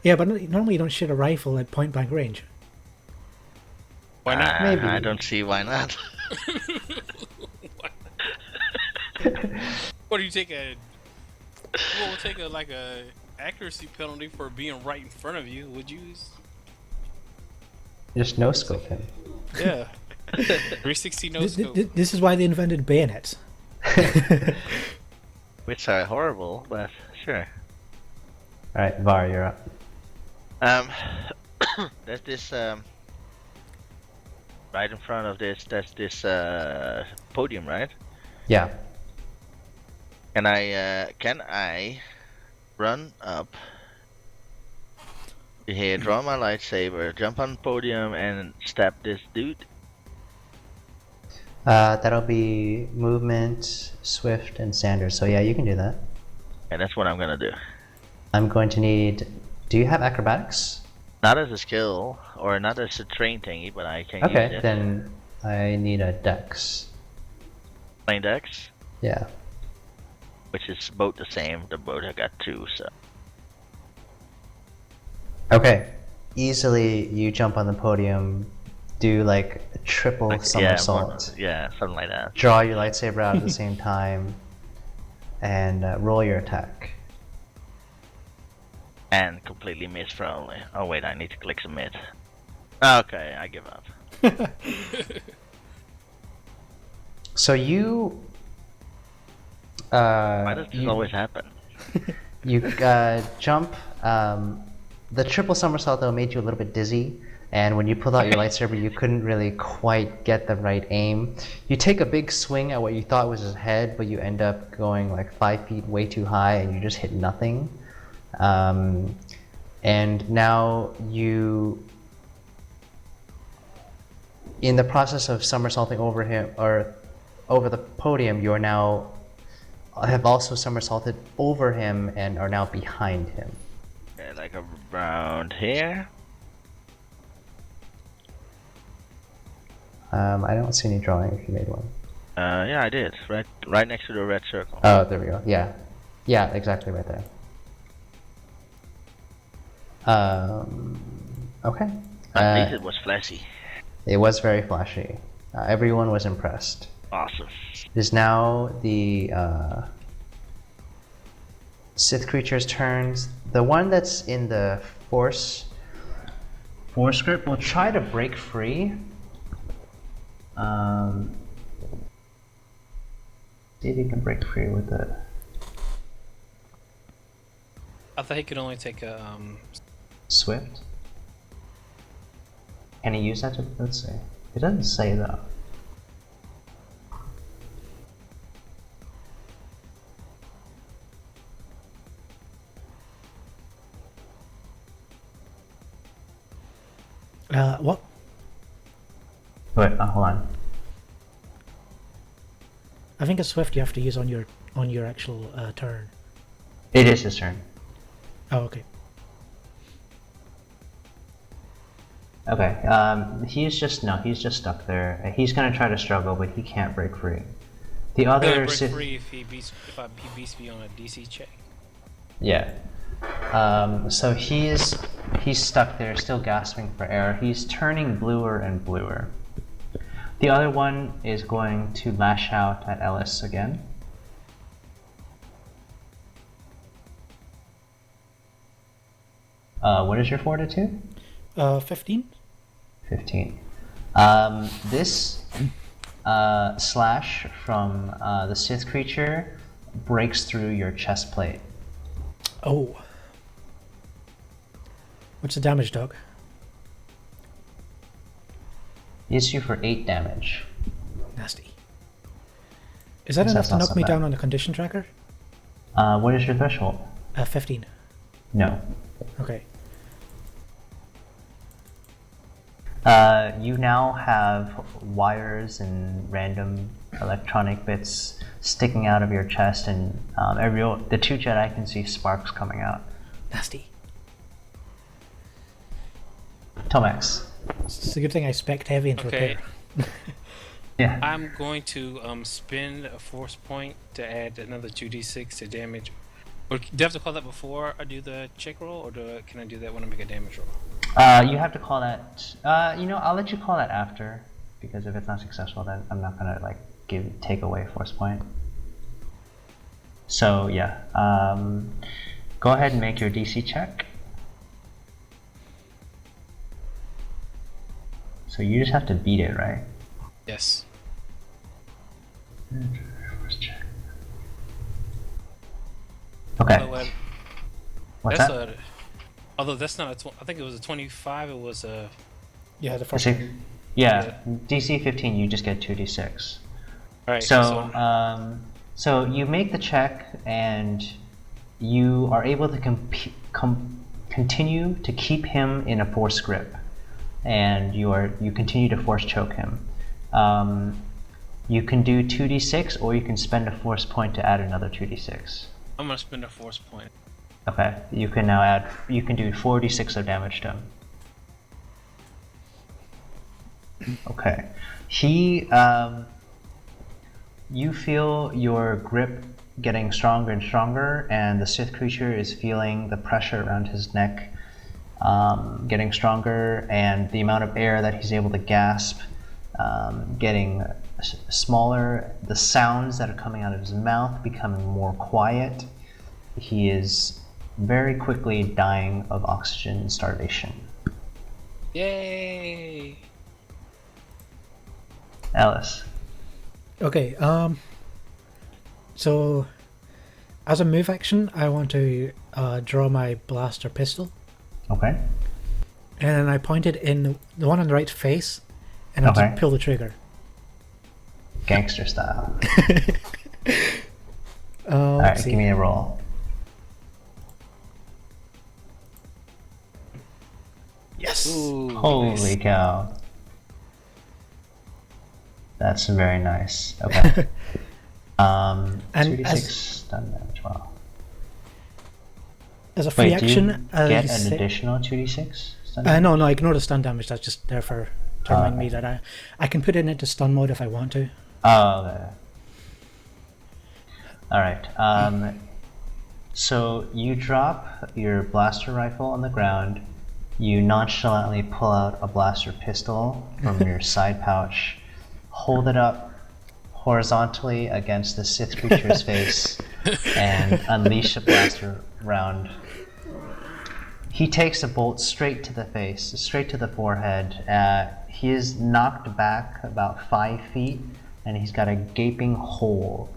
Yeah, but normally you don't shoot a rifle at point blank range. Why not? Maybe. I don't see why not. What do you take a? Well, we'll take a accuracy penalty for being right in front of you. Would you? Just no scope him. Yeah. 360 no scope. This is why they invented bayonets. Which are horrible, but sure. Alright, Var, you're up. There's this right in front of this. There's this podium, right? Yeah. Can I run up here, draw my lightsaber, jump on the podium, and stab this dude? That'll be movement, swift, and Sanders. So yeah, you can do that. And that's what I'm gonna do. I'm going to need... Do you have acrobatics? Not as a skill, or not as a train thingy, but I can use Okay, it. then I need a dex. Plain dex, Yeah. which is both the same. The both I got 2, so. Okay. Easily, you jump on the podium, do like a triple somersault, Yeah, something like that. draw your lightsaber out at the same time, and roll your attack. And completely miss probably. Oh wait, I need to click submit. Okay, I give up. So you... Why does this you, always happen? you jump. The triple somersault though made you a little bit dizzy, and when you pulled out your lightsaber, you couldn't really quite get the right aim. You take a big swing at what you thought was his head, but you end up going like 5 feet way too high, and you just hit nothing. And now you, in the process of somersaulting over him or over the podium, you are now have also somersaulted over him and are now behind him. Okay, like around here. I don't see any drawing if you made one. Yeah, I did. Right next to the red circle. Oh, there we go. Yeah. Yeah, exactly right there. Okay. At least it was flashy. It was very flashy. Everyone was impressed. Awesome. It is now the Sith creature's turns. The one that's in the Force script will try to break free. See if he can break free with it. I thought he could only take a Swift? Can he use that to... Let's see. It doesn't say though. What? Wait, hold on. I think a swift you have to use on your actual turn. It is his turn. Oh, okay. Okay, he's just stuck there. He's gonna try to struggle, but he can't break free. The other break free if he beats me on a DC check. Yeah. So he's stuck there, still gasping for air. He's turning bluer and bluer. The other one is going to lash out at Ellis again. What is your fortitude? 15. 15. This slash from the Sith creature breaks through your chest plate. Oh. What's the damage, dog? Hits you for 8 damage. Nasty. Is that enough to knock me down on the condition tracker? What is your threshold? 15. No. Okay. You now have wires and random electronic bits sticking out of your chest, and the 2 Jedi can see sparks coming out. Nasty. Tomax. It's a good thing I spec'd heavy into Okay. repair. Yeah. I'm going to spend a force point to add another 2d6 to damage. Or do I have to call that before I do the check roll, or can I do that when I make a damage roll? You have to call that. I'll let you call that after, because if it's not successful, then I'm not gonna take away force point. So yeah, go ahead and make your DC check. So you just have to beat it, right? Yes. Okay. What's that? Although that's not I think it was a 25. It was a. Yeah, the first DC, one. yeah, DC 15. You just get 2d6. All right. So you make the check, and you are able to continue to keep him in a force grip, and you continue to force choke him. You can do 2d6, or you can spend a force point to add another 2d6. I'm gonna spend a force point. Okay, you can now you can do 4d6 of damage to him. Okay, you feel your grip getting stronger and stronger, and the Sith creature is feeling the pressure around his neck getting stronger, and the amount of air that he's able to gasp getting smaller, the sounds that are coming out of his mouth becoming more quiet. He is very quickly dying of oxygen starvation. Yay! Alice. Okay, so as a move action, I want to draw my blaster pistol. Okay. And then I point it in the one on the right face, and I just pull the trigger. Gangster style. Alright, give me a roll. Yes! Ooh, Holy nice. cow. That's very nice. Okay. And 2d6 stun damage. Wow. As a free Wait, do action, you get an additional 2d6 stun damage? no, ignore the stun damage. That's just there to remind me that I can put it into stun mode if I want to. Oh, okay. Alright, so you drop your blaster rifle on the ground, you nonchalantly pull out a blaster pistol from your side pouch, hold it up horizontally against the Sith creature's face, and unleash a blaster round. He takes a bolt straight to the face, straight to the forehead. He is knocked back about 5 feet, and he's got a gaping hole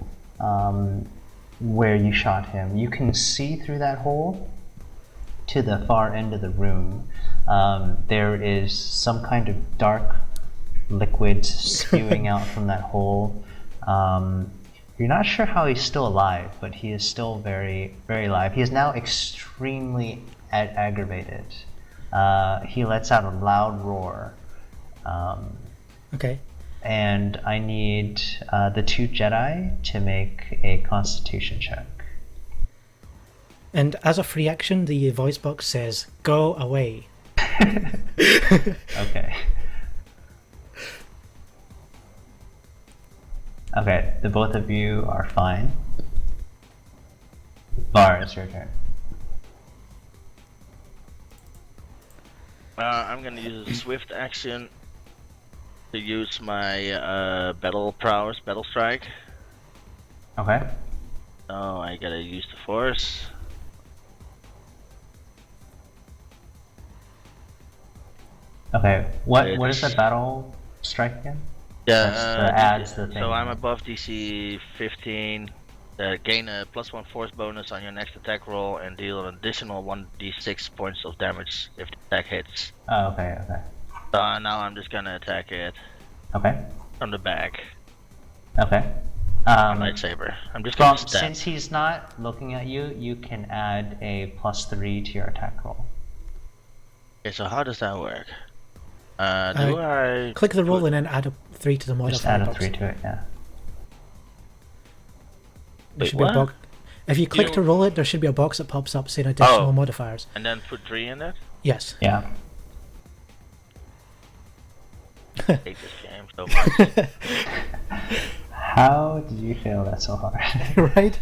where you shot him. You can see through that hole to the far end of the room. There is some kind of dark liquid spewing out from that hole. You're not sure how he's still alive, but he is still very, very alive. He is now extremely aggravated. He lets out a loud roar. Okay. And I need the 2 Jedi to make a Constitution check. And as a free action, the voice box says, "Go away." Okay. Okay, the both of you are fine. Var, it's your turn. I'm gonna use a swift action to use my battle prowess, battle strike. Okay. Oh, I gotta use the force. Okay, what is the battle strike again? Yeah, adds the thing. so I'm above DC 15. Gain a +1 force bonus on your next attack roll and deal an additional 1d6 points of damage if the attack hits. Oh, okay. So now I'm just gonna attack it. Okay. From the back. Okay. Lightsaber. I'm just gonna stab. Since he's not looking at you, you can add a +3 to your attack roll. Okay, so how does that work? Do I click the roll and then add a 3 to the modifier? Just add a box. 3 to it, yeah. There should be a box. If you click to roll it, there should be a box that pops up saying additional modifiers. And then put 3 in it? Yes. Yeah. I hate this game so much. How did you fail that so hard? Right?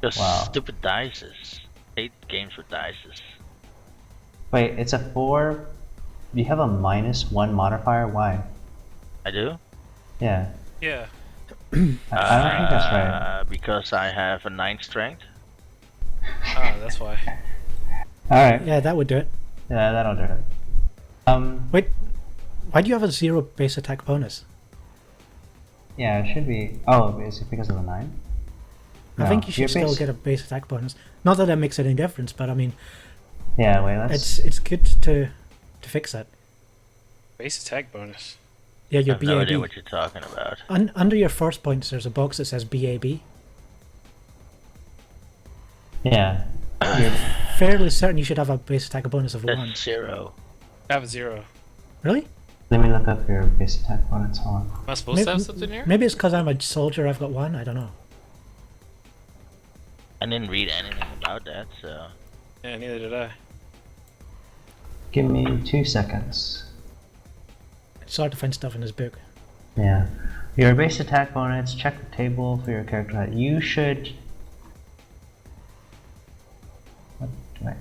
Just Wow. stupid dices. Hate games with dices. Wait, it's a 4. You have a -1 modifier? Why? I do? Yeah. Yeah. I don't think that's right. Because I have a 9 strength. Ah, that's why. Alright. Yeah, that would do it. Yeah, that'll do it. Wait, why do you have a 0 base attack bonus? Yeah, it should be. Oh, is it because of the 9? I think you your should still base- get a base attack bonus. Not that makes any difference, but I mean, Yeah, wait, let's. it's good to fix that. Base attack bonus. Yeah, I your have no idea BAB. what you're talking about. Under your first points, there's a box that says BAB. Yeah. Fairly certain you should have a base attack bonus of 1. That's 0. I have a 0. Really? Let me look up your base attack bonus. Hold on. Am I supposed to have something here? Maybe it's because I'm a soldier, I've got 1, I don't know. I didn't read anything about that, so... Yeah, neither did I. Give me 2 seconds. It's hard to find stuff in this book. Yeah. Your base attack bonus, check the table for your character. You should. What do I.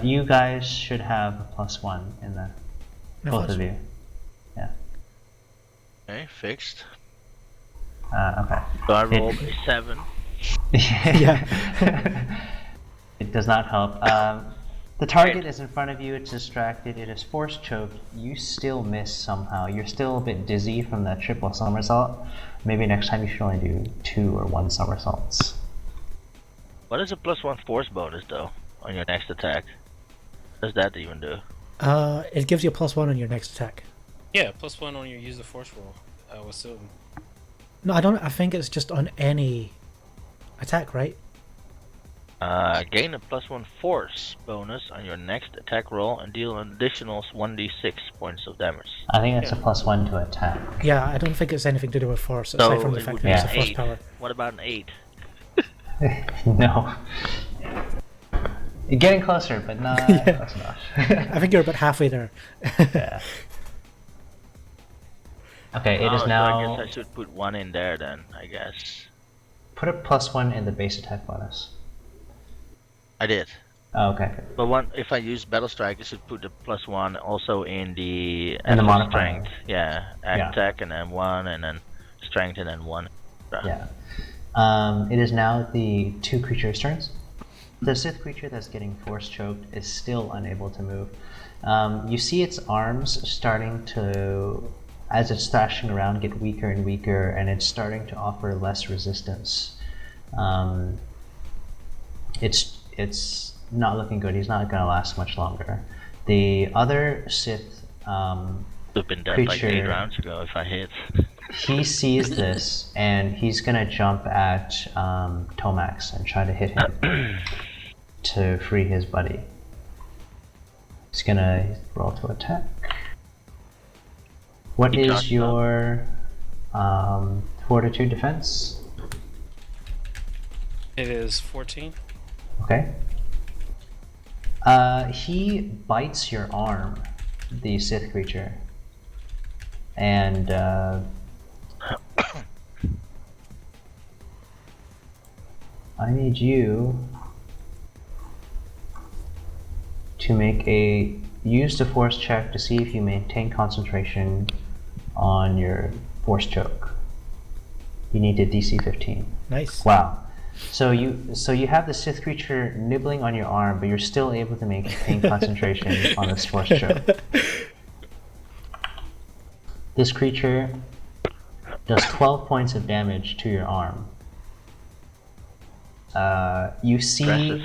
You guys should have a +1 in the both of you. Yeah. Okay, fixed. Okay. So I rolled a 7. Yeah. It does not help. The target is in front of you, it's distracted, it is force choked. You still miss somehow. You're still a bit dizzy from that triple somersault. Maybe next time you should only do 2 or 1 somersaults. What is a +1 force bonus, though, on your next attack? What does that even do? It gives you a +1 on your next attack. Yeah, +1 on your use the force roll. I would assume. No, I don't. I think it's just on any attack, right? Gain a +1 force bonus on your next attack roll and deal an additional 1d6 points of damage. I think it's a +1 to attack. Yeah, I don't think it's anything to do with force, So aside from the it fact would that be it's a an force 8. power. What about an 8? No. You're getting closer, but not close enough. I think you're about halfway there. Yeah. Okay, it is So now. I guess I should put 1 in there then, I guess. Put a +1 in the base attack bonus. I did. Oh, okay. But if I use Battle Strike, I should put the +1 also in the And the extra modifier. strength. Yeah, Yeah. attack and then 1, and then strength and then 1. Yeah. It is now the 2 creatures' turns. The Sith creature that's getting force choked is still unable to move. You see its arms starting to, as it's thrashing around, get weaker and weaker, and it's starting to offer less resistance. It's not looking good. He's not going to last much longer. The other Sith Would have been dead like creature, 8 rounds ago if I hit. he sees this, and he's going to jump at Tomax and try to hit him to free his buddy. He's going to roll to attack. What He is charged your fortitude defense? It is 14. Okay. He bites your arm, the Sith creature. And I need you to use the force check to see if you maintain concentration on your force choke. You need a DC 15. Nice. Wow. So you have the Sith creature nibbling on your arm, but you're still able to maintain concentration on this force choke. This creature does 12 points of damage to your arm. You see Impressive.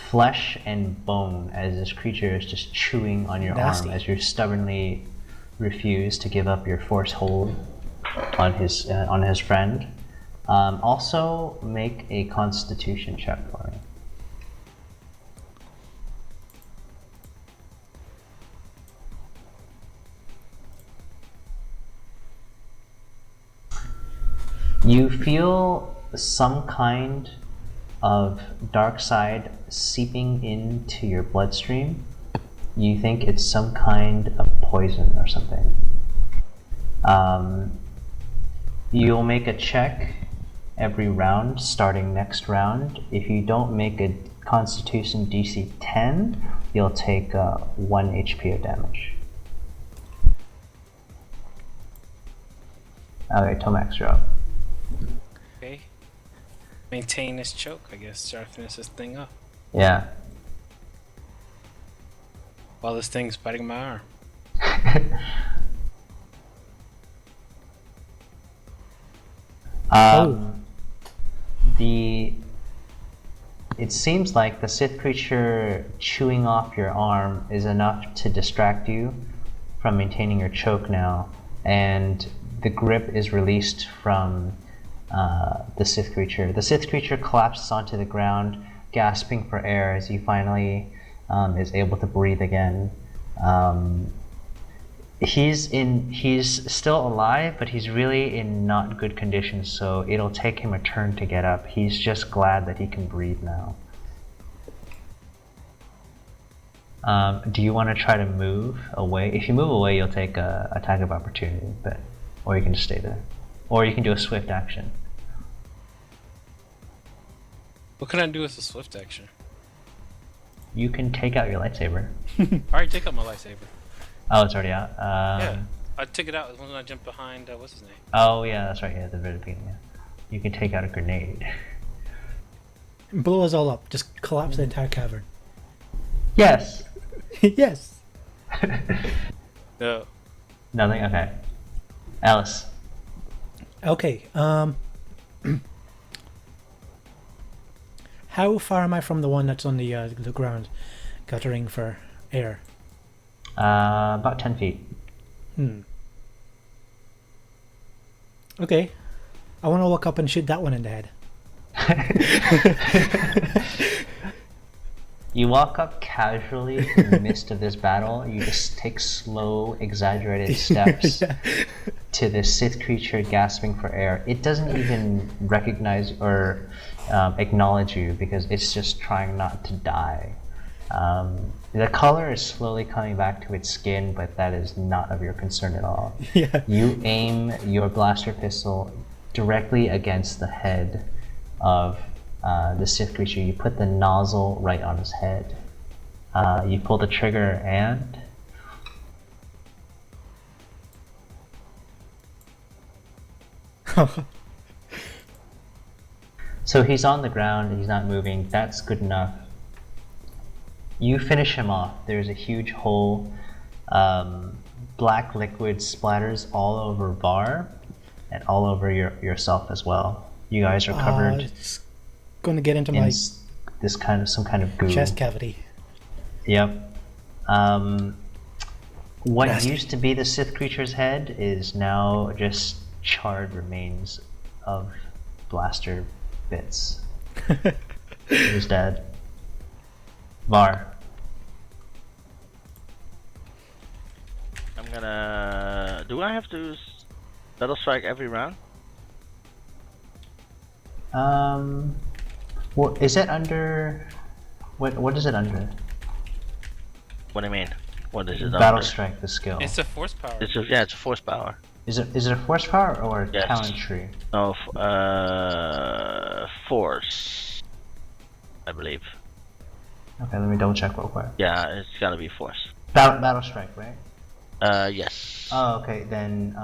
flesh and bone as this creature is just chewing on your Nasty. arm as you stubbornly refuse to give up your force hold on his friend. Also, make a Constitution check for me. You feel some kind of dark side seeping into your bloodstream. You think it's some kind of poison or something. You'll make a check every round, starting next round. If you don't make a Constitution DC 10, you'll take 1 HP of damage. Okay, Tomax, you're up. Okay. Maintain this choke, I guess. Try to finish this thing up. Yeah. While this thing's biting my arm. It seems like the Sith creature chewing off your arm is enough to distract you from maintaining your choke now, and the grip is released from the Sith creature. The Sith creature collapses onto the ground, gasping for air as he finally is able to breathe again. He's still alive, but he's really in not good condition, so it'll take him a turn to get up. He's just glad that he can breathe now. Do you want to try to move away? If you move away, you'll take a attack of opportunity, or you can just stay there. Or you can do a swift action. What can I do with a swift action? You can take out your lightsaber. I already took out my lightsaber. Oh, it's already out? Yeah. I took it out when I jumped behind, what's his name? Oh, yeah, that's right, yeah, at the very beginning, yeah. You can take out a grenade. Blow us all up. Just collapse the entire cavern. Yes! Yes. No. Nothing? Okay. Alice. Okay. How far am I from the one that's on the ground, guttering for air? About 10 feet. Okay. I want to walk up and shoot that one in the head. You walk up casually in the midst of this battle. You just take slow, exaggerated steps to the Sith creature gasping for air. It doesn't even recognize or acknowledge you because it's just trying not to die. The color is slowly coming back to its skin, but that is not of your concern at all. Yeah. You aim your blaster pistol directly against the head of the Sith creature. You put the nozzle right on his head. You pull the trigger and... So he's on the ground, he's not moving, that's good enough. You finish him off. There's a huge hole. Black liquid splatters all over Var and all over yourself as well. You guys are covered It's going to get into in my some kind of goo. chest cavity. Yep. What Nasty. used to be the Sith creature's head is now just charred remains of blaster bits. He's dead. Var. I'm gonna. Do I have to battle strike every round? Well, is it under? What is it under? What do you mean? What is it Battle under? strike, the skill. It's a force power. It's a force power. Is it a force power or a Yes. talent tree? No, force. I believe. Okay, let me double check real quick. Yeah, it's gotta be force. Battle strike, right? Yes. Oh, okay. Then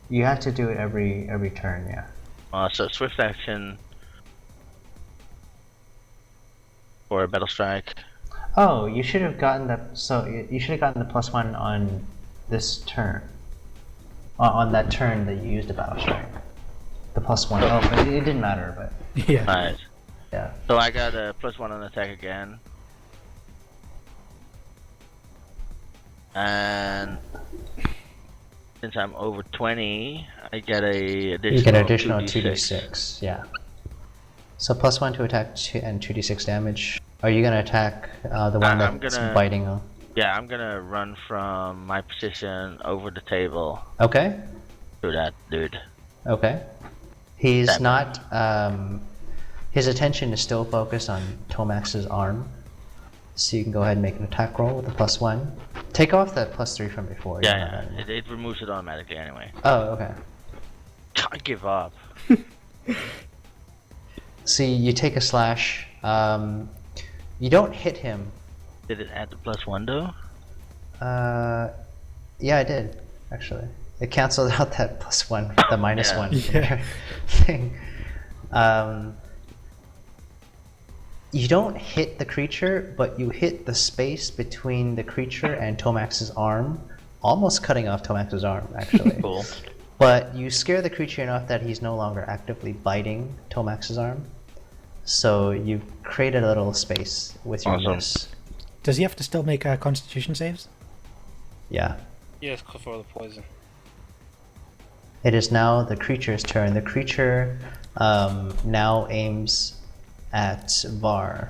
you have to do it every turn. Yeah. So swift action for a battle strike. Oh, you should have gotten that. So you should have gotten the +1 on this turn. On that turn that you used the battle strike. The +1. Oh, but it didn't matter. But Yeah. Alright. yeah. So I got a +1 on attack again. And since I'm over 20, I get a additional You get an additional 2d6. 2d6, yeah. So +1 to attack and 2d6 damage. Are you gonna attack the one I'm that's gonna- biting on? Yeah, I'm gonna run from my position over the table Okay, to that dude. okay. He's That- not. His attention is still focused on Tomax's arm. So you can go ahead and make an attack roll with a +1. Take off that +3 from before. you don't have Yeah, that anymore. it removes it automatically anyway. Oh, okay. I give up. See, you take a slash. You don't hit him. Did it add the +1 though? Yeah, I did actually. It canceled out that +1, the minus Yeah. one from Yeah. your thing. You don't hit the creature, but you hit the space between the creature and Tomax's arm, almost cutting off Tomax's arm, actually. Cool. But you scare the creature enough that he's no longer actively biting Tomax's arm. So you've created a little space with your Awesome. miss. Does he have to still make Constitution saves? Yeah. Yes, for the poison. It is now the creature's turn. The creature now aims at Var.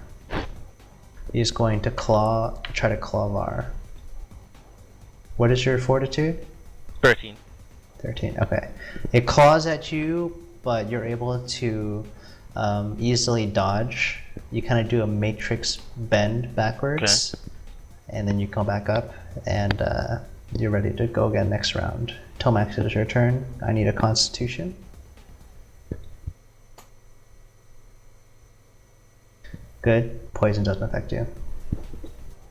He's going to try to claw Var. What is your fortitude? 13. 13, okay. It claws at you, but you're able to easily dodge. You kind of do a matrix bend backwards, and then you come back up, and you're ready to go again next round. Tomax, it is your turn. I need a constitution. Good. Poison doesn't affect you.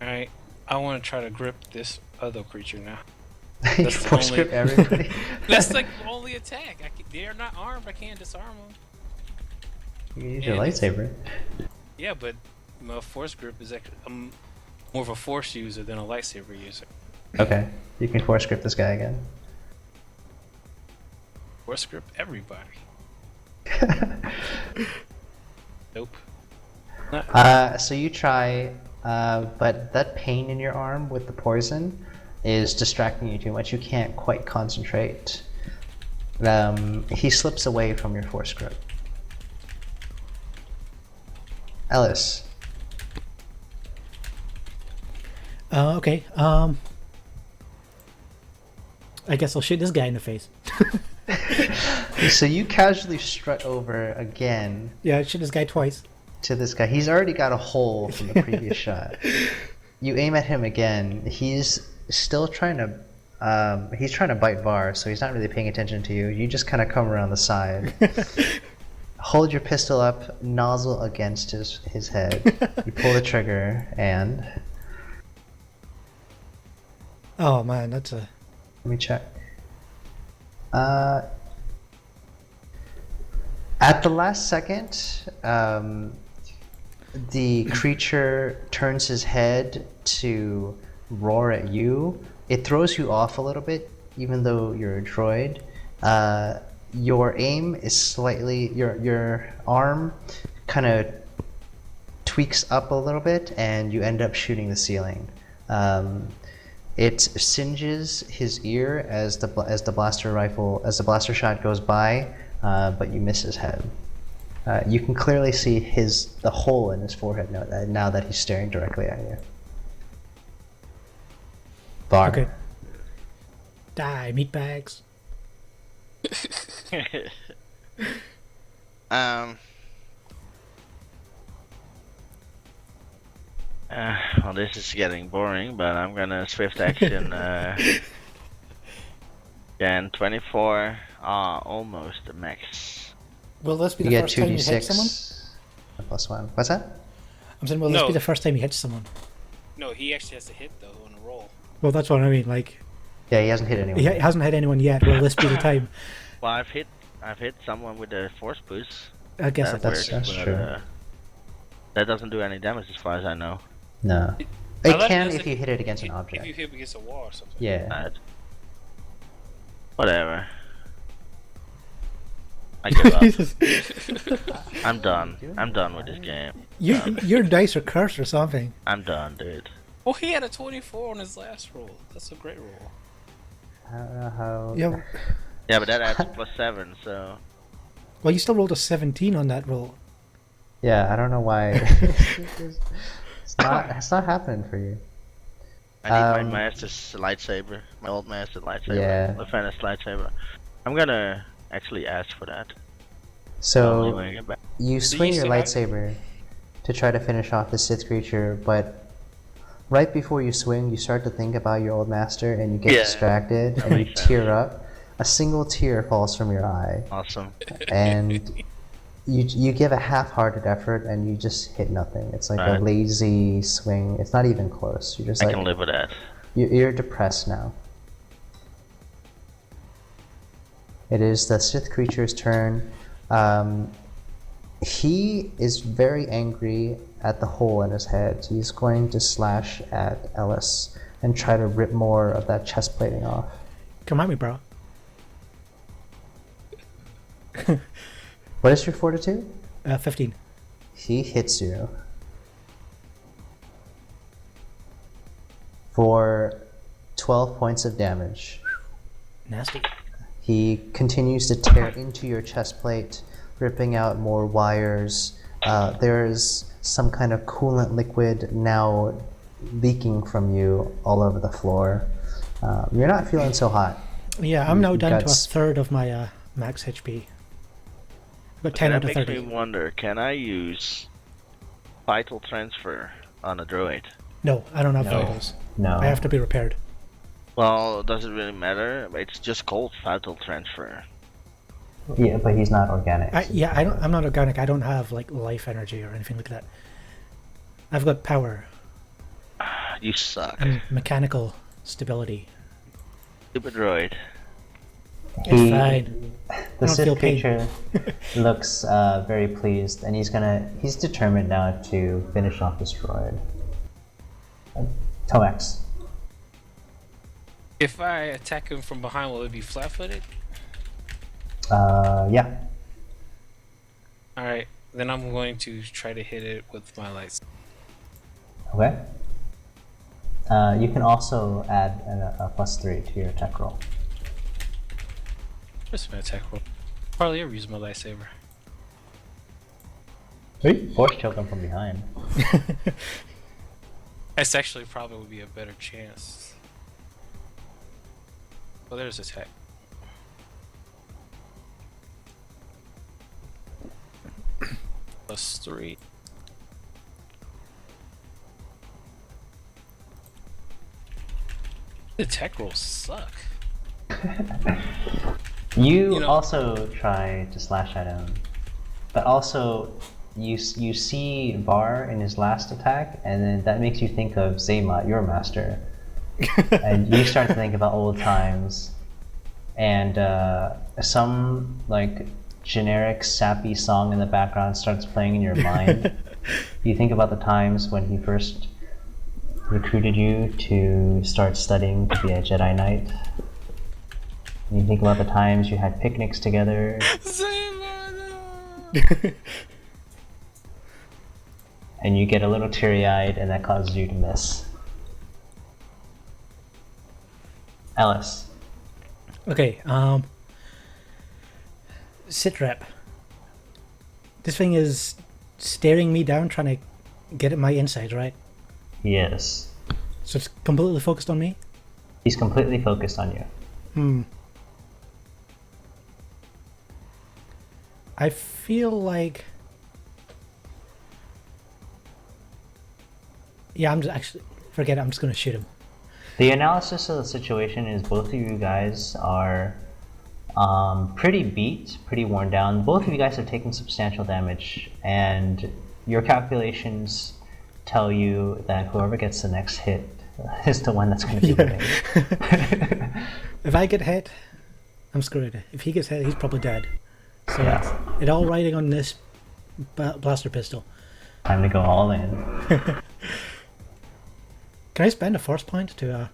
Alright, I want to try to grip this other creature now. You That's the force only- grip everybody. That's like the only attack. They're not armed. I can't disarm them. You can use your Yeah, it's- lightsaber. Yeah, but my force grip is actually I'm more of a force user than a lightsaber user. Okay. You can force grip this guy again. Force grip everybody. Nope. So you try, but that pain in your arm with the poison is distracting you too much. You can't quite concentrate. He slips away from your force grip. Ellis. Okay. I guess I'll shoot this guy in the face. So you casually strut over again. Yeah, I shoot this guy twice. To this guy. He's already got a hole from the previous shot. You aim at him again. He's still trying to bite Var, so he's not really paying attention to you. You just kind of come around the side. Hold your pistol up, nozzle against his head. You pull the trigger, and... Oh man, that's a... Let me check. At the last second, the creature turns his head to roar at you. It throws you off a little bit, even though you're a droid. Your aim is slightly... Your arm kind of tweaks up a little bit, and you end up shooting the ceiling. It singes his ear as the blaster shot goes by, but you miss his head. You can clearly see the hole in his forehead now that he's staring directly at you. Var. Okay. Die, meatbags. Well, this is getting boring, but I'm gonna swift action. Again, 24, almost the max. Will this be You the get first time you hit someone? 2d6 plus 1. What's that? I'm saying, will this No. be the first time you hit someone? No, he actually has to hit though on a roll. Well, that's what I mean. Like, Yeah, he hasn't hit anyone. he hasn't hit anyone yet. Will this be the time? Well, I've hit someone with a force boost. I guess That that's works, that's but, true. That doesn't do any damage as far as I know. No. I It thought can it if you hit it against an object. If you hit against a wall or something. Yeah. Alright. Whatever. I give up. Jesus. I'm done. I'm done with this game. Your dice are cursed or something. I'm done, dude. Well, he had a 24 on his last roll. That's a great roll. I don't know how... Yeah. Yeah, but that adds +7, so... Well, you still rolled a 17 on that roll. Yeah, I don't know why. it's not happening for you. I need my master's lightsaber. My old master lightsaber. Yeah. The Fenris lightsaber. I'm gonna actually ask for that. So when I get back. you So swing you your still have lightsaber to try to finish off the Sith creature, but right before you swing, you start to think about your old master, and you get Yeah, distracted, that and you makes sense. tear up. A single tear falls from your eye, Awesome. and you give a half-hearted effort, and you just hit nothing. It's like a Right. lazy swing. It's not even close. You're just I like can live with that. you're depressed now. It is the Sith creature's turn. He is very angry at the hole in his head. He's going to slash at Ellis and try to rip more of that chest plating off. Come at me, bro. What is your fortitude? 15. He hits you for 12 points of damage. Nasty. He continues to tear into your chest plate, ripping out more wires. There's some kind of coolant liquid now leaking from you all over the floor. You're not feeling so hot. Yeah, I'm now You down got to a s- third of my max HP. About 10 that out of makes 30. me wonder, can I use vital transfer on a droid? No, I don't have No. vitals. No. I have to be repaired. Well, does it really matter? It's just called vital transfer. Yeah, but he's not organic. I'm not organic. I don't have like life energy or anything like that. I've got power You suck. and mechanical stability. Stupid droid. It's fine. The don't feel Sith pain. creature looks very pleased, and he's determined now to finish off this droid. Tomax. If I attack him from behind, will it be flat-footed? Yeah. Alright, then I'm going to try to hit it with my lights. Okay. You can also add a +3 to your attack roll. Just my attack roll. Hardly ever use my lightsaber. Sweet. Force choke him from behind. That's actually probably would be a better chance. Well, there's attack. +3. The attack rolls suck. You know- also try to slash at him, but also you see Var in his last attack, and then that makes you think of Zayma, your master, and you start to think about old times, and some like generic sappy song in the background starts playing in your mind. You think about the times when he first recruited you to start studying to be a Jedi Knight. You think about the times you had picnics together. And you get a little teary-eyed, and that causes you to miss. Alice. Okay, sit rep. This thing is staring me down, trying to get at my inside, right? Yes. So it's completely focused on me? He's completely focused on you. I feel like... Yeah, I'm just actually... Forget it, I'm just gonna shoot him. The analysis of the situation is both of you guys are pretty beat, pretty worn down. Both of you guys have taken substantial damage, and your calculations tell you that whoever gets the next hit is the one that's going to be winning. If I get hit, I'm screwed. If he gets hit, he's probably dead. So Yeah. it's all riding on this blaster pistol. Time to go all in. Can I spend a force point to...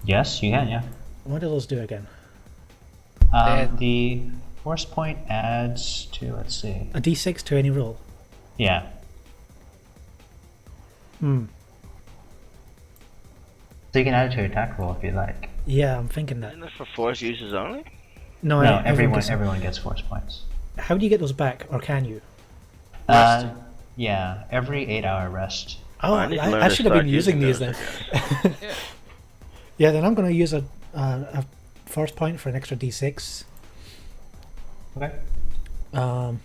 Yes, you can, yeah. what do those do again? The force point adds to, let's see. A d6 to any roll? Yeah. So you can add it to your attack roll if you like. Yeah, I'm thinking that. Isn't it for force users only? No, No, everyone everyone gets force points. How do you get those back, or can you? Yeah, every 8-hour rest. Oh, I need to learn I to should have start been using these those, then. Yeah, then I'm going to use a force point for an extra d6. Okay. Um,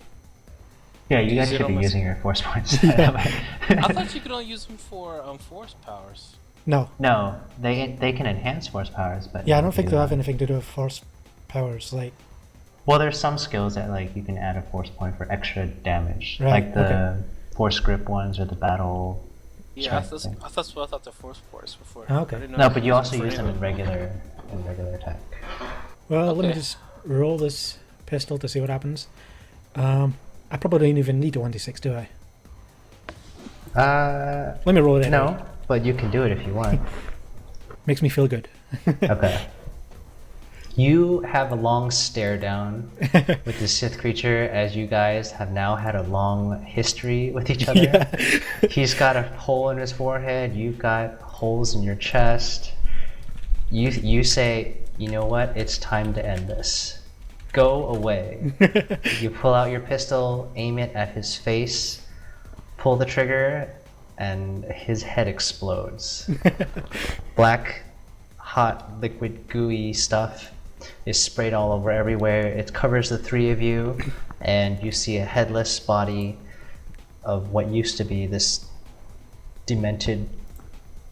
Yeah, you guys Use it should be almost- using your force points. I thought you could only use them for force powers. no. No, they can enhance force powers, but Yeah, I don't think they'll have anything to do with force powers. Like, Well, there's some skills that like you can add a force point for extra damage, Right, like the okay. force grip ones or the battle. Yeah, I strength thought, thing. I thought the force powers before. Okay. I didn't know No, you but could you also for use them anything. in regular attack. well, let me Okay. just roll this pistol to see what happens. I probably don't even need a 1d6, do I? Let me roll it anyway. No, but you can do it if you want. Makes me feel good. Okay. You have a long stare down with the Sith creature as you guys have now had a long history with each other. He's got a hole in his forehead, you've got holes in your chest. You say, you know what, it's time to end this. Go away. You pull out your pistol, aim it at his face, pull the trigger, and his head explodes. Black, hot, liquid, gooey stuff is sprayed all over everywhere. It covers the three of you, and you see a headless body of what used to be this demented,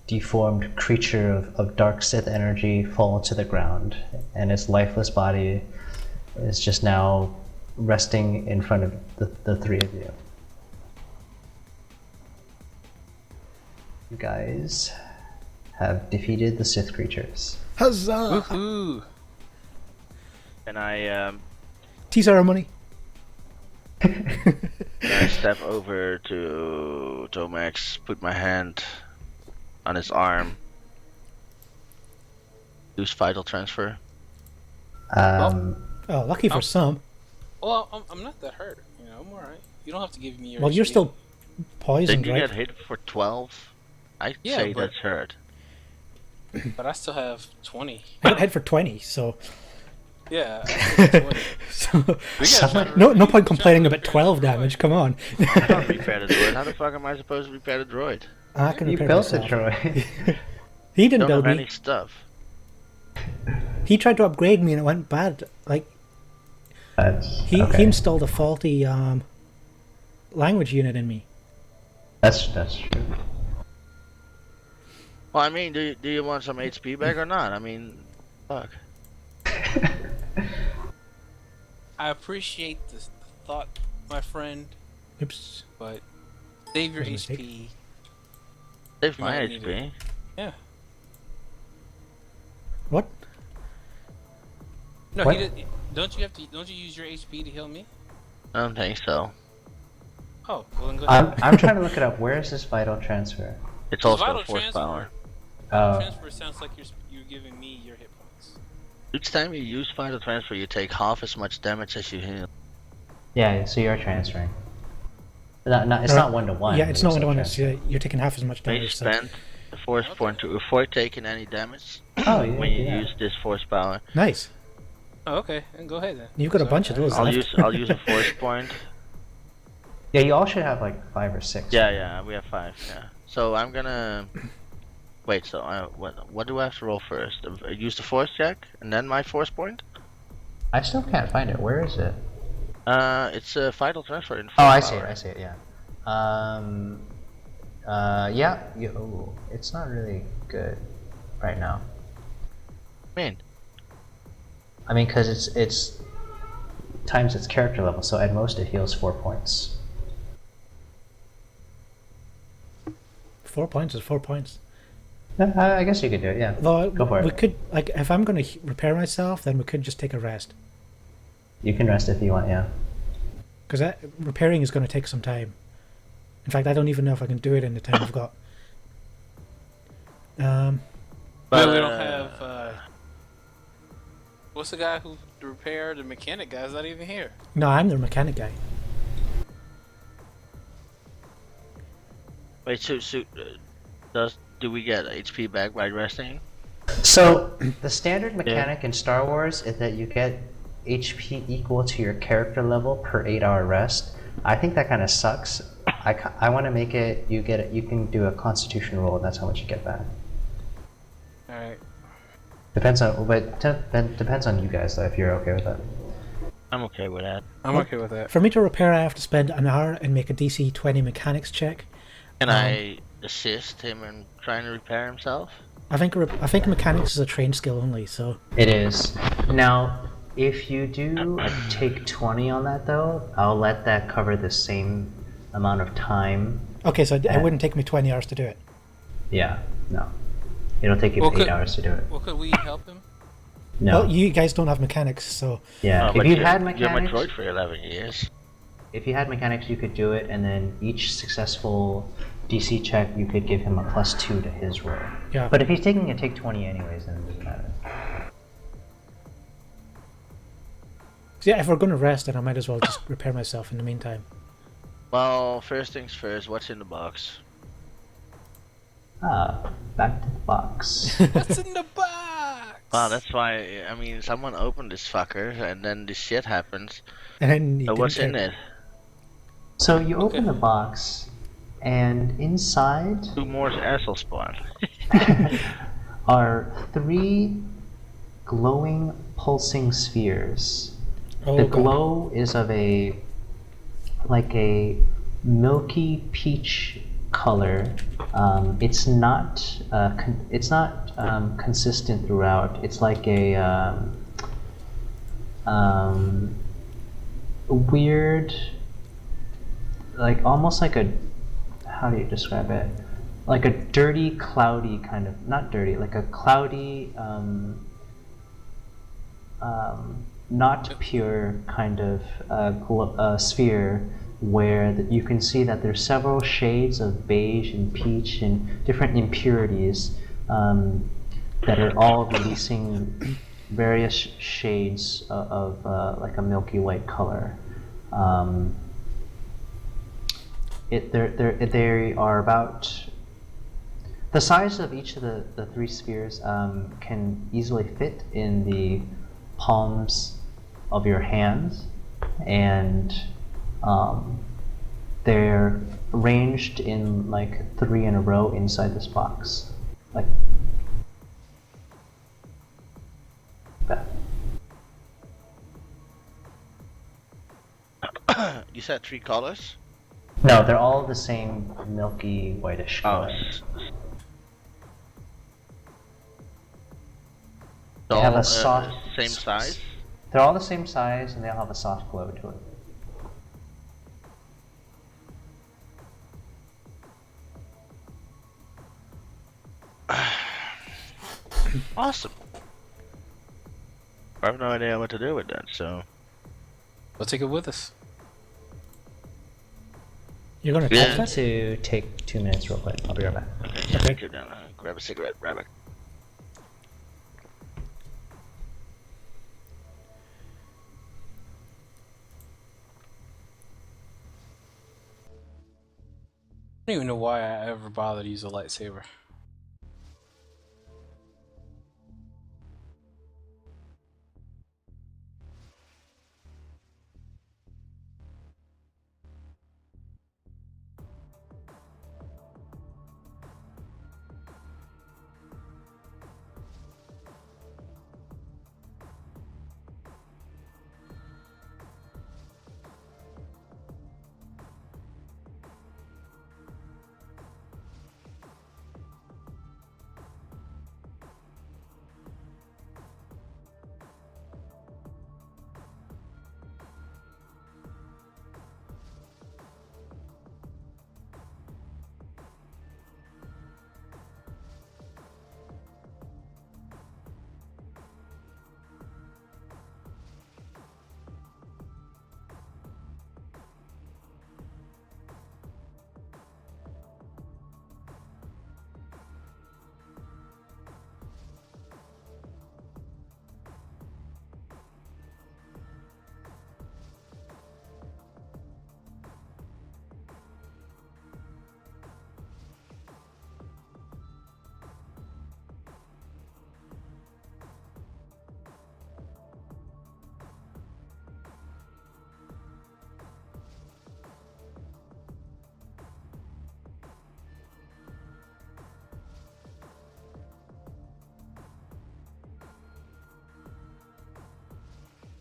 deformed creature of dark Sith energy fall to the ground, and its lifeless body is just now resting in front of the three of you. You guys have defeated the Sith creatures. Huzzah! Woohoo! Can I Tea ceremony. can I step over to Tomax, put my hand on his arm, use vital transfer? Oh, lucky for some. Well, I'm not that hurt. You know, I'm alright. You don't have to give me your. Well, you're HP. still poisoned, Didn't you right? get hit for 12? I'd Yeah, say but- that's hurt. But I still have 20. I got hit for 20, so, Yeah, I still have 20. so We gotta try to no repair- point complaining try to about repair 12 the droid. damage. Come on. I can't repair the droid. How the fuck am I supposed to repair the droid? I can You repair built myself. the droid. He didn't Don't build have me. any stuff. He tried to upgrade me and it went bad. Like he okay. installed a faulty language unit in me. That's true. Well, I mean, do you want some HP back or not? I mean, fuck. I appreciate the thought, my friend, Oops. but save your That was a HP. Save You my might need HP. Yeah. What? No, What? he did. Don't you use your HP to heal me? I don't think so. Oh, well then go ahead. I'm trying to look it up. Where is this vital transfer? It's also Vital force transfer. power. Transfer sounds like you're giving me your hit points. Each time you use vital transfer, you take half as much damage as you heal. Yeah, so you're transferring. It's Right. not 1-to-1. Yeah, it's not still 1-to-1. It's, transferring. you're taking half as much May damage. So. spend the force point to avoid taking any damage Oh, yeah, when you yeah. use this force power. Nice. Oh, okay. Then go ahead then. You've got a So, bunch of those. I'll left. use a force point. Yeah, you all should have like 5 or 6. Yeah, we have 5. Yeah. So I'm gonna wait. So what do I have to roll first? Use the force check and then my force point. I still can't find it. Where is it? It's a vital transfer in. Oh, force I see power. it. I see it. Yeah. Yeah. It's not really good right now. I mean, because it's times its character level, so at most it heals 4 points. 4 points is 4 points. I guess you could do it. Yeah. Though Go for we it. could, like, if I'm going to repair myself, then we could just take a rest. You can rest if you want. Yeah. Because repairing is going to take some time. In fact, I don't even know if I can do it in the time I've got. But But we don't have. What's the guy who repaired the mechanic guy's not even here? No, I'm the mechanic guy. wait. So do we get HP back by resting? So the standard mechanic in Star Wars is that you get HP equal to your character level per 8-hour rest. I think that kind of sucks. I want to make it you can do a Constitution roll and that's how much you get back. All right. Depends on you guys though if you're okay with that. I'm okay with that. I'm okay with that. For me to repair, I have to spend an hour and make a DC 20 mechanics check. Can I assist him in trying to repair himself? I think mechanics is a trained skill only, so It is. Now, if you do take 20 on that though, I'll let that cover the same amount of time. okay. So it wouldn't take me 20 hours to do it. Yeah, no. It'll take you Well, 8 hours to do it. Well, could we help him? No. Well, you guys don't have mechanics, so Yeah, Oh, if but you you're- had You're my mechanics, droid for 11 years. if you had mechanics, you could do it, and then each successful DC check, you could give him a +2 to his roll. yeah. But if he's taking a take 20 anyways, then it doesn't matter. So yeah, if we're going to rest, then I might as well just repair myself in the meantime. Well, first things first. What's in the box? Back to the box. What's in the box? Wow, that's why. I mean, someone opened this fucker, and then this shit happens. And then you So didn't what's in care. it? So you open Okay. the box, and inside 2 more asshole spawn. are 3 glowing, pulsing spheres. Oh, The God. glow is of a milky peach color. It's not consistent throughout. It's like a weird, like almost like a, how do you describe it? Like a dirty, cloudy kind of, not dirty, like a cloudy, not pure kind of sphere where you can see that there's several shades of beige and peach and different impurities that are all releasing various shades of like a milky white color. They are about The size of each of the three spheres can easily fit in the palms of your hands, and they're arranged in like 3 in a row inside this box, like that. You said 3 colors? No, they're all the same milky whitish Oh. color. They All, have a soft same size? They're all the same size, and they all have a soft glow to it. Awesome. I have no idea what to do with that, so... We'll take it with us. You're gonna Yeah. test I need that? to take 2 minutes real quick. I'll be right back. Okay. Go down, grab a cigarette, grab it. I don't even know why I ever bothered to use a lightsaber.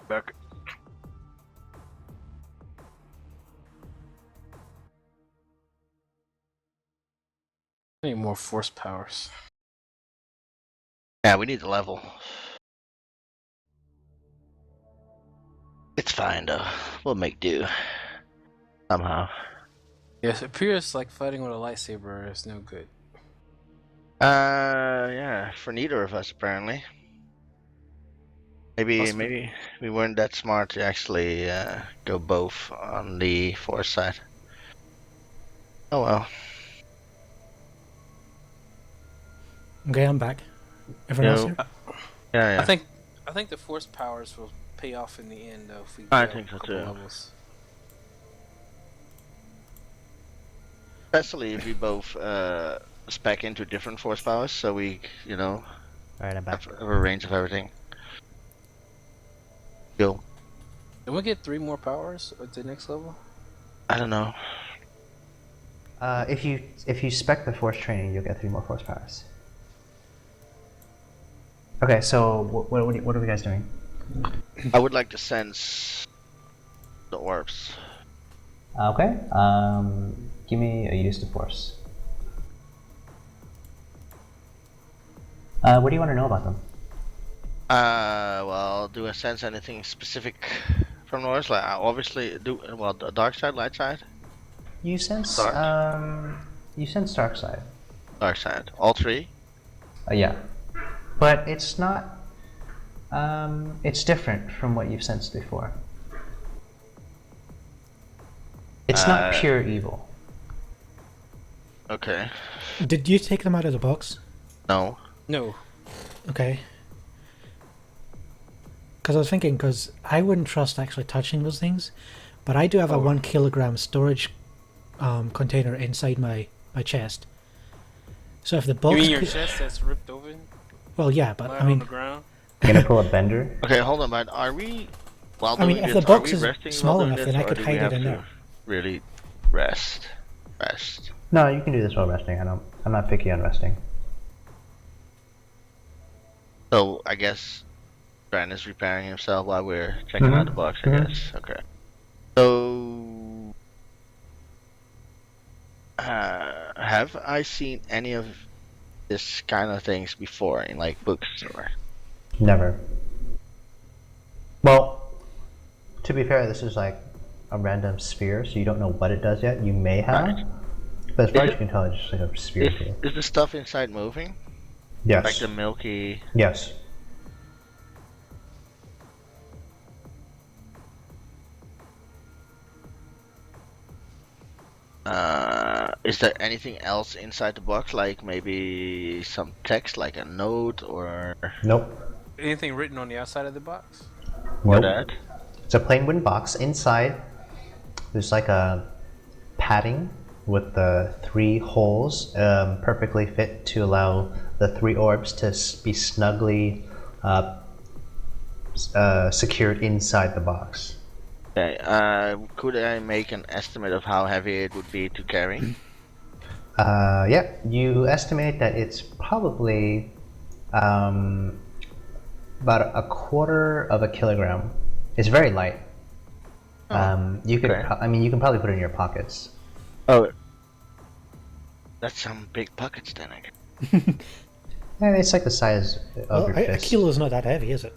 Back. I need more force powers. Yeah, we need the level. It's fine though. We'll make do. Somehow. Yes, it appears like fighting with a lightsaber is no good. Yeah, for neither of us apparently. Maybe we weren't that smart to actually go both on the force side. Oh well. Okay, I'm back. Everyone else No. here? Yeah. I think the force powers will pay off in the end though if we I get think a so, couple too. levels. Especially if we both spec into different force powers, so we, Alright, I'm back. have a range of everything. Go. Did we get 3 more powers at the next level? I don't know. If you spec the force training, you'll get 3 more force powers. Okay, so what are we guys doing? I would like to sense the orbs. Okay, give me a use of force. What do you want to know about them? Well, do I sense anything specific from the orbs? Like, obviously, the dark side, light side? You sense Dark. you sense dark side. Dark side. All 3? Yeah, but it's not. It's different from what you've sensed before. It's not pure evil. Okay. Did you take them out of the box? No. No. Okay. Because I was thinking, because I wouldn't trust actually touching those things, but I do have a 1 kilogram storage container inside my chest. So if the You box, mean your chest that's ripped open, well, yeah, but flat I on mean, the ground? I'm gonna pull a bender. Okay, hold on, but are we? While I mean, doing if this, the box are we is resting small while doing enough, this, then I or could do hide we it have in to there. really rest? Rest. No, you can do this while resting. I'm not picky on resting. So I guess Dran is repairing himself while we're checking out the box. I guess. Okay. So, have I seen any of this kind of things before in like books or? Never. Well, to be fair, this is like a random sphere, so you don't know what it does yet. You may have, Right. but as far Is as you can tell, it's just like a sphere to you. Is the stuff inside moving? Yes. Like the milky. Yes. Is there anything else inside the box, like maybe some text, like a note or Nope. Anything written on the outside of the box? or Nope. that? It's a plain wooden box. Inside, there's like a padding with the 3 holes perfectly fit to allow the 3 orbs to be snugly secured inside the box. Okay. Could I make an estimate of how heavy it would be to carry? Yeah, you estimate that it's probably about a quarter of a kilogram. It's very light. You could, okay. I mean, you can probably put it in your pockets. Oh, that's some big pockets then. I guess. Yeah, it's like the size of well, your a fist. kilo's not that heavy, is it?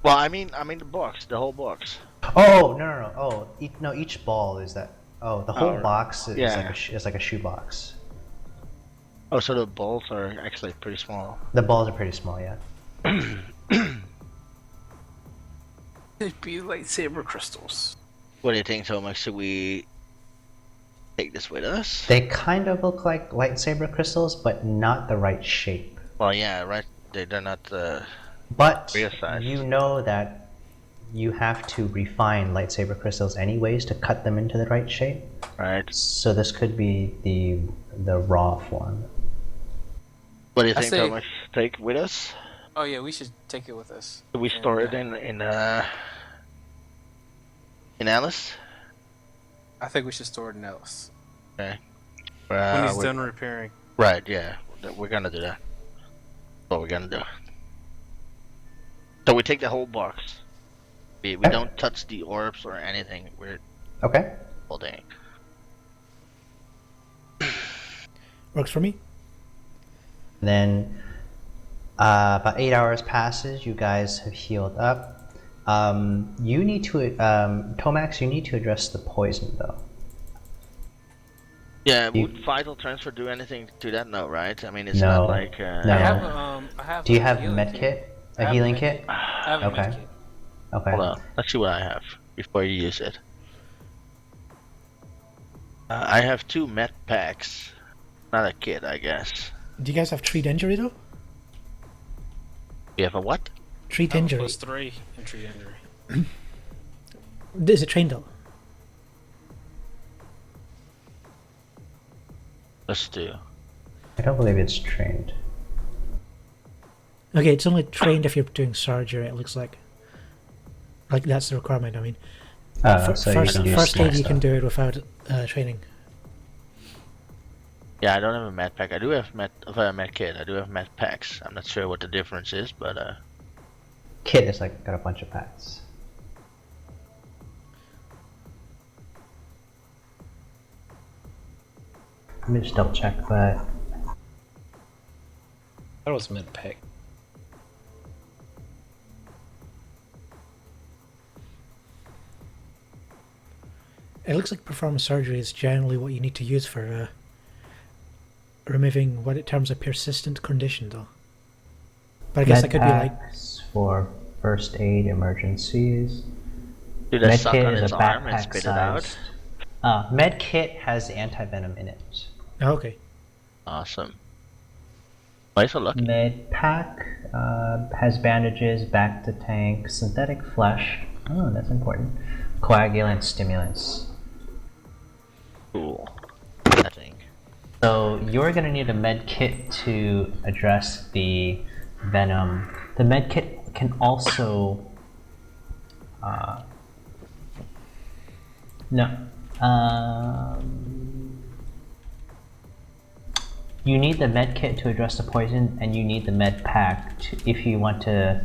Well, I mean the box, the whole box. Oh no! Oh, each ball is that. Oh, the whole Oh, box is yeah. like a shoebox. Oh, so the balls are actually pretty small. The balls are pretty small, yeah. It'd be lightsaber crystals. What do you think, Tomax? Should we take this with us? They kind of look like lightsaber crystals, but not the right shape. Well, yeah, right. They're not. But Real size. you know that you have to refine lightsaber crystals anyways to cut them into the right shape. Right. So this could be the raw form. What do you I think, say- Tomax? Take with us? Oh yeah, we should take it with us. Do we store it in Alice? I think we should store it in Ellis. Okay. When he's we're- done repairing. Right. Yeah. We're gonna do that. What we're gonna do. So we take the whole box. We don't touch the orbs or anything. We're Okay. holding. Works for me. Then about 8 hours passes. You guys have healed up. You need to Tomax. You need to address the poison though. Yeah. You- Would vital transfer do anything to that? No, right? I mean, it's No. not like. No. I have. Do you a have healing med kit? A healing kit? I have a Okay. med kit. Okay. Hold on. Let's see what I have before you use it. I have 2 med packs. Not a kit, I guess. Do you guys have treat injury though? We have a what? Treat I have a injury. +3 entry injury. Is it trained though? Let's do. I don't believe it's trained. Okay, it's only trained if you're doing surgery. It looks like. Like that's the requirement. I mean, So you first can do first small aid you can stuff. do it without training. Yeah, I don't have a med pack. I do have a med kit. I do have med packs. I'm not sure what the difference is, but Kit is like got a bunch of packs. Let me just double check that. That was med pack. It looks like performance surgery is generally what you need to use for removing what it terms a persistent condition, though. But I guess that could be like Medpacks for first aid emergencies. do that Med suck kit on is his a arm and backpack spit it out? sized. Med kit has anti-venom in it. oh, okay. Awesome. Why so lucky? Med pack has bandages, back to tank, synthetic flesh. Oh, that's important. Coagulant stimulants. Cool. I think. So you're gonna need a med kit to address the venom. The med kit can also no. You need the med kit to address the poison, and you need the med pack if you want to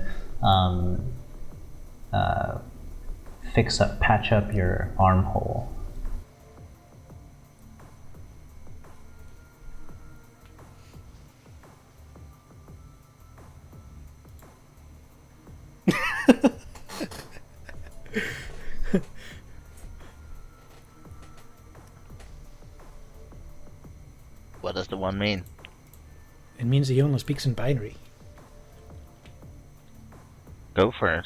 patch up your armhole. What does the one mean? It means he only speaks in binary. Go for it.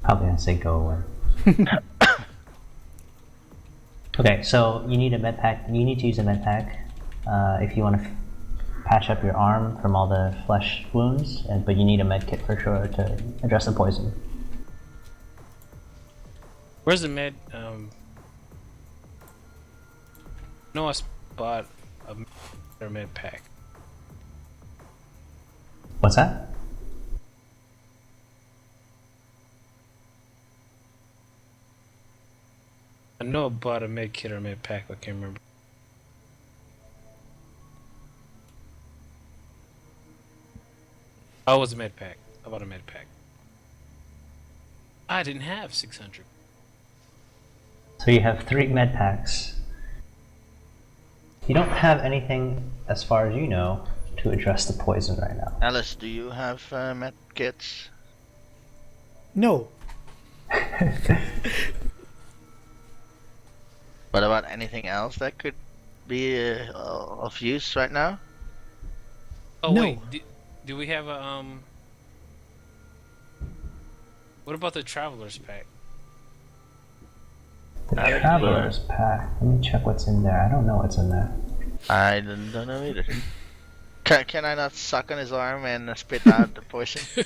Probably gonna say go away. Okay, so you need a med pack. You need to use a med pack if you want to patch up your arm from all the flesh wounds, but you need a med kit for sure to address the poison. Where's the med? No, I bought a med pack. What's that? I know I bought a med kit or med pack, but I can't remember. Oh, it was a med pack. I bought a med pack. I didn't have 600. So you have 3 med packs. You don't have anything, as far as you know, to address the poison right now. Alice, do you have med kits? No. What about anything else that could be of use right now? Oh No. wait, do we have a What about the traveler's pack? The Traveler's Pack. Let me check what's in there. I don't know what's in there. I don't know either. Can I not suck on his arm and spit out the poison?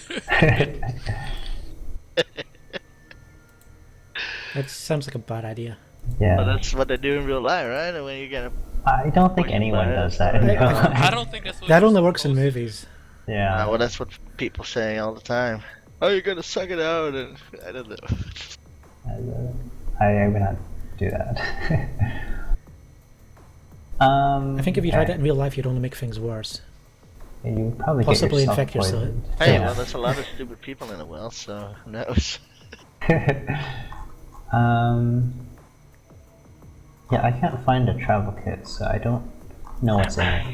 That sounds like a bad idea. Yeah. Well, that's what they do in real life, right? When you get a I don't think poison anyone by does it. that in real life. I don't think that's what That you're only works in supposed to- movies. Yeah. well, that's what people say all the time. Oh, you're gonna suck it out, and I don't know. I would not do that. I think if you tried okay. that in real life, you'd only make things worse. You would probably Possibly get yourself infect yourself. poisoned. Hey, Yeah. well, there's a lot of stupid people in the world, so who knows? Yeah, I can't find a travel kit, so I don't know what's in it.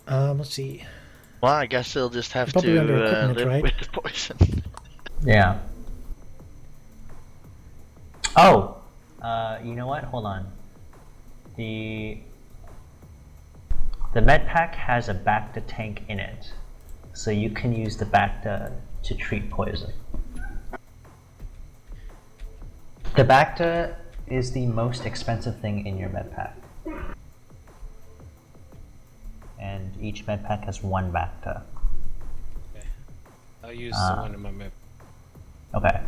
Let's see. Well, I guess they'll just have Probably to under equipment, live right? with the poison. Yeah. Oh! You know what? Hold on. The med pack has a Bacta tank in it, so you can use the Bacta to treat poison. The Bacta is the most expensive thing in your med pack. And each med pack has 1 Bacta. Okay. I'll use the one in my map. Okay.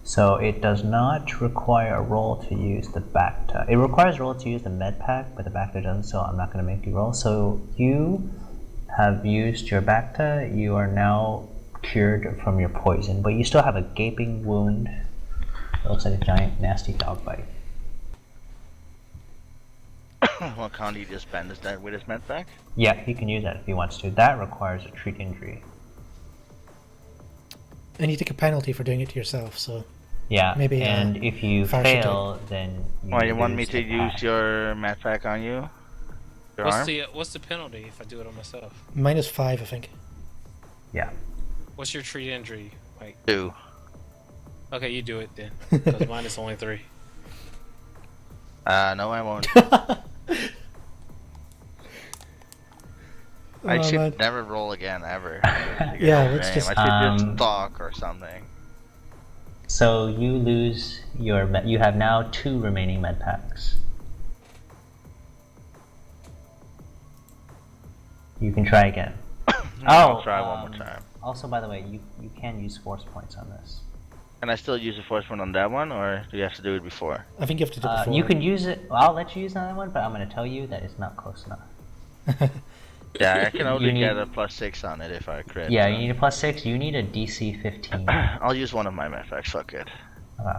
So it does not require a roll to use the Bacta. It requires a roll to use the med pack, but the Bacta doesn't, so I'm not going to make you roll. So you have used your Bacta. You are now cured from your poison, but you still have a gaping wound. It looks like a giant, nasty dog bite. Well, can't he just bandage that with his med pack? Yeah, he can use that if he wants to. That requires a treat injury. And you take a penalty for doing it to yourself, so Yeah, Maybe, and if you fire fail, then You want me lose to the use pack. your med pack on you? Your arm? What's the penalty if I do it on myself? -5, I think. Yeah. What's your treat injury, Mike? 2. Okay, you do it then, because mine is only 3. No, I won't. I Oh, should man. never roll again, ever. Yeah, let's Name. just- I should just Um, talk or something. So you lose your you have now 2 remaining med packs. You can try again. I'll try one more time. Also, by the way, you can use force points on this. Can I still use the force point on that one, or do you have to do it before? I think you have to do it before. You can use it. I'll let you use another one, but I'm going to tell you that it's not close enough. Yeah, I can only need- get a +6 on it if I crit. Yeah, so. you need a +6. You need a DC 15. I'll use one of my medpacks, fuck it. Okay.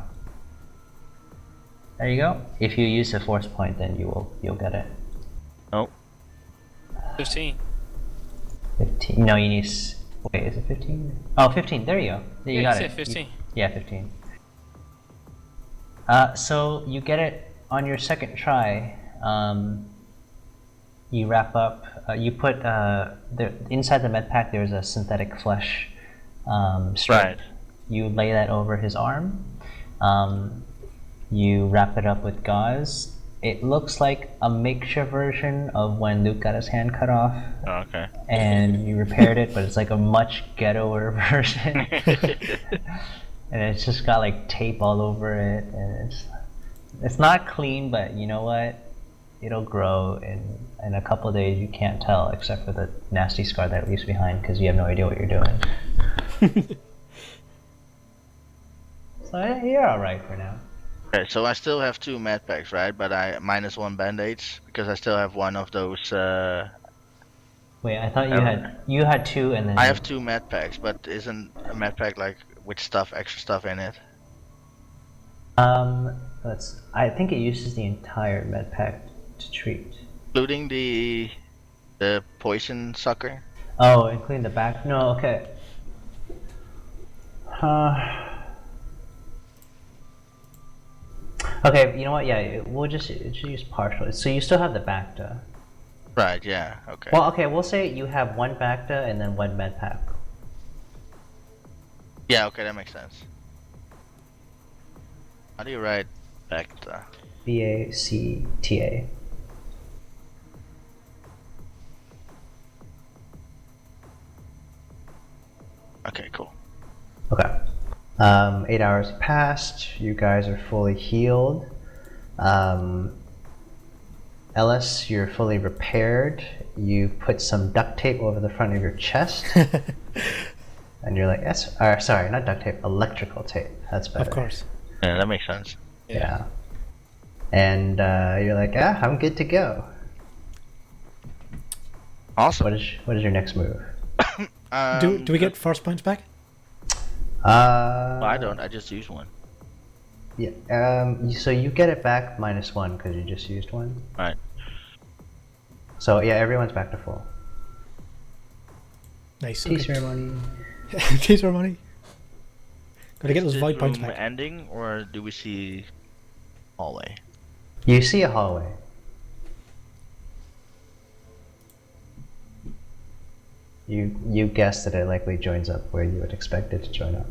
There you go. If you use a force point, then you'll get it. Oh. 15. 15. No, you need. Wait, is it 15? Oh, 15. There you go. You got it. 15. Yeah, 15. So you get it on your second try. You wrap up. You put inside the med pack. There's a synthetic flesh strip. Right. You lay that over his arm. You wrap it up with gauze. It looks like a makeshift version of when Luke got his hand cut off. Oh, okay. And you repaired it, but it's like a much ghettoer version. And it's just got like tape all over it, and it's not clean, but you know what? It'll grow in a couple of days. You can't tell except for the nasty scar that it leaves behind because you have no idea what you're doing. So you're all right for now. Okay, so I still have 2 medpacks, right? But I -1 band-aids because I still have one of those. Wait, I thought you had 2, and then I have 2 medpacks, but isn't a medpack like with extra stuff in it? I think it uses the entire med pack to treat. Including the poison sucker? Oh, including the back? No, okay. Okay, you know what? Yeah, we'll just use partial. So you still have the Bacta. Right, yeah, okay. Well, okay, we'll say you have 1 Bacta and then 1 med pack. Yeah, okay, that makes sense. How do you write Bacta? Bacta. Okay, cool. Okay. 8 hours passed. You guys are fully healed. Ellis, you're fully repaired. You put some duct tape over the front of your chest. And you're like, sorry, not duct tape, electrical tape. That's better. Of course. Yeah, that makes sense. Yeah. And you're like, I'm good to go. Awesome. What is your next move? Do we get force points back? Well, I don't. I just used one. Yeah. So you get it back -1 because you just used one. Right. So yeah, everyone's back to full. Nice. Tea Okay. ceremony. Tea ceremony. Gotta get Is those this void points room back. ending, or do we see hallway? You see a hallway. You guessed that it likely joins up where you would expect it to join up.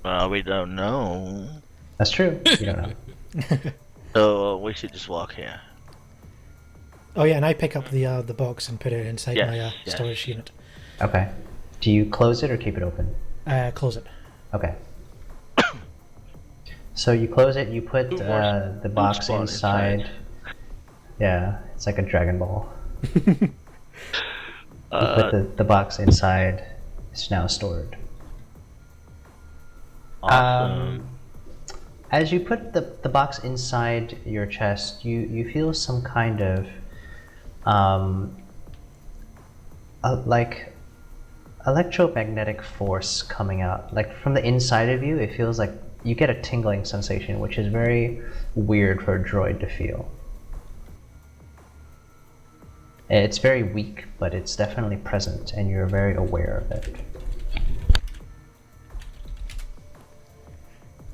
Well, we don't know. That's true. You don't know. So we should just walk here. Oh yeah, and I pick up the box and put it inside Yes, my yes. storage unit. Okay. Do you close it or keep it open? Close it. Okay. So you close it. You put the box spawn inside. Yeah, it's like a Dragon Ball. You put the box inside. It's now stored. Awesome. As you put the box inside your chest, you feel some kind of like electromagnetic force coming out. Like from the inside of you, it feels like you get a tingling sensation, which is very weird for a droid to feel. It's very weak, but it's definitely present, and you're very aware of it.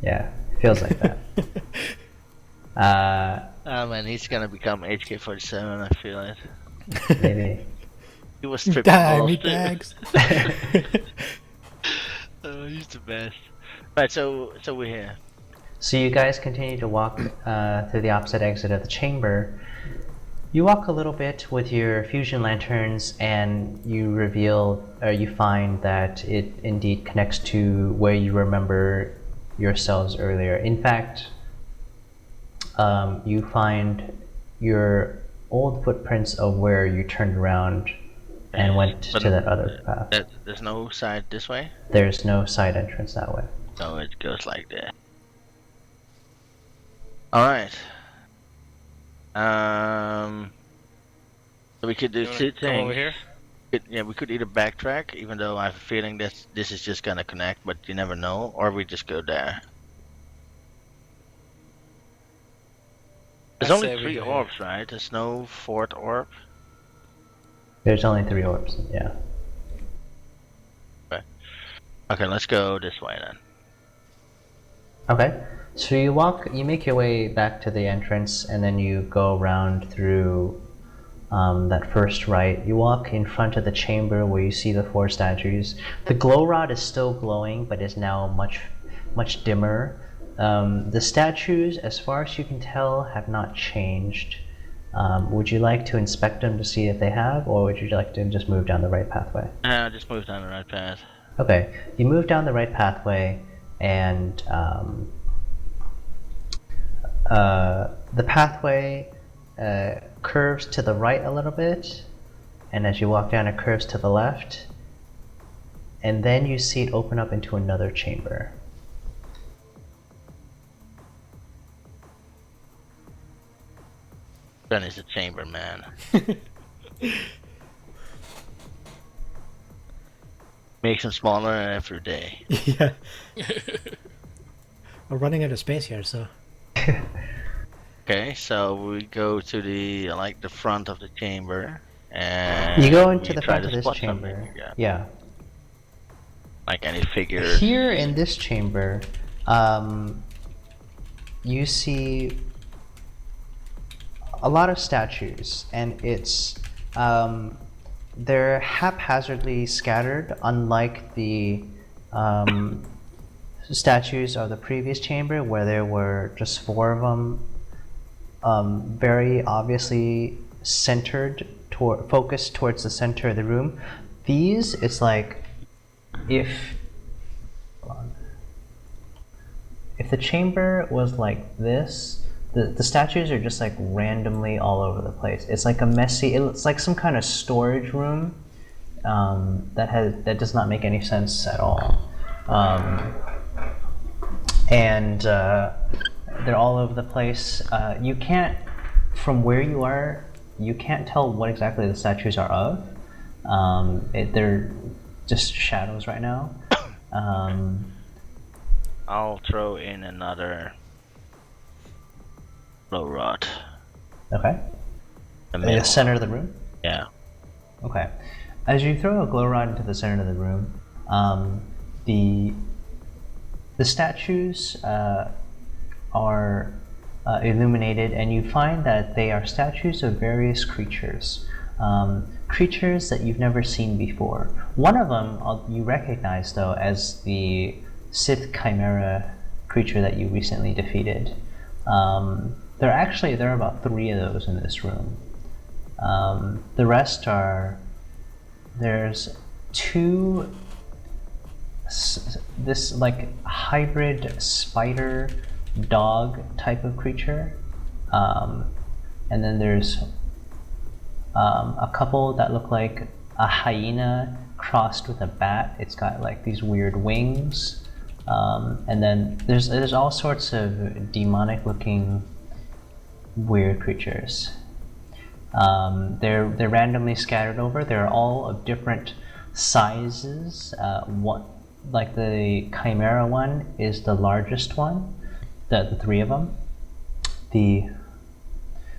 Yeah, feels like that. Oh man, he's gonna become HK-47. I feel it. Maybe. He was tripping Die, balls meat too. bags. Oh, he's the best. Right, so we're here. So you guys continue to walk through the opposite exit of the chamber. You walk a little bit with your fusion lanterns, and you you find that it indeed connects to where you remember yourselves earlier. In fact, you find your old footprints of where you turned around and went But to that other path. There's no side this way? There's no side entrance that way. So it goes like that. Alright. So we could do You wanna two come over things. here? Yeah, we could either backtrack, even though I have a feeling that this is just gonna connect, but you never know, or we just go there. There's I only say we 3 go here. orbs, right? There's no 4th orb. There's only 3 orbs. Yeah. Okay, let's go this way then. Okay. So you make your way back to the entrance, and then you go around through that first right. You walk in front of the chamber where you see the 4 statues. The glow rod is still glowing, but is now much dimmer. The statues, as far as you can tell, have not changed. Would you like to inspect them to see if they have, or would you like to just move down the right pathway? Just move down the right path. Okay, you move down the right pathway, and the pathway curves to the right a little bit, and as you walk down, it curves to the left, and then you see it open up into another chamber. Dran is a chamber man. Makes them smaller every day. Yeah. We're running out of space here, so. Okay, so we go to the front of the chamber, and You go into we the try front to of this spot chamber. something again. Yeah. Like any figure. Here in this chamber, you see a lot of statues, and it's they're haphazardly scattered, unlike the statues of the previous chamber where there were just 4 of them, very obviously focused towards the center of the room. These, it's like if the chamber was like this, the statues are just like randomly all over the place. It's like it's like some kind of storage room that does not make any sense at all. And they're all over the place. You can't, from where you are, you can't tell what exactly the statues are of. They're just shadows right now. I'll throw in another glow rod. Okay. In the center of the room? Yeah. Okay. As you throw a glow rod into the center of the room, the statues are illuminated, and you find that they are statues of various creatures. Creatures that you've never seen before. One of them you recognize, though, as the Sith Chimera creature that you recently defeated. There are about 3 of those in this room. The rest there's 2 this like hybrid spider dog type of creature, and then there's a couple that look like a hyena crossed with a bat. It's got like these weird wings, and then there's all sorts of demonic looking weird creatures. They're randomly scattered over. They're all of different sizes. Like the Chimera one is the largest one, the 3 of them. The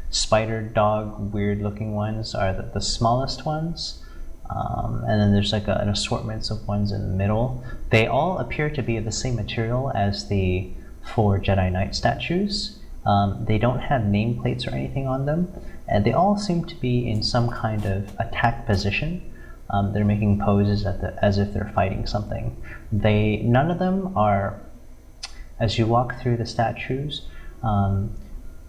spider dog weird looking ones are the smallest ones, and then there's like an assortment of ones in the middle. They all appear to be of the same material as the 4 Jedi Knight statues. They don't have nameplates or anything on them, and they all seem to be in some kind of attack position. They're making poses as if they're fighting something. None of them are, as you walk through the statues,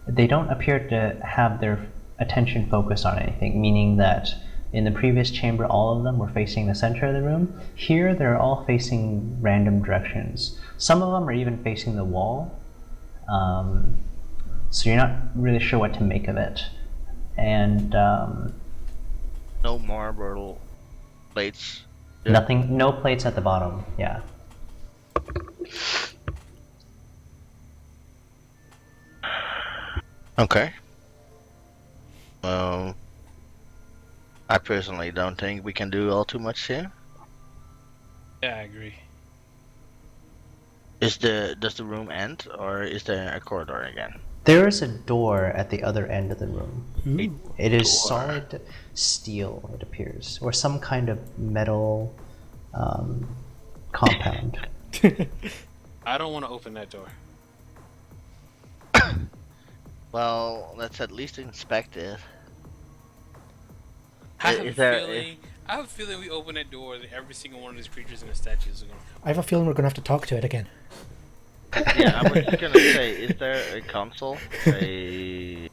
they don't appear to have their attention focused on anything, meaning that in the previous chamber all of them were facing the center of the room. Here they're all facing random directions. Some of them are even facing the wall, so you're not really sure what to make of it. And No marble plates. nothing, no plates at the bottom. Yeah. Okay. I personally don't think we can do all too much here. Yeah, I agree. Does the room end, or is there a corridor again? There is a door at the other end of the room. It is Door. solid steel, it appears, or some kind of metal compound. I don't want to open that door. Well, let's at least inspect it. I have, Is a there- feeling, I have a feeling we open that door that every single one of these creatures in the statues are going to... I have a feeling we're going to have to talk to it again. Yeah, I was just gonna say, is there a console? A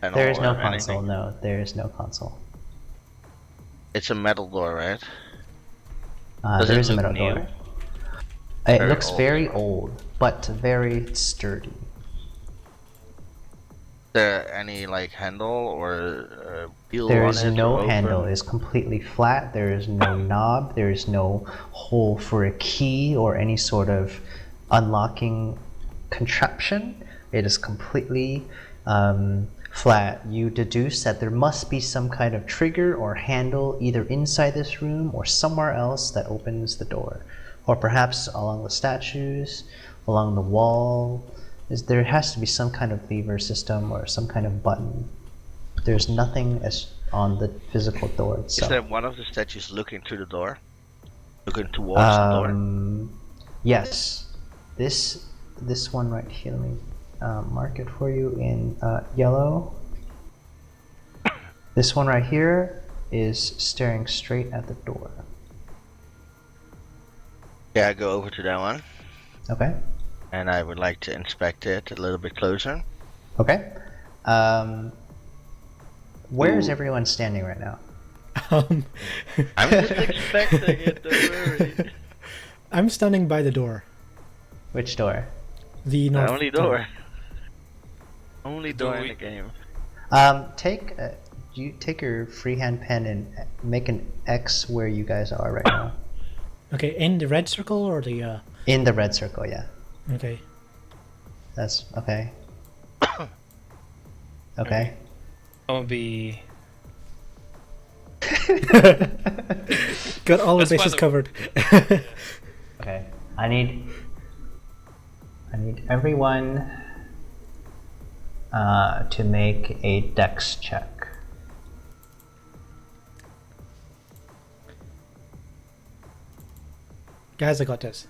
panel There is no or console, anything? no, there is no console. It's a metal door, right? Does There it is a look metal new? door. It Very looks old. very old, but very sturdy. Is there any like handle or wheel There on is it no to open? handle. It is completely flat. There is no knob. There is no hole for a key or any sort of unlocking contraption. It is completely flat. You deduce that there must be some kind of trigger or handle either inside this room or somewhere else that opens the door, or perhaps along the statues, along the wall. There has to be some kind of lever system or some kind of button. There's nothing as on the physical door Is itself. there one of the statues looking through the door? Looking towards the door? Yes. This one right here. Let me mark it for you in yellow. This one right here is staring straight at the door. Yeah, go over to that one, Okay. and I would like to inspect it a little bit closer. Okay. Where is Ooh. everyone standing right now? Um, I'm just expecting it, don't worry. I'm standing by the door. Which door? The The north only door. Only door in the game. You take your freehand pen and make an X where you guys are right now. Okay, in the red circle or the... In the red circle, yeah. Okay. That's okay. Okay. I'm going to be... Got all the That's why bases the- covered. Okay. I need everyone to make a dex check. Guys, I got this.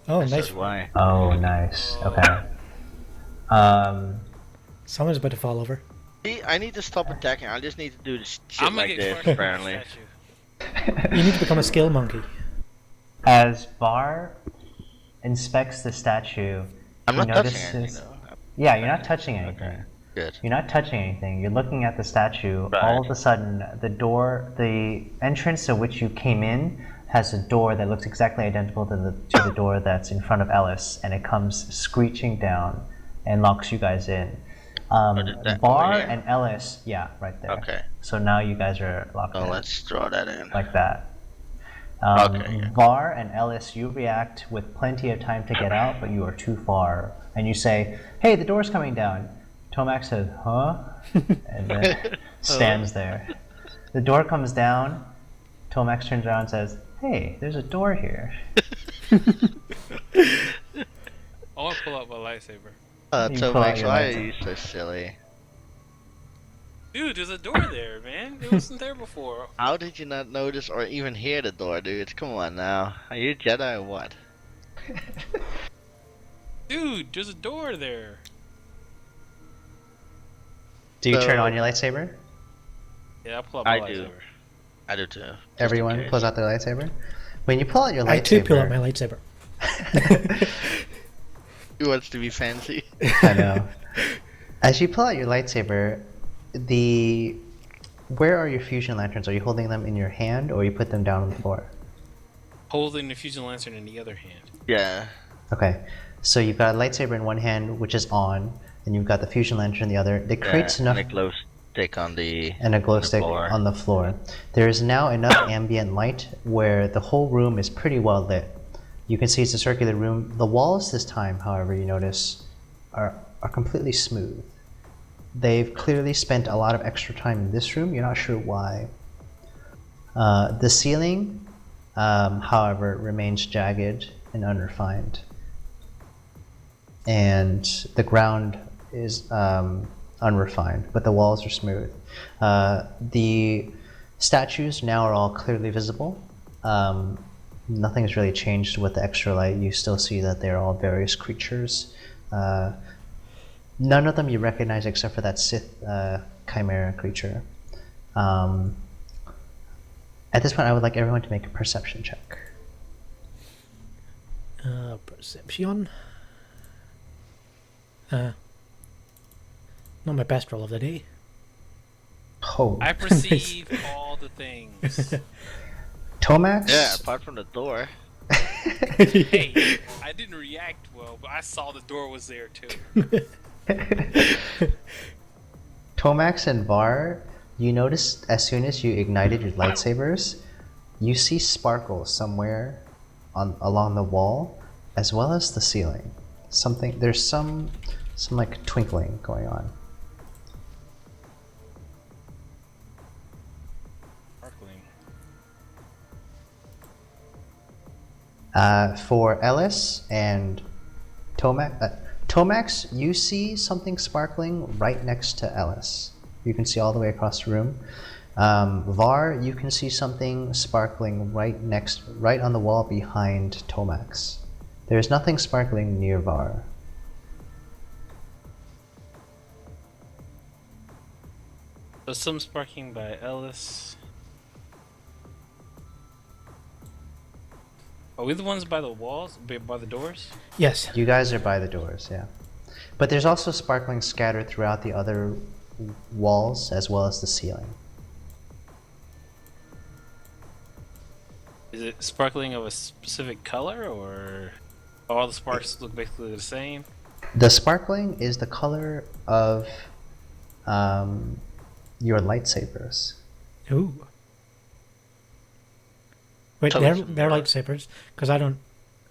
Oh, This nice. is why. Oh, nice. Okay. Someone's about to fall over. See, I need to stop attacking. I just need to do this shit I'm going like to get this, crushed by the apparently. statue. You need to become a skill monkey. As Var inspects the statue, I'm he not touching notices... anything, though. Yeah, you're not touching anything. Okay, good. You're not touching anything. You're looking at the statue. Right. All of a sudden, the entrance to which you came in has a door that looks exactly identical to the door that's in front of Ellis, and it comes screeching down and locks you guys in. did that Var over here? and Ellis, yeah, right there. Okay. So now you guys are locked Oh, in let's draw that in. like that. Okay, yeah. Var and Ellis, you react with plenty of time to get out, but you are too far. And you say, "Hey, the door's coming down." Tomax says, "Huh?" and then stands there. The door comes down. Tomax turns around and says, "Hey, there's a door here." I want to pull out my lightsaber. You So pull out Max, your why are lightsaber. you so silly? Dude, there's a door there, man. It wasn't there before. How did you not notice or even hear the door, dude? Come on now. Are you a Jedi or what? Dude, there's a door there. Do you turn So- on your lightsaber? Yeah, I'll pull out my I lightsaber. do. I do too. just in Everyone case. pulls out their lightsaber. When you pull out your lightsaber, I too pull out my lightsaber. Who wants to be fancy? I know. As you pull out your lightsaber, where are your fusion lanterns? Are you holding them in your hand, or you put them down on the floor? Holding the fusion lantern in the other hand. Yeah. Okay, so you've got a lightsaber in one hand, which is on, and you've got the fusion lantern in the other. It creates enough, And a glow stick on the. and a glow on the stick floor. on the floor. There is now enough ambient light where the whole room is pretty well lit. You can see it's a circular room. The walls this time, however, you notice, are are completely smooth. They've clearly spent a lot of extra time in this room. You're not sure why. The ceiling, however, remains jagged and unrefined. And the ground is unrefined, but the walls are smooth. The statues now are all clearly visible. Nothing has really changed with the extra light. You still see that they're all various creatures. None of them you recognize except for that Sith chimera creature. At this point, I would like everyone to make a perception check. Perception. Not my best roll of the day. Oh. I perceive all the things. Tomax? Yeah, apart from the door. Hey, I didn't react well, but I saw the door was there too. Tomax and Var, you notice as soon as you ignited your lightsabers, you see sparkles somewhere along the wall, as well as the ceiling. There's some like twinkling going on. Sparkling. For Ellis and Tomax, you see something sparkling right next to Ellis. You can see all the way across the room. Var, you can see something sparkling right on the wall behind Tomax. There's nothing sparkling near Var. So some sparking by Ellis. Are we the ones by the walls? By the doors? Yes. You guys are by the doors, yeah. But there's also sparkling scattered throughout the other walls as well as the ceiling. Is it sparkling of a specific color, or all the sparks look basically the same? The sparkling is the color of your lightsabers. Ooh. Wait, So they're it's- lightsabers? Because I don't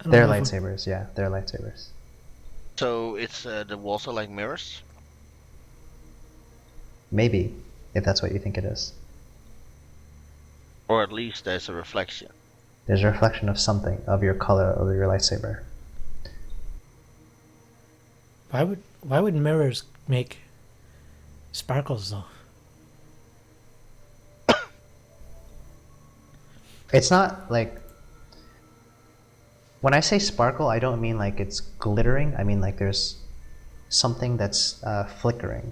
They're know if- lightsabers, yeah, they're lightsabers. So it's the walls are like mirrors. Maybe, if that's what you think it is. Or at least there's a reflection. There's a reflection of something, of your color of your lightsaber. Why would mirrors make sparkles though? It's not like... When I say sparkle, I don't mean like it's glittering. I mean like there's something that's flickering.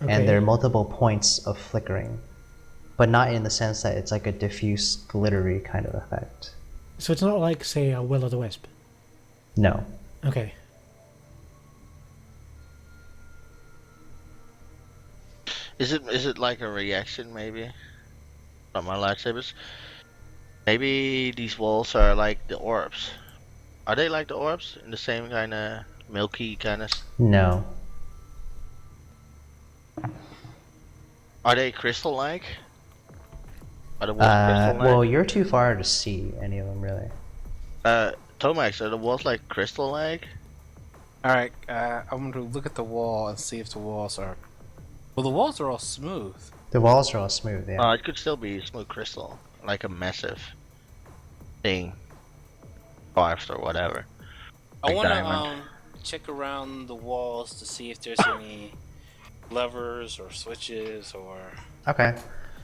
Okay. And there are multiple points of flickering. But not in the sense that it's like a diffuse, glittery kind of effect. So it's not like, say, a will-o'-the-wisp. No. Okay. Is it like a reaction maybe from my lightsabers? Maybe these walls are like the orbs. Are they like the orbs in the same kind of milky kind of? No. Are they crystal-like? Are the walls crystal-like? Well, you're too far to see any of them, really. Tomax, are the walls like crystal-like? Alright, I'm going to look at the wall and see if the walls are... Well, the walls are all smooth. The walls are all smooth, yeah. It could still be smooth crystal, like a massive thing, carved or whatever. I Like want diamond. to check around the walls to see if there's any levers or switches or... Okay.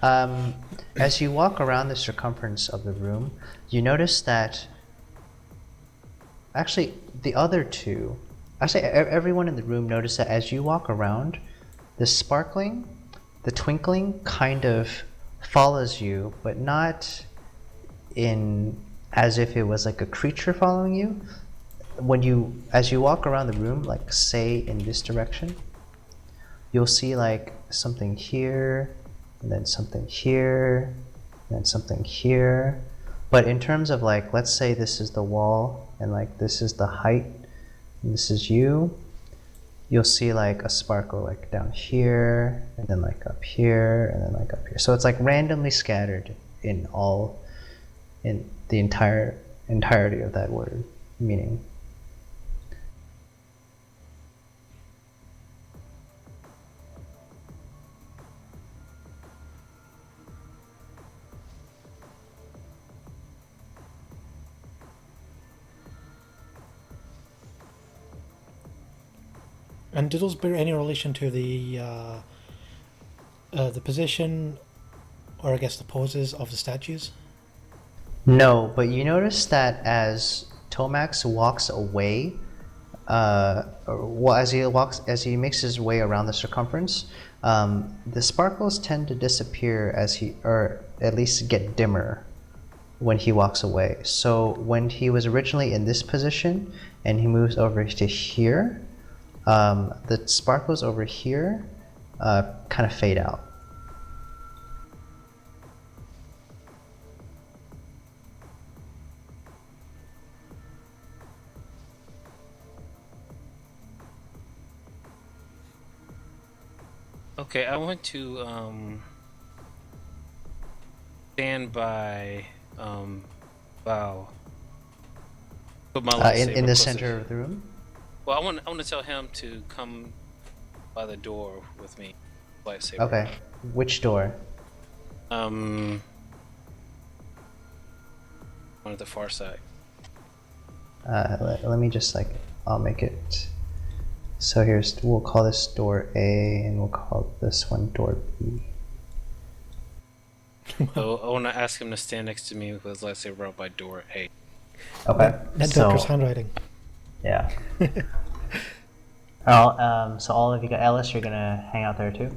As you walk around the circumference of the room, you notice that... Actually, the other two... Actually, everyone in the room noticed that as you walk around, the sparkling, the twinkling kind of follows you, but not in as if it was like a creature following you. As you walk around the room, like say in this direction, you'll see like something here, and then something here, and then something here. But in terms of like, let's say this is the wall, and like this is the height, and this is you, you'll see like a sparkle like down here, and then like up here, and then like up here. So it's like randomly scattered in the entirety of that word meaning. And do those bear any relation to the position, or I guess the poses of the statues? No, but you notice that as Tomax walks away, as he makes his way around the circumference, the sparkles tend to disappear or at least get dimmer when he walks away. So when he was originally in this position and he moves over to here, the sparkles over here kind of fade out. Okay, I want to stand by Bao. Put my lightsaber In the closer. center of the room? Well, I want to tell him to come by the door with me. Lightsaber. Okay. Which door? One at the far side. Let me just I'll make it. So we'll call this door A, and we'll call this one door B. So I want to ask him to stand next to me with his lightsaber out by door A. Okay. That So doctor's handwriting. yeah. So all of you got Ellis. You're gonna hang out there too.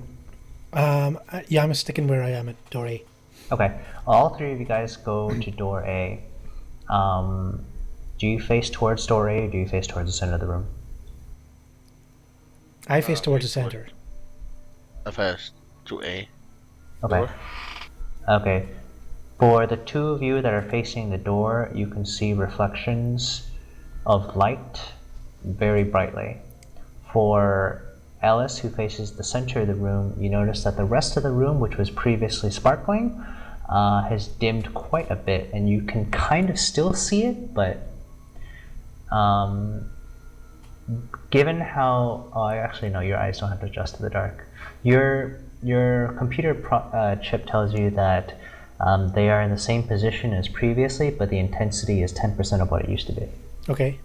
Yeah, I'm sticking where I am at door A. Okay. All three of you guys go to door A. Do you face towards door A, or do you face towards the center of the room? I face towards the center. I first to A. Okay. Door. Okay. For the two of you that are facing the door, you can see reflections of light very brightly. For Alice, who faces the center of the room, you notice that the rest of the room, which was previously sparkling, has dimmed quite a bit, and you can kind of still see it, but given how... actually no, your eyes don't have to adjust to the dark. Your computer chip tells you that they are in the same position as previously, but the intensity is 10% of what it used to be. Okay.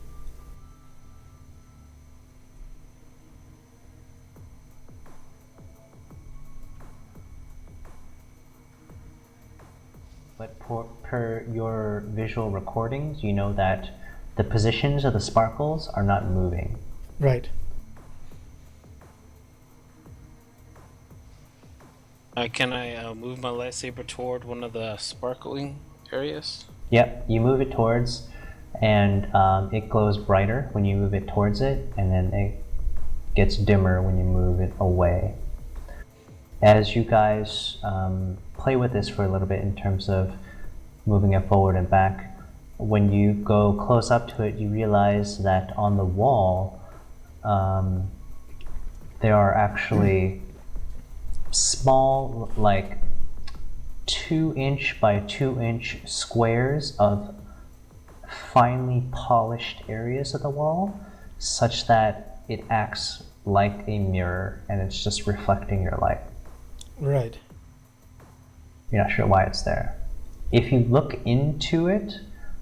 But per your visual recordings, you know that the positions of the sparkles are not moving. Right. Can I move my lightsaber toward one of the sparkling areas? Yep, you move it towards, and it glows brighter when you move it towards it, and then it gets dimmer when you move it away. As you guys play with this for a little bit in terms of moving it forward and back, when you go close up to it, you realize that on the wall there are actually small, like 2-inch by 2-inch squares of finely polished areas of the wall, such that it acts like a mirror and it's just reflecting your light. Right. You're not sure why it's there. If you look into it,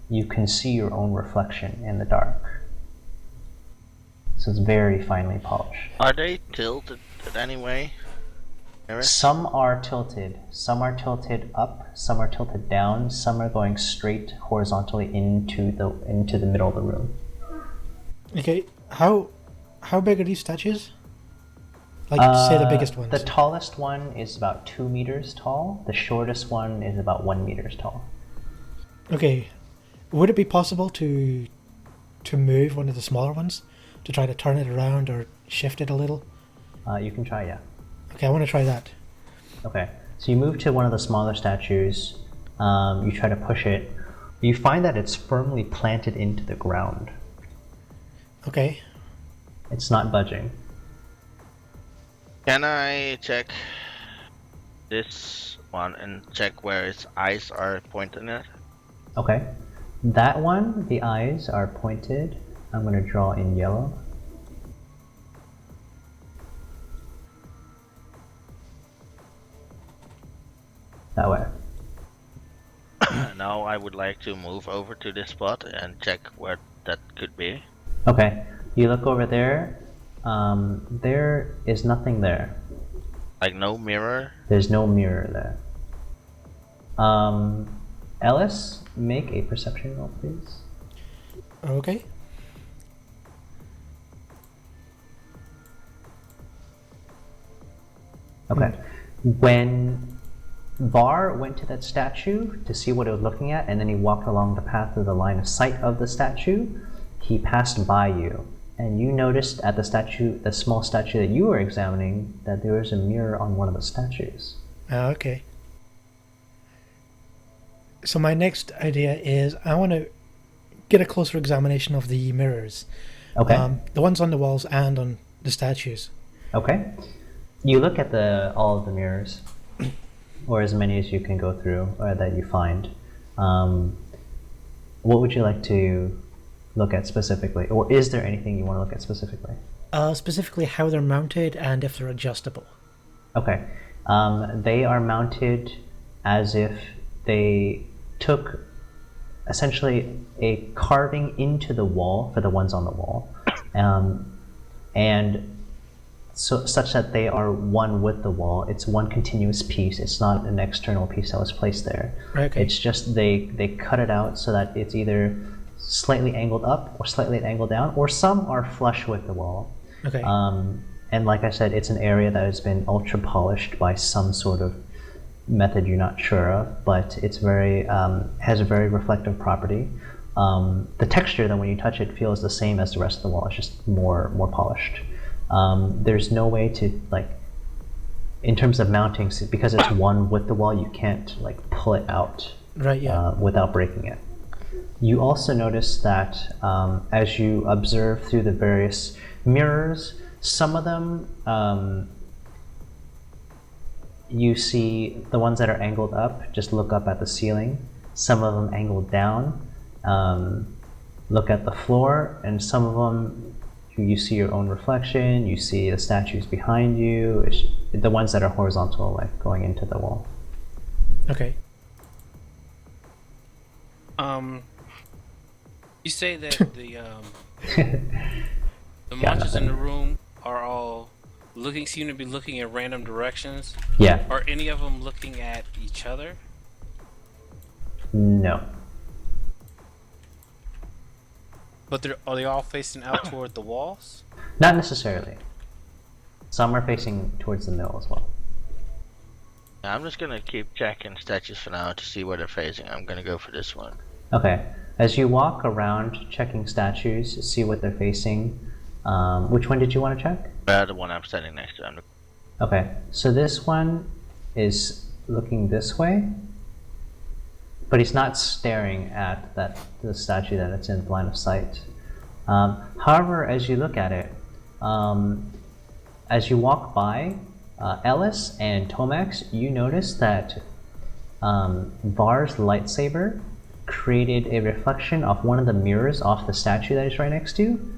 you can see your own reflection in the dark. So it's very finely polished. Are they tilted in any way? Eric? Some are tilted. Some are tilted up. Some are tilted down. Some are going straight horizontally into the middle of the room. Okay. How big are these statues? Like, say the biggest ones. The tallest one is about 2 meters tall. The shortest one is about 1 meters tall. Okay. Would it be possible to move one of the smaller ones? To try to turn it around or shift it a little? You can try, yeah. Okay, I want to try that. Okay, so you move to one of the smaller statues. You try to push it. You find that it's firmly planted into the ground. Okay. It's not budging. Can I check this one and check where its eyes are pointing at? Okay. That one, the eyes are pointed. I'm going to draw in yellow. That way. Now I would like to move over to this spot and check where that could be. Okay. You look over there. There is nothing there. Like no mirror? There's no mirror there. Ellis, make a perception roll, please. Okay. Okay. When Var went to that statue to see what it was looking at, and then he walked along the path of the line of sight of the statue, he passed by you. And you noticed at the statue, the small statue that you were examining, that there was a mirror on one of the statues. Okay. So my next idea is I want to get a closer examination of the mirrors. Okay. The ones on the walls and on the statues. Okay. You look at all of the mirrors, or as many as you can go through, or that you find. What would you like to look at specifically, or is there anything you want to look at specifically? Specifically how they're mounted and if they're adjustable. Okay. They are mounted as if they took essentially a carving into the wall for the ones on the wall, and so such that they are one with the wall. It's one continuous piece. It's not an external piece that was placed there. Okay. It's just they cut it out so that it's either slightly angled up or slightly angled down, or some are flush with the wall. Okay. And like I said, it's an area that has been ultra polished by some sort of method you're not sure of, but it's very has a very reflective property. The texture, then, when you touch it, feels the same as the rest of the wall. It's just more polished. There's no way to, like, in terms of mounting, because it's one with the wall, you can't like pull it out Right. Yeah. without breaking it. You also notice that as you observe through the various mirrors, some of them you see the ones that are angled up, just look up at the ceiling. Some of them angled down, look at the floor, and some of them you see your own reflection, you see the statues behind you, the ones that are horizontal, like going into the wall. Okay. You say that the monsters in the room are all seem to be looking in random directions. Yeah. Are any of them looking at each other? No. But are they all facing out toward the walls? Not necessarily. Some are facing towards the middle as well. I'm just gonna keep checking statues for now to see where they're facing. I'm gonna go for this one. Okay. As you walk around checking statues, see what they're facing, which one did you want to check? The one I'm standing next to. Okay, so this one is looking this way, but he's not staring at the statue that it's in line of sight. However, as you look at it, as you walk by, Ellis and Tomax, you notice that Var's lightsaber created a reflection of one of the mirrors off the statue that is right next to you,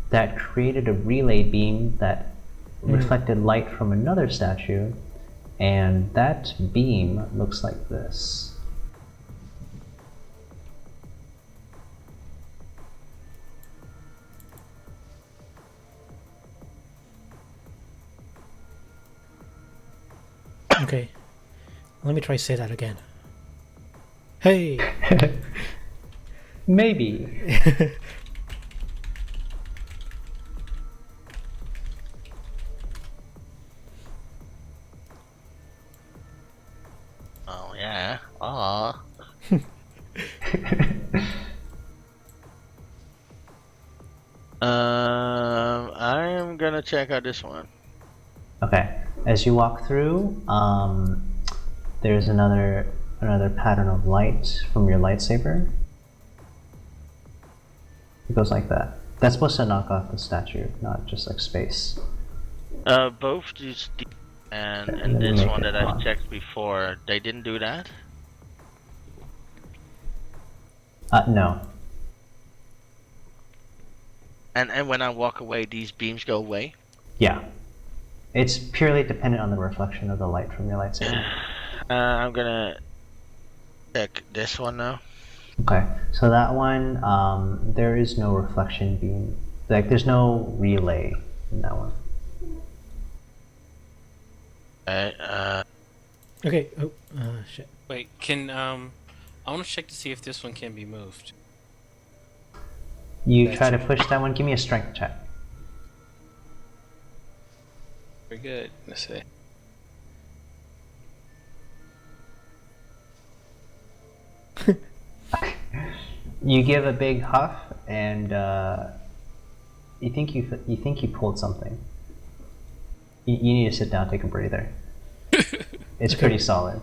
that created a relay beam that reflected light from another statue, and that beam looks like this. Okay. Let me try say that again. Hey. Maybe. Oh yeah. Aww. I'm gonna check out this one. Okay. As you walk through, there's another pattern of light from your lightsaber. It goes like that. That's supposed to knock off the statue, not just like space. Both these and this one that I've checked before, they didn't do that? No. And when I walk away, these beams go away? Yeah. It's purely dependent on the reflection of the light from your lightsaber. I'm gonna check this one now. Okay, so that one, there is no reflection beam. Like, there's no relay in that one. Okay, Okay. Oh, shit. Wait, can I want to check to see if this one can be moved. You try to push that one. Give me a strength check. Very good. Let's see. You give a big huff, and you think you pulled something. You need to sit down, take a breather. It's pretty solid.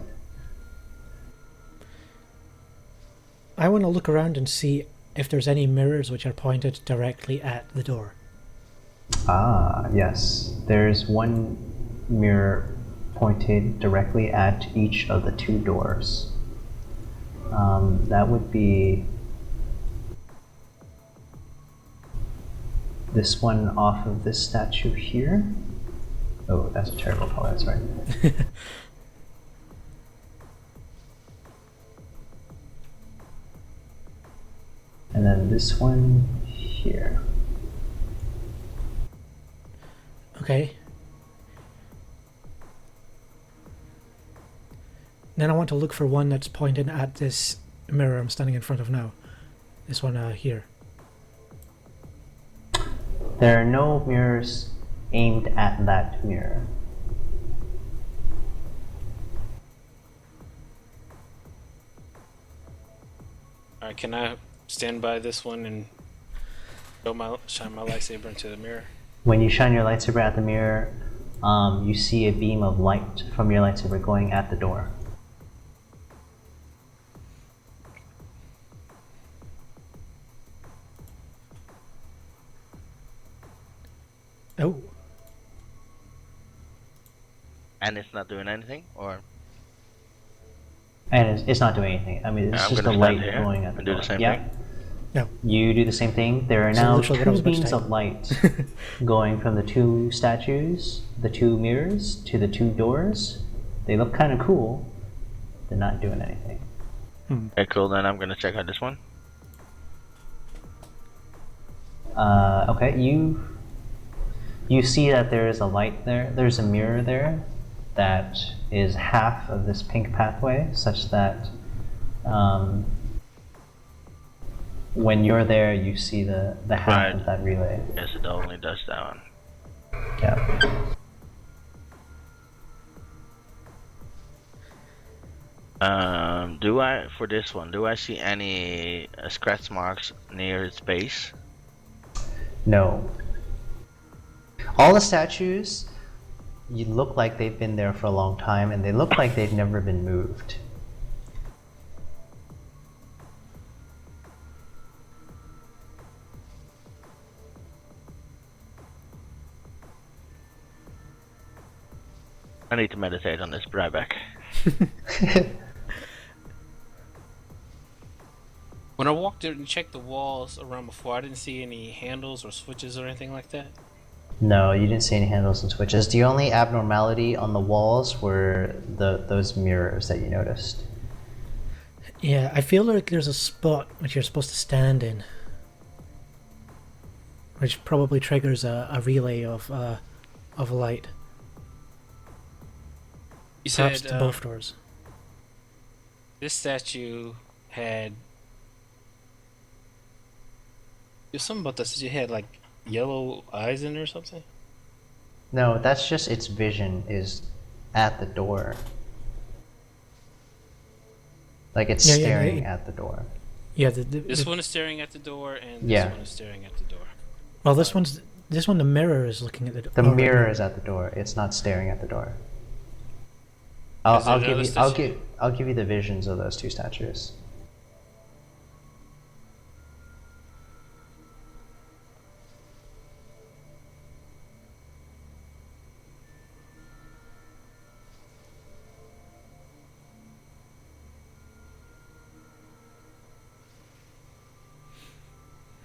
I want to look around and see if there's any mirrors which are pointed directly at the door. Ah, yes. There's one mirror pointed directly at each of the two doors. That would be this one off of this statue here. Oh, that's a terrible color, that's right. And then this one here. Okay. Then I want to look for one that's pointed at this mirror I'm standing in front of now. This one here. There are no mirrors aimed at that mirror. Alright, can I stand by this one and shine my lightsaber into the mirror? When you shine your lightsaber at the mirror, you see a beam of light from your lightsaber going at the door. Oh. and it's not doing anything, or And it's not doing anything. I mean, it's I'm just a gonna light stand here going at the and do door. the same Yeah. thing? No. You do the same thing. There are So now literally what I was two about to beams say. of light going from the two statues, the two mirrors, to the two doors. They look kind of cool. They're not doing anything. Okay, cool. Then I'm gonna check out this one. Okay, you see that there is a light there. There's a mirror there that is half of this pink pathway, such that when you're there, you see the half Right. of that relay. Yes, it only does that one. Yeah. Do I, for this one, do I see any scratch marks near its base? No. All the statues, you look like they've been there for a long time, and they look like they've never been moved. I need to meditate on this. Be right back. When I walked in and checked the walls around before, I didn't see any handles or switches or anything like that. No, you didn't see any handles and switches. The only abnormality on the walls were those mirrors that you noticed. Yeah, I feel like there's a spot which you're supposed to stand in, which probably triggers a relay of light. You Perhaps said to both doors. this statue had. There's something about this. It had like yellow eyes in it or something. No, that's just its vision is at the door. Like it's Yeah, staring yeah. at the door. Yeah, This one is staring at the door, and this Yeah. one is staring at the door. well, this one. The mirror is looking at the door. The mirror is at the door. It's not staring at the door. Is there I'll give another you. statue? I'll give you the visions of those two statues.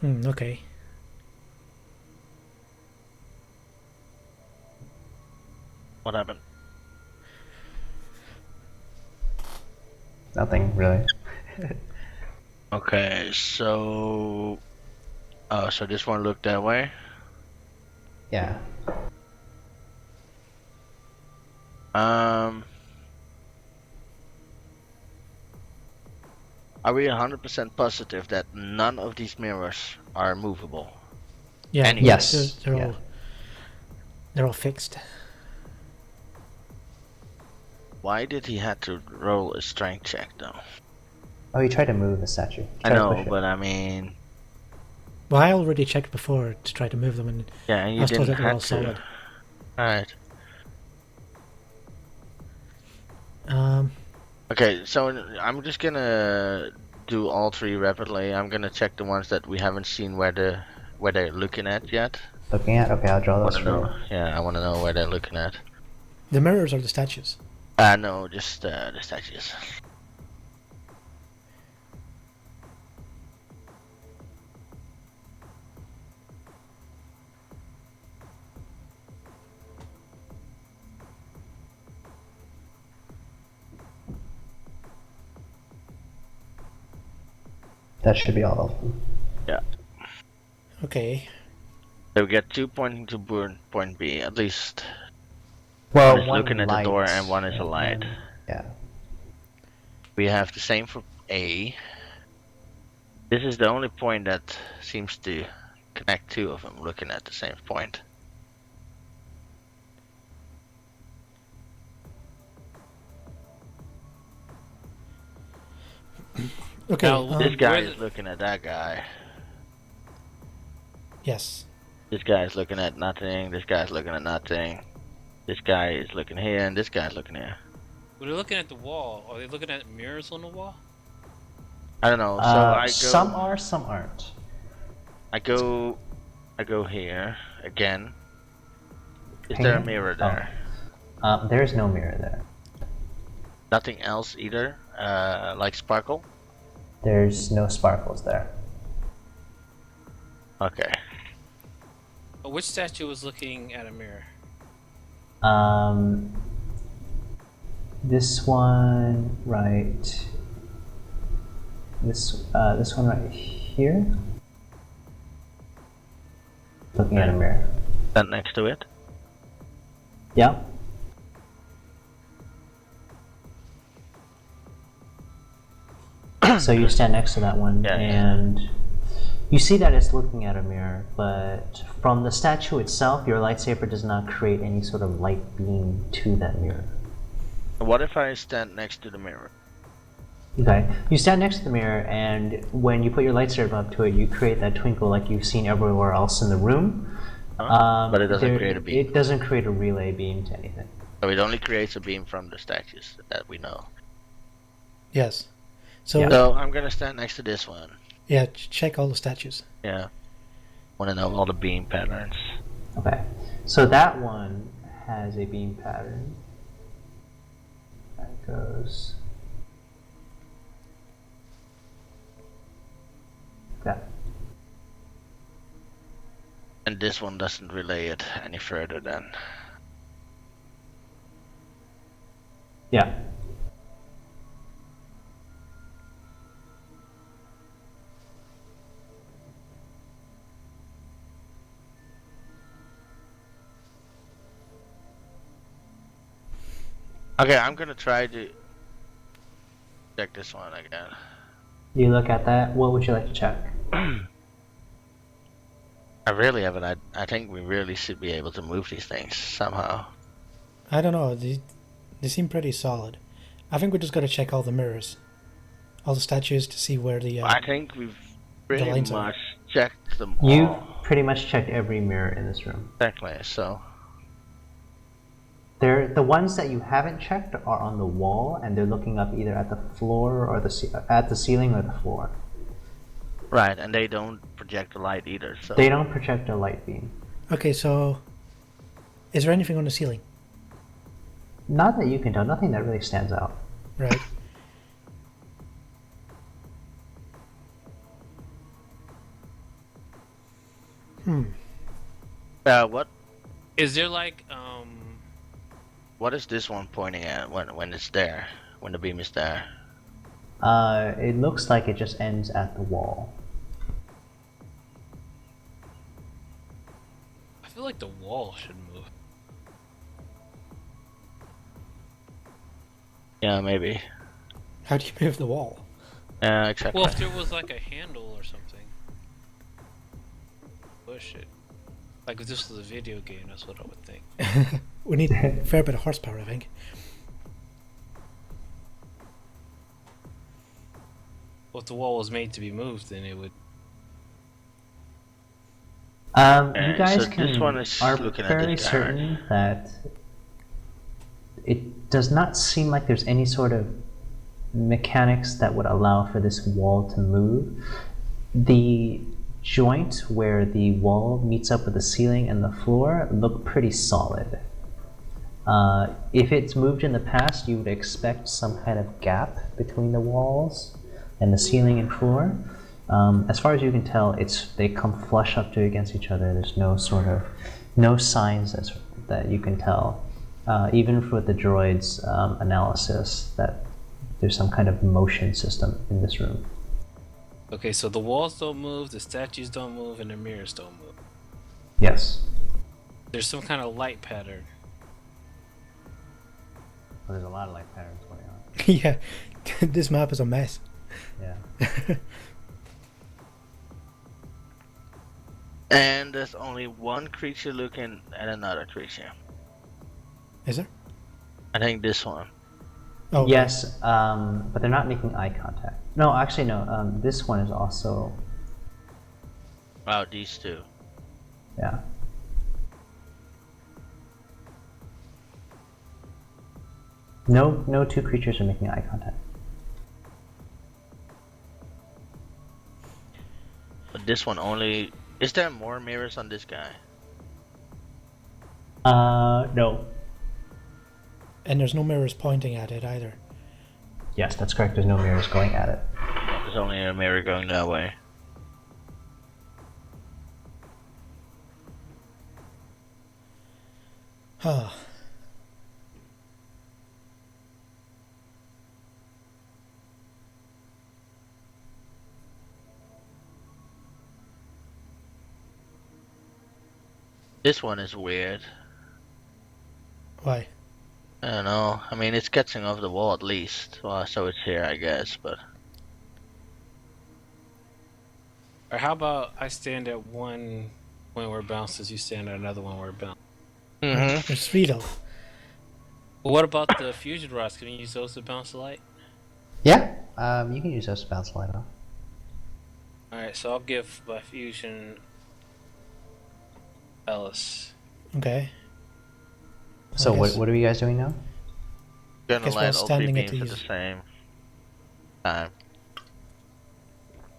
Okay. What happened? Nothing really. Okay, so... Oh, so this one looked that way? Yeah. Are we 100% positive that none of these mirrors are movable? Yeah. Anyway. Yes. They're Yeah. all they're all fixed. Why did he have to roll a strength check though? Oh, you tried to move the statue. I Try to know, push it. but I mean, Well, I already checked before to try to move them, and yeah, I you was told didn't that they're all have to. solid. Alright. Okay, so I'm just gonna do all three rapidly. I'm gonna check the ones that we haven't seen where they're looking at yet. Looking at? Okay, I'll draw those Wanna for you. know? Yeah, I wanna know where they're looking at. The mirrors are the statues. No, just the statues. That should be all of them. Yeah. Okay. So we get 2 pointing to point B, at least. Well, One is looking at the door and one is a light. Yeah. We have the same for A. This is the only point that seems to connect two of them looking at the same point. Okay. Now, This guy where is looking at that guy. Yes. This guy is looking at nothing. This guy's looking at nothing. This guy is looking here, and this guy's looking here. When they're looking at the wall, are they looking at mirrors on the wall? I don't know. So I go. Some are, some aren't. I go here again. Is there a Here? mirror there? There's no mirror there. Nothing else either. Like sparkle. There's no sparkles there. Okay. Which statue was looking at a mirror? This one right. This one right here. Looking at a mirror. Stand next to it. Yeah. So you stand next to that one, Yeah. and you see that it's looking at a mirror, but from the statue itself, your lightsaber does not create any sort of light beam to that mirror. What if I stand next to the mirror? Okay, you stand next to the mirror, and when you put your lightsaber up to it, you create that twinkle like you've seen everywhere else in the room. But it doesn't create a beam. It doesn't create a relay beam to anything. So it only creates a beam from the statues that we know. Yes. So Yeah. So I'm gonna stand next to this one. yeah, check all the statues. Yeah. Wanna know all the beam patterns. Okay, so that one has a beam pattern. That goes. Yeah. And this one doesn't relay it any further then. Yeah. Okay, I'm gonna try to check this one again. You look at that. What would you like to check? I really haven't. I think we really should be able to move these things somehow. I don't know. They seem pretty solid. I think we just got to check all the mirrors, all the statues to see where the. I think we've pretty lines are- much checked them all. You've pretty much checked every mirror in this room. Exactly. So The ones that you haven't checked are on the wall, and they're looking up either at the floor or at the ceiling or the floor. right, and they don't project the light either. So They don't project a light beam. Okay, so is there anything on the ceiling? Not that you can tell. Nothing that really stands out. Right. what Is there like what is this one pointing at when it's there? When the beam is there? It looks like it just ends at the wall. I feel feel like the wall should move. Yeah, maybe. How do you move the wall? Yeah, exactly. Well, if there was like a handle or something, push it. Like if this was a video game, that's what I would think. We need a fair bit of horsepower, I think. Well, if the wall was made to be moved, then it would. You guys so this one is are looking at fairly this certain that it does not seem like there's any sort of mechanics that would allow for this wall to move. The joint where the wall meets up with the ceiling and the floor look pretty solid. If it's moved in the past, you would expect some kind of gap between the walls and the ceiling and floor. As far as you can tell, they come flush up to against each other. There's no signs that you can tell, even with the droid's analysis, that there's some kind of motion system in this room. Okay, so the walls don't move, the statues don't move, and the mirrors don't move. Yes. There's some kind of light pattern. Well, there's a lot of light patterns going on. Yeah, this map is a mess. Yeah. And there's only one creature looking at another creature. Is there? I think this one. Oh, Yes, but they're not making eye contact. No, actually, no. This one is also. Wow, these two. Yeah. No two creatures are making eye contact. But this one only. Is there more mirrors on this guy? No. And there's no mirrors pointing at it either. Yes, that's correct. There's no mirrors going at it. There's only a mirror going that way. Huh. This one is weird. Why? I don't know. I mean, it's catching off the wall at least. Well, so it's here, I guess, but... Or how about I stand at one when we're bounces, you stand at another one where we're bounced. Mm-hmm. There's three though. Well, what about the fusion rods? Can you use those to bounce the light? Yeah, you can use those to bounce the light off. Alright, so I'll give my fusion Ellis. Okay. So I guess- what are you guys doing now? Gonna Guess we're light all three standing at beams at the these. same time.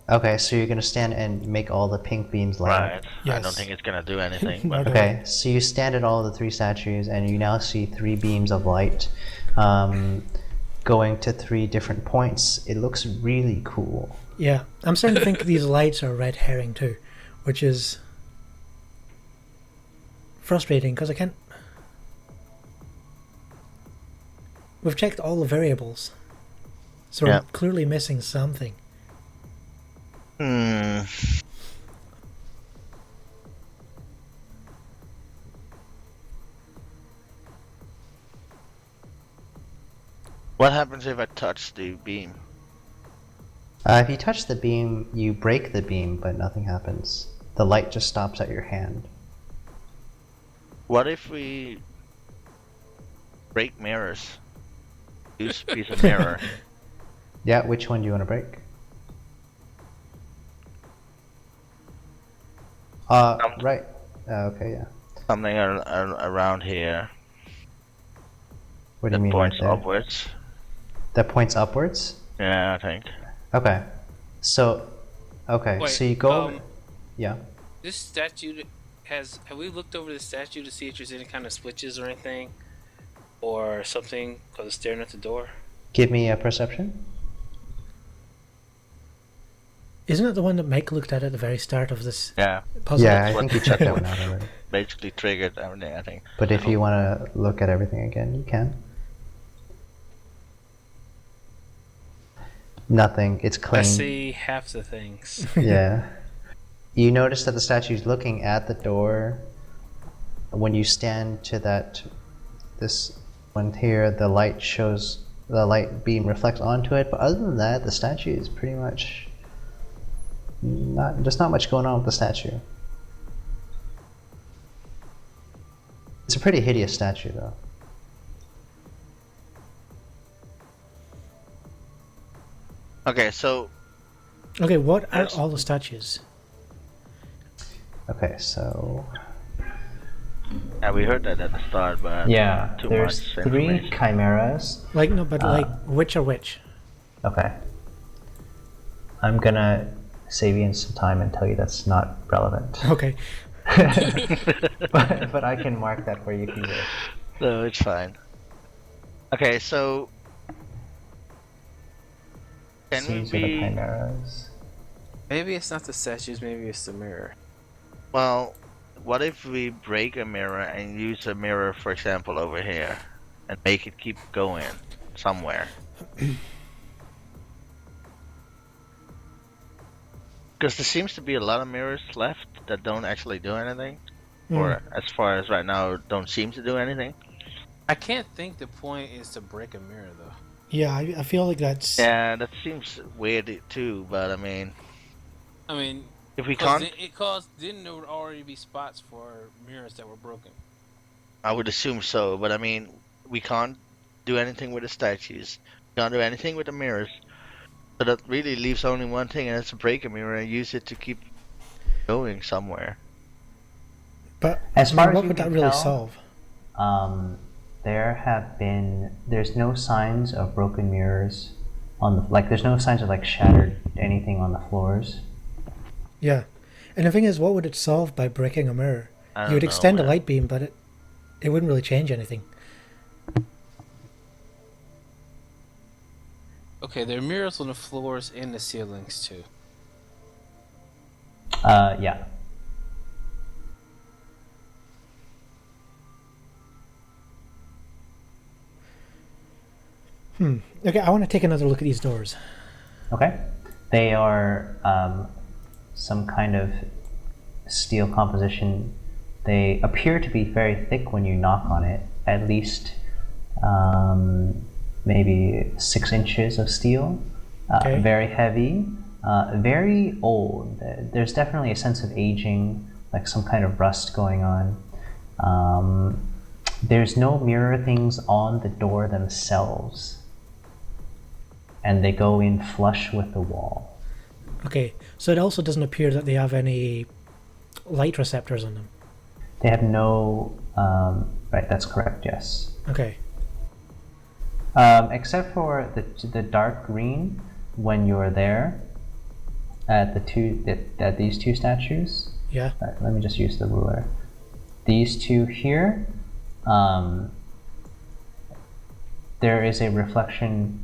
Okay, so you're gonna stand and make all the pink beams light up. Right. I Yes. don't think it's gonna do anything, Nor but... do I. Okay, so you stand at all the three statues, and you now see three beams of light going to three different points. It looks really cool. Yeah, I'm starting to think these lights are red herring too, which is frustrating because I can't. We've checked all the variables, so Yeah. I'm clearly missing something. What happens if I touch the beam? If you touch the beam, you break the beam, but nothing happens. The light just stops at your hand. What if we break mirrors? Use a piece of mirror. Yeah, which one do you want to break? Right. Okay, yeah. Something around here What do that you mean right points there? upwards. That points upwards? Yeah, I think. Okay. So, okay, Wait, so you go... yeah. This statue have we looked over the statue to see if there's any kind of switches or anything? Or something because it's staring at the door? Give me a perception. Isn't it the one that Mike looked at the very start of this Yeah, puzzle? Yeah, I what- think you checked that one out already. basically triggered everything, I think. But if you want to look at everything again, you can. Nothing. It's clean. I see half the things. Yeah. You notice that the statue's looking at the door, when you stand to this one here, the light beam reflects onto it. But other than that, the statue is pretty much not much going on with the statue. It's a pretty hideous statue, though. Okay, so Okay, what are all the statues? Okay, so yeah, we heard that at the start, but Yeah, too there's much 3 information. chimeras. Like, no, but like, which are which? Okay. I'm gonna save you some time and tell you that's not relevant. Okay. but I can mark that for you if you wish. No, it's fine. Okay, so can we These are the be? chimeras. Maybe it's not the statues, maybe it's the mirror. Well, what if we break a mirror and use a mirror, for example, over here, and make it keep going somewhere? Because there seems to be a lot of mirrors left that don't actually do anything, or as far as right now, don't seem to do anything. I can't think the point is to break a mirror though. Yeah, I feel like that's... Yeah, that seems weird too. But I mean, if we can't, didn't there already be spots for mirrors that were broken? I would assume so. But I mean, we can't do anything with the statues. We can't do anything with the mirrors. So that really leaves only one thing, and that's to break a mirror and use it to keep going somewhere. But As far as what you would that can really tell, solve? There's no signs of broken mirrors on the, like, there's no signs of like shattered anything on the floors. Yeah. And the thing is, what would it solve by breaking a mirror? I You don't would know, extend a man. light beam, but it wouldn't really change anything. Okay, there are mirrors on the floors and the ceilings too. Yeah. Okay, I want to take another look at these doors. Okay. They are some kind of steel composition. They appear to be very thick when you knock on it, at least maybe 6 inches of steel. Okay. Very heavy, very old. There's definitely a sense of aging, like some kind of rust going on. There's no mirror things on the door themselves, and they go in flush with the wall. Okay, so it also doesn't appear that they have any light receptors on them. They have no... right, that's correct, yes. Okay. Except for the dark green when you're there at these 2 statues. Yeah. Right, let me just use the ruler. These 2 here, there is a reflection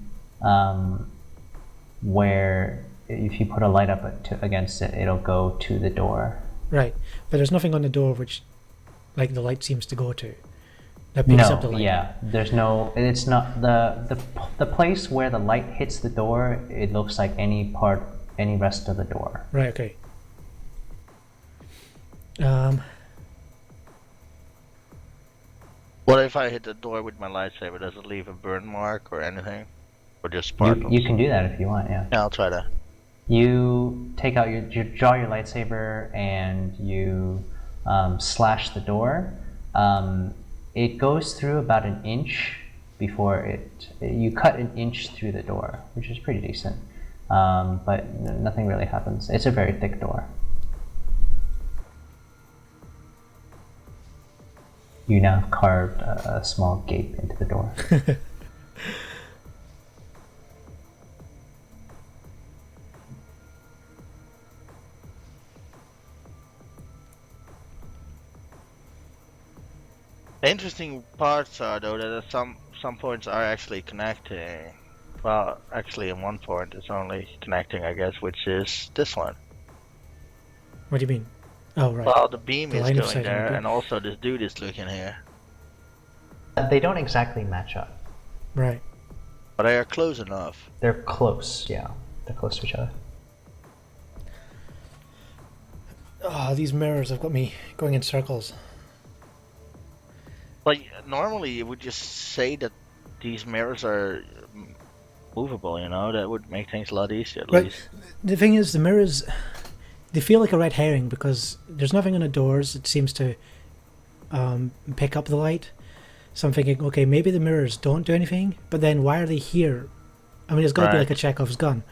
where if you put a light up against it, it'll go to the door. Right, but there's nothing on the door which, like, the light seems to go to. That picks up the No, light. yeah, there's no. It's not the place where the light hits the door. It looks like any rest of the door. Right. Okay. What if I hit the door with my lightsaber? Does it leave a burn mark or anything, or just sparkles? You can do that if you want. Yeah. Yeah, I'll try that. You take out you draw your lightsaber and you slash the door. It goes through about an inch before you cut an inch through the door, which is pretty decent. But nothing really happens. It's a very thick door. You now have carved a small gape into the door. The interesting parts are though that some points are actually connecting. Well, actually, in one point it's only connecting, I guess, which is this one. What do you mean? Oh, right. Well, the beam The is line of going sight on the there, beam. and also this dude is looking here. They don't exactly match up. Right. But they are close enough. They're close, yeah. They're close to each other. Oh, these mirrors have got me going in circles. But normally you would just say that these mirrors are movable, you know? That would make things a lot easier at Right. least. The thing is, the mirrors, they feel like a red herring because there's nothing on the doors that seems to pick up the light. So I'm thinking, okay, maybe the mirrors don't do anything, but then why are they here? I mean, it's got to be Right. like a Chekhov's gun.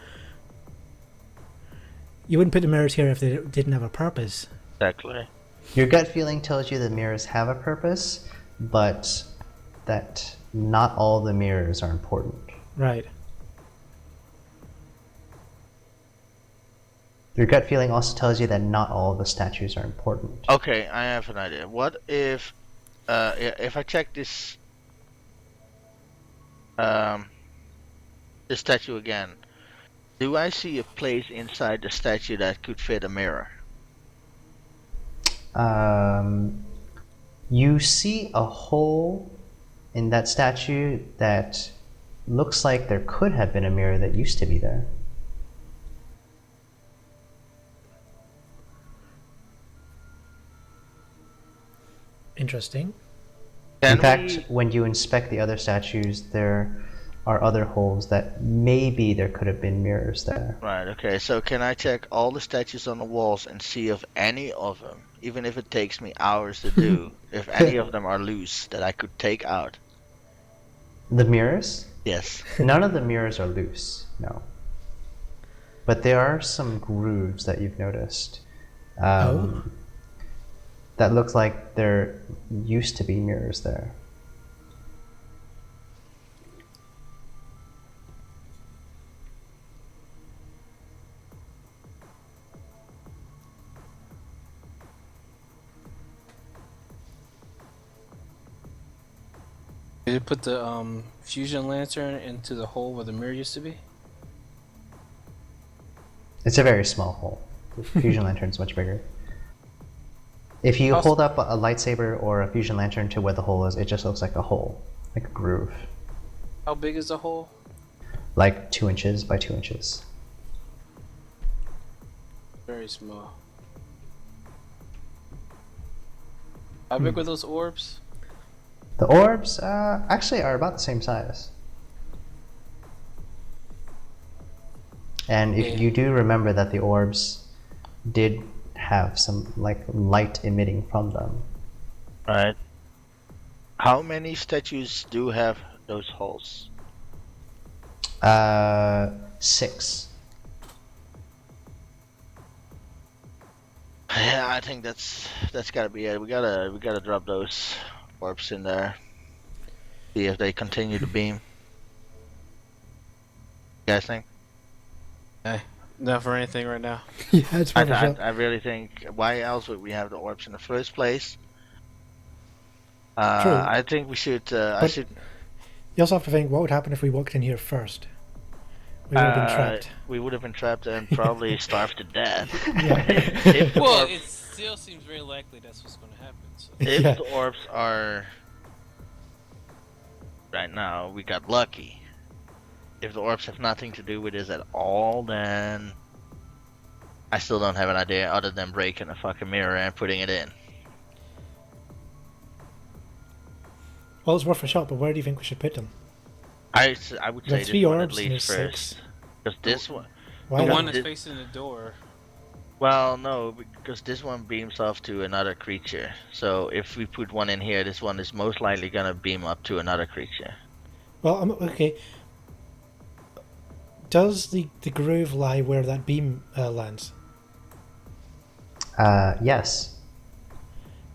You wouldn't put the mirrors here if they didn't have a purpose. Exactly. Your gut feeling tells you the mirrors have a purpose, but that not all the mirrors are important. Right. Your gut feeling also tells you that not all the statues are important. Okay, I have an idea. What if I check this this statue again, do I see a place inside the statue that could fit a mirror? You see a hole in that statue that looks like there could have been a mirror that used to be there. Interesting. In fact, when you inspect the other statues, there are other holes that maybe there could have been mirrors there. Right, okay, so can I check all the statues on the walls and see if any of them, even if it takes me hours to do, if any of them are loose that I could take out? The mirrors? Yes. None of the mirrors are loose, no. But there are some grooves that you've noticed. That looks like there used to be mirrors there. Did you put the fusion lantern into the hole where the mirror used to be? It's a very small hole. The fusion lantern's much bigger. If you hold up a lightsaber or a fusion lantern to where the hole is, it just looks like a hole, like a groove. How big is the hole? Like 2 inches by 2 inches. Very small. How big were those orbs? The orbs actually are about the same size. And if you do remember that the orbs did have some like light emitting from them. Right. How many statues do have those holes? 6. Yeah, I think that's gotta be it. We gotta drop those orbs in there. See if they continue to beam. You guys think? Hey, not for anything right now. Yeah, it's I, worth a shot. I really think. Why else would we have the orbs in the first place? I think we should. I should. You also have to think, what would happen if we walked in here first? We would have been trapped. We would have been trapped and probably starved to death. Yeah. If the Well, orb- it still seems very likely that's what's going to happen. So. if Yeah. the orbs are right now, we got lucky. If the orbs have nothing to do with this at all, then I still don't have an idea other than breaking a fucking mirror and putting it in. Well, it's worth a shot, but where do you think we should put them? I would There are say 3 this one at orbs and least there's first. 6. Because this one, Why The not? one that's Did- facing the door. well, no, because this one beams off to another creature. So if we put one in here, this one is most likely gonna beam up to another creature. Well, okay. Does the groove lie where that beam lands? Yes.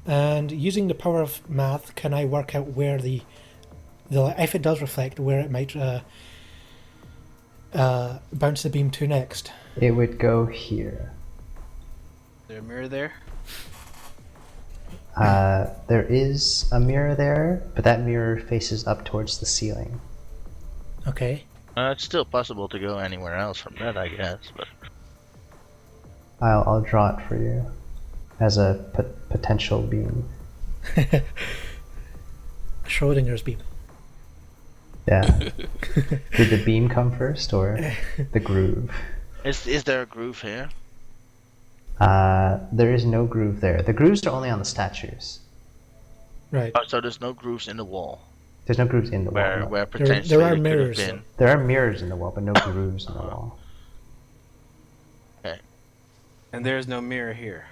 And using the power of math, can I work out where the if it does reflect, where it might bounce the beam to next? It would go here. Is there a mirror there? There is a mirror there, but that mirror faces up towards the ceiling. Okay. It's still possible to go anywhere else from that, I guess. But I'll draw it for you as a potential beam. Schrodinger's beam. Yeah. Did the beam come first or the groove? is there a groove here? There is no groove there. The grooves are only on the statues. Right. Oh, so there's no grooves in the wall There's no grooves in the wall. where No. where potentially there are it could have mirrors. been. There are mirrors in the wall, but no grooves in the wall. Okay. And there's no mirror here.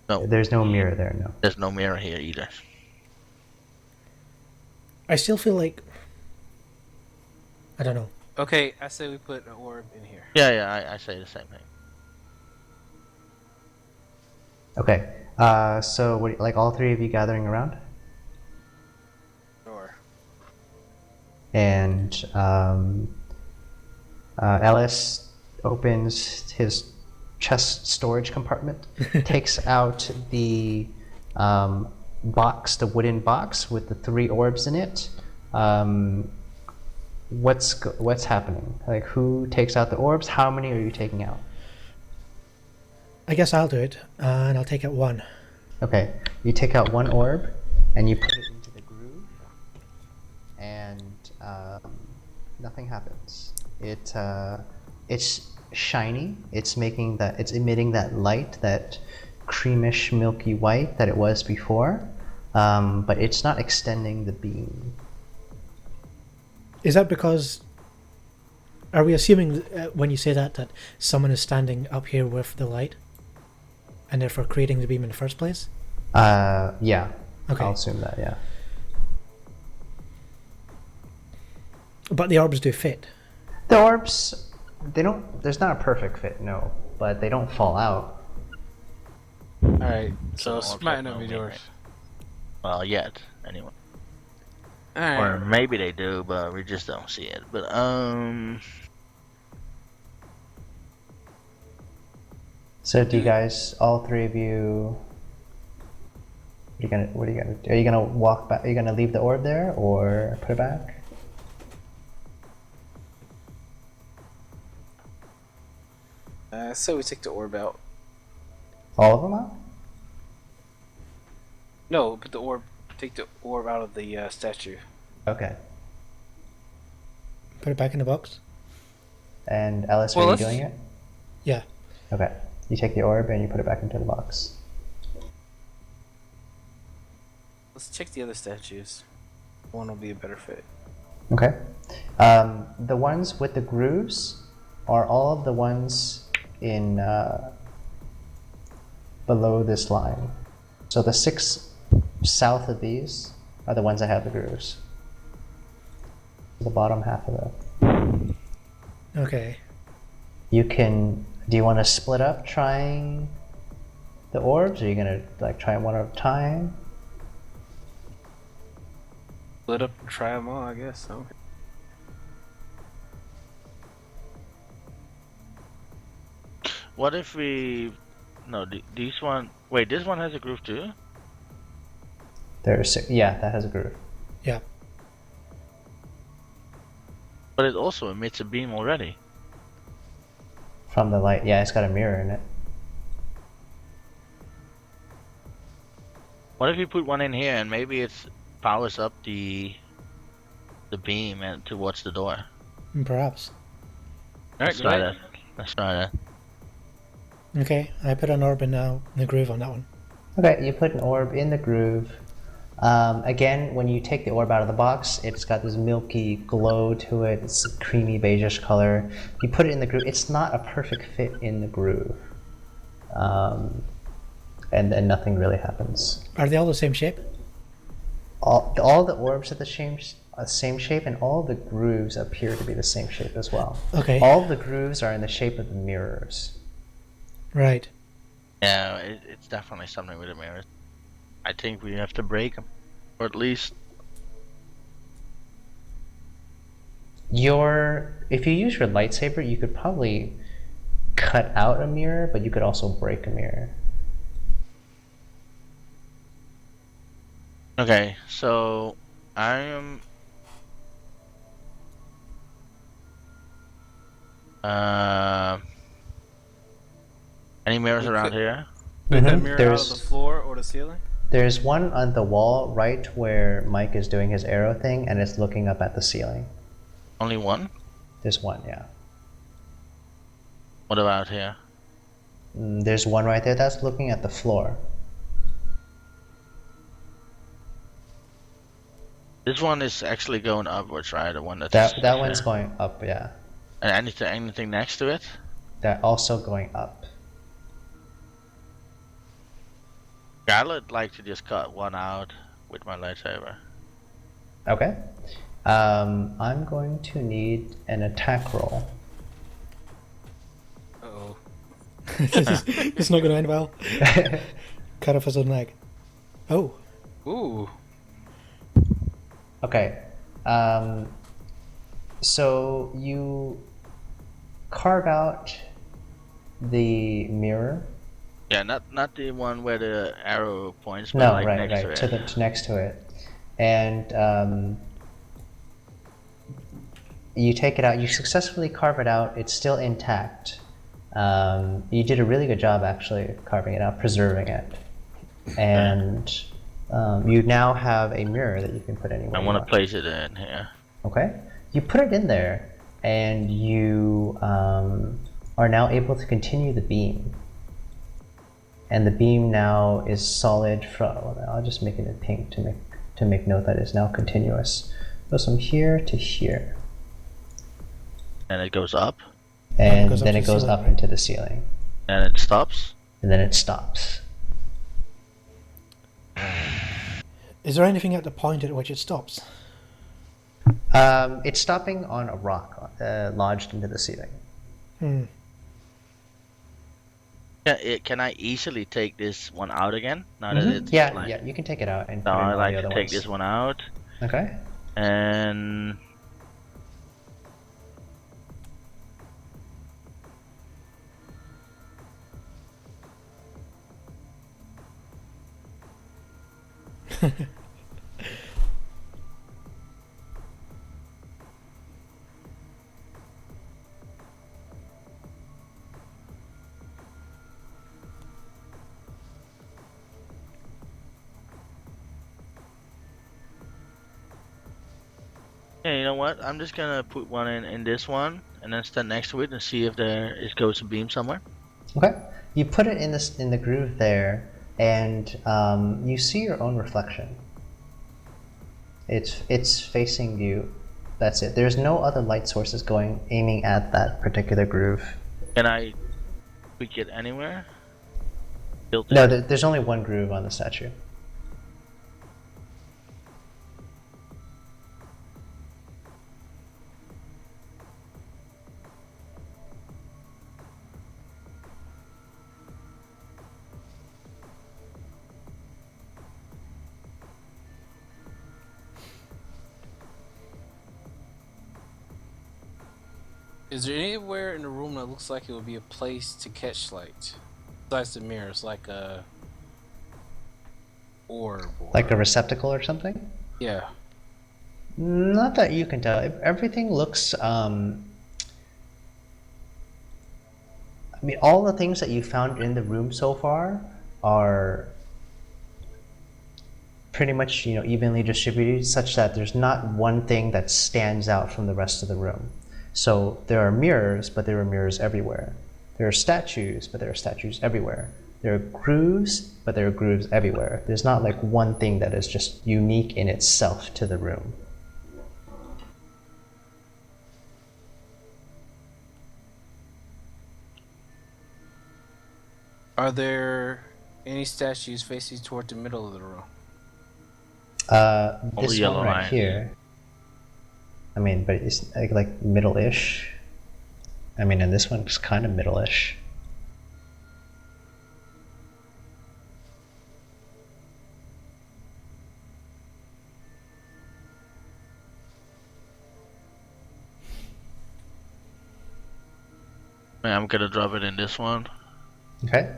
No, There's no mirror there. No. there's no mirror here either. I still feel like I don't know. Okay, I say we put an orb in here. Yeah, I say the same thing. Okay. So what, like all three of you gathering around, Sure. and Ellis opens his chest storage compartment, takes out the box, the wooden box with the 3 orbs in it. What's happening? Like, who takes out the orbs? How many are you taking out? I guess I'll do it, and I'll take out 1. Okay, you take out 1 orb, and you put it into the groove, and nothing happens. It's shiny. It's emitting that light, that creamish, milky white that it was before, but it's not extending the beam. Is that because? Are we assuming when you say that someone is standing up here with the light, and therefore creating the beam in the first place? Yeah. Okay. I'll assume that. Yeah. But the orbs do fit. The orbs, they don't. There's not a perfect fit, no, but they don't fall out. Alright, so So might no not be mirror. yours. Well, yet anyway. Or Alright. maybe they do, but we just don't see it. But So do you guys, all 3 of you, what are you gonna do? Are you gonna walk back? Are you gonna leave the orb there or put it back? So we take the orb out. All of them out? No, put the orb. Take the orb out of the statue. Okay. Put it back in the box. And Ellis, Well, are you let's- doing it? Yeah. Okay. You take the orb and you put it back into the box. Let's check the other statues. One will be a better fit. Okay. The ones with the grooves are all of the ones in below this line. So the 6 south of these are the ones that have the grooves. The bottom half of them. Okay. You can. Do you want to split up trying the orbs? Or are you gonna like try one at a time? Split up and try them all, I guess. So. what if we? No, these one. Wait, this one has a groove too. There's 6. Yeah, that has a groove. Yeah. But it also emits a beam already. From the light. Yeah, it's got a mirror in it. What if you put one in here and maybe it powers up the beam and towards the door? Perhaps. Let's try that. Let's try that. Okay, I put an orb in the groove on that one. Okay, you put an orb in the groove. Again, when you take the orb out of the box, it's got this milky glow to it. It's a creamy beigeish color. You put it in the groove. It's not a perfect fit in the groove. And then nothing really happens. Are they all the same shape? All the orbs are the same shape, and all the grooves appear to be the same shape as well. Okay. All the grooves are in the shape of the mirrors. Right. Yeah, it's definitely something with the mirrors. I think we have to break them, or at least. If you use your lightsaber, you could probably cut out a mirror, but you could also break a mirror. Okay, so I am. Any mirrors around here? Put that mirror out of There's- the floor or the ceiling? There's one on the wall right where Mike is doing his arrow thing, and it's looking up at the ceiling. Only one? There's one, yeah. What about here? There's one right there that's looking at the floor. This one is actually going upwards, right? The one that's That one's going up, yeah. And anything next to it? That also going up. Yeah, I'd like to just cut one out with my lightsaber. Okay. I'm going to need an attack roll. Uh-oh. It's not going to end well. Cut off his own leg. Oh. Ooh. Okay. So you carve out the mirror. Yeah, not the one where the arrow points, but No, like right, next right, to it. to next to it, and you take it out. You successfully carve it out. It's still intact. You did a really good job actually carving it out, preserving it, and you now have a mirror that you can put anywhere. I want to place it in here. Okay, you put it in there, and you are now able to continue the beam. And the beam now is solid from. I'll just make it in pink to make note that it's now continuous. Goes from here to here, And it goes up, and goes up then to it the goes ceiling, up right? into the ceiling, and it stops. and then it stops. Is there anything at the point at which it stops? It's stopping on a rock lodged into the ceiling. Hmm. Can I easily take this one out again? Now that it's Yeah, like, yeah, you can take it out and So put in I all like the to other take ones. this one out, Okay. and yeah, you know what? I'm just gonna put one in this one, and then stand next to it and see if there goes a beam somewhere. Okay. You put it in the groove there, and you see your own reflection. It's facing you. That's it. There's no other light sources aiming at that particular groove. Can I tweak it anywhere? Built it? No, there's only one groove on the statue. Is there anywhere in the room that looks like it would be a place to catch light? Besides the mirrors, like a orb or... Like a receptacle or something? Yeah. Not that you can tell. Everything looks. I mean, all the things that you found in the room so far are pretty much, evenly distributed, such that there's not one thing that stands out from the rest of the room. So there are mirrors, but there are mirrors everywhere. There are statues, but there are statues everywhere. There are grooves, but there are grooves everywhere. There's not like one thing that is just unique in itself to the room. Are there any statues facing toward the middle of the room? This yellow one right lines. here. I mean, but it's like middle-ish. I mean, and this one's kind of middle-ish. I'm gonna drop it in this one. Okay.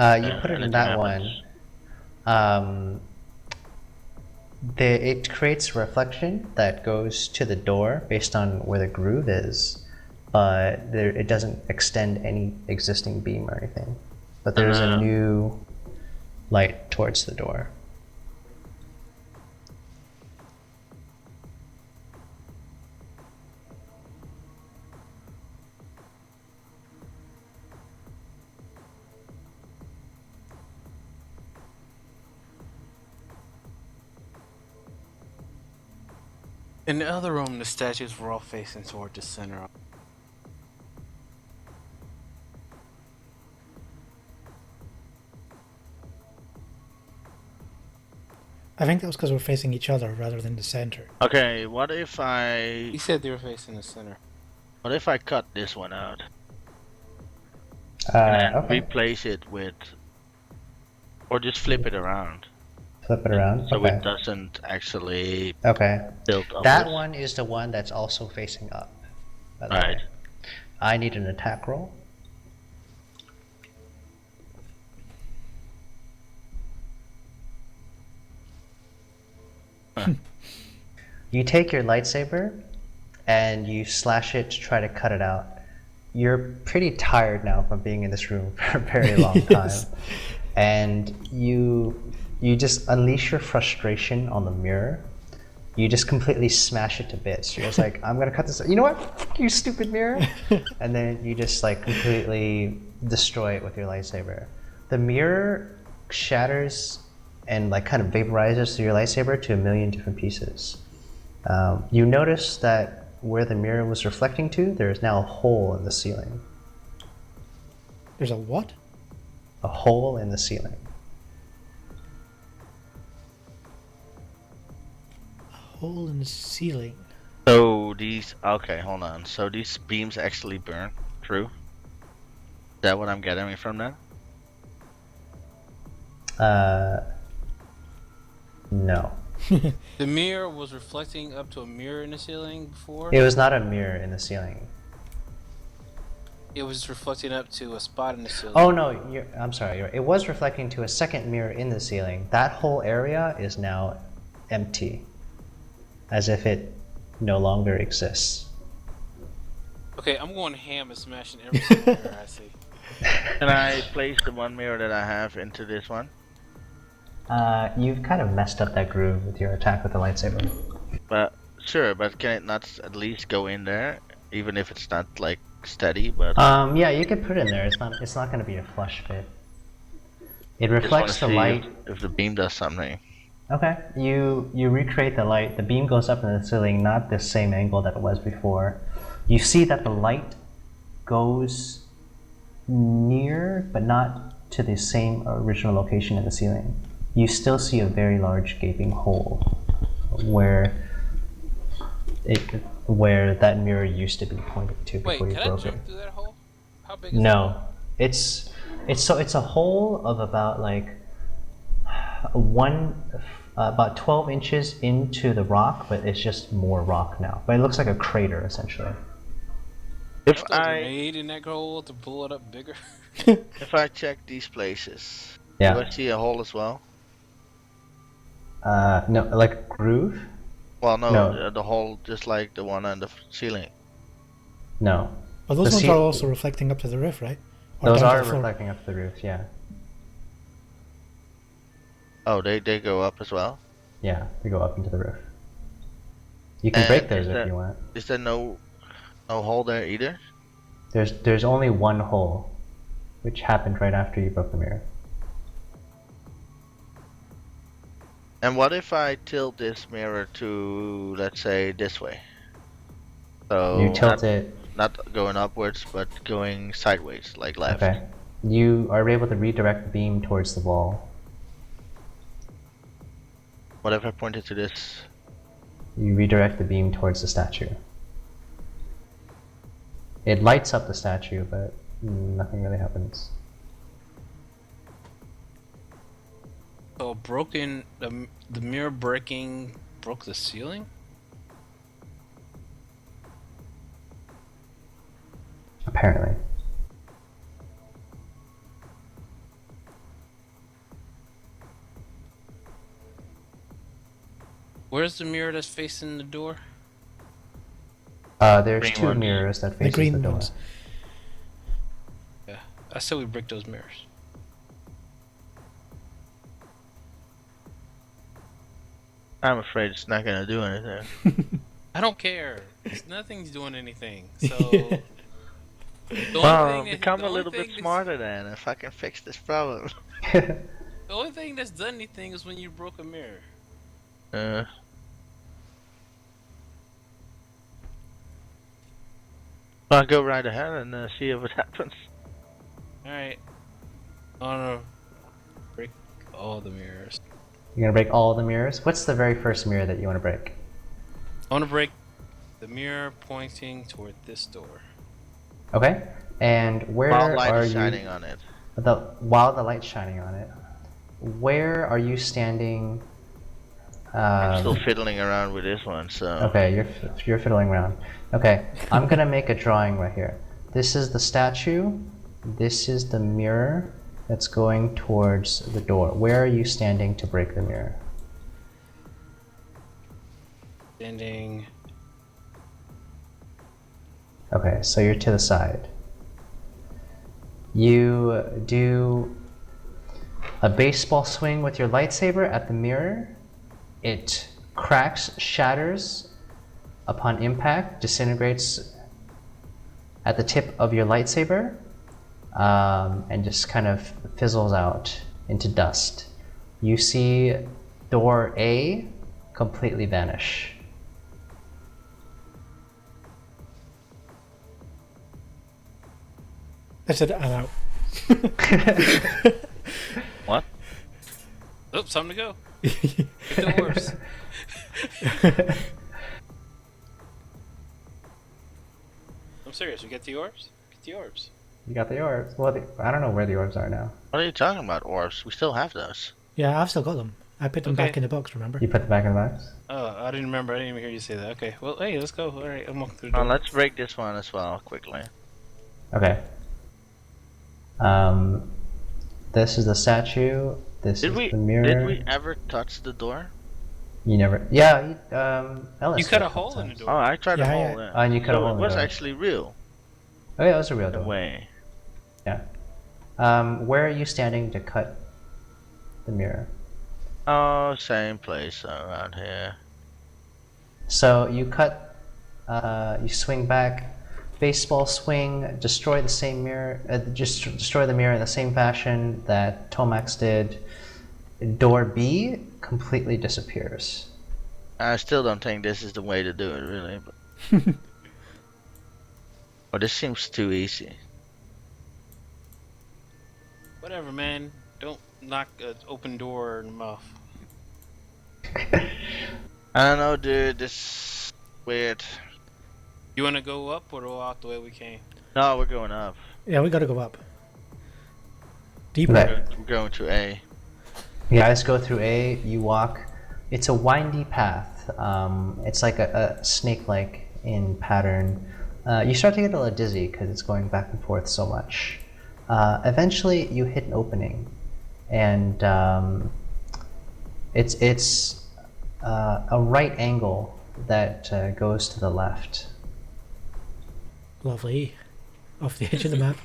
You put it in anything that happens. one. It creates a reflection that goes to the door based on where the groove is, but it doesn't extend any existing beam or anything. But there's a new light towards the door. In the other room, the statues were all facing toward the center. I think that was because we're facing each other rather than the center. Okay, what if He I said they were facing the center. cut this one out and Okay. replace it with, or just flip it around Flip it around. so Okay. it doesn't actually Okay. tilt upwards? That one is the one that's also facing up. By the Right. way. I need an attack roll. You take your lightsaber and you slash it to try to cut it out. You're pretty tired now from being in this room for a very long time. Yes. And you just unleash your frustration on the mirror. You just completely smash it to bits. You're just like, I'm gonna cut this. You know what? Fuck you, stupid mirror. And then you just like completely destroy it with your lightsaber. The mirror shatters and like kind of vaporizes through your lightsaber to a million different pieces. You notice that where the mirror was reflecting to, there is now a hole in the ceiling. There's a what? A hole in the ceiling. Hole in the ceiling. So these, okay, hold on. So these beams actually burn through? Is that what I'm getting from that? No. The mirror was reflecting up to a mirror in the ceiling before. It was not a mirror in the ceiling. It was reflecting up to a spot in the ceiling. Oh no, I'm sorry. It was reflecting to a second mirror in the ceiling. That whole area is now empty, as if it no longer exists. Okay, I'm going ham and smashing every single mirror I see. Can I place the one mirror that I have into this one? You've kind of messed up that groove with your attack with the lightsaber. But sure, but can it not at least go in there, even if it's not like steady? But Yeah, you could put it in there. It's not going to be a flush fit. It just wanna reflects the see light. if the beam does something. Okay, you recreate the light. The beam goes up in the ceiling, not the same angle that it was before. You see that the light goes near, but not to the same original location in the ceiling. You still see a very large gaping hole where that mirror used to be pointed to Wait, before you can I broke it. jump through that hole? How big is No, it's a hole of about like about 12 inches into the rock, but it's just more rock now. But it looks like a crater essentially. If a I grenade in that hole to blow it up bigger? check these places, do Yeah. I see a hole as well? No, like a groove? Well, no, No. the hole just like the one on the ceiling. No. But those The ones ce- are also reflecting up to the roof, right? Or Those down to are the floor? reflecting up to the roof, yeah. Oh, they go up as well. Yeah, they go up into the roof. You can And break those is if that- you want. Is there no hole there either? There's only one hole, which happened right after you broke the mirror. And what if I tilt this mirror to, let's say, this way? So You tilt it. not going upwards, but going sideways, like left. Okay. You are able to redirect the beam towards the wall. What if I pointed to this? You redirect the beam towards the statue. It lights up the statue, but nothing really happens. So broken, the mirror breaking broke the ceiling? Apparently. Where's the mirror that's facing the door? There's Green two ones. mirrors that The face the green door. ones. Yeah, I said we break those mirrors. I'm afraid it's not gonna do anything. I don't care. Nothing's doing anything. So the only Well, thing that- become the a only little bit thing that's- smarter then, if I can fix this problem. The only thing that's done anything is when you broke a mirror. I'll go right ahead and see if it happens. Alright. I wanna break all the mirrors. You're gonna break all the mirrors? What's the very first mirror that you want to break? I wanna break the mirror pointing toward this door. Okay. And where While light are is you? shining on it. While the light's shining on it, where are you standing? I'm still fiddling around with this one, so. Okay, you're fiddling around. Okay, I'm gonna make a drawing right here. This is the statue. This is the mirror that's going towards the door. Where are you standing to break the mirror? Standing. Okay, so you're to the side. You do a baseball swing with your lightsaber at the mirror. It cracks, shatters upon impact, disintegrates at the tip of your lightsaber, and just kind of fizzles out into dust. You see door A completely vanish. I said I'm out. What? Oops, time to go. Get the orbs. I'm serious, you get the orbs? Get the orbs. You got the orbs. Well, I don't know where the orbs are now. What are you talking about, orbs? We still have those. Yeah, I've still got them. I put them Okay. back in the box, remember? You put them back in the box? Oh, I didn't remember. I didn't even hear you say that. Okay, well, hey, let's go. Alright, I'm walking through the Well, door. let's break this one as well, quickly. Okay. This is the statue. This is the mirror. Did we ever touch the door? You never. Yeah. Ellis You cut did a hole in the times. door. Oh, I tried Yeah, to yeah. hold it. And you cut a hole So in it the was door. actually real. Oh yeah, it was a real In a door. way. Yeah. Where are you standing to cut the mirror? Oh, same place around here. So you cut. You swing back. Baseball swing. Destroy the same mirror. Just destroy the mirror in the same fashion that Tomax did. Door B completely disappears. I still don't think this is the way to do it, really. But... oh, this seems too easy. Whatever, man. Don't knock an open door in the mouth. I don't know, dude. This is weird. You wanna go up or go out the way we came? No, we're going up. Yeah, we gotta go up. Deeper. Okay. We're going to A. You guys go through A, you walk. It's a windy path. It's like a snake-like in pattern. You start to get a little dizzy because it's going back and forth so much. Eventually, you hit an opening, and it's a right angle that goes to the left. Lovely. Off the edge of the map.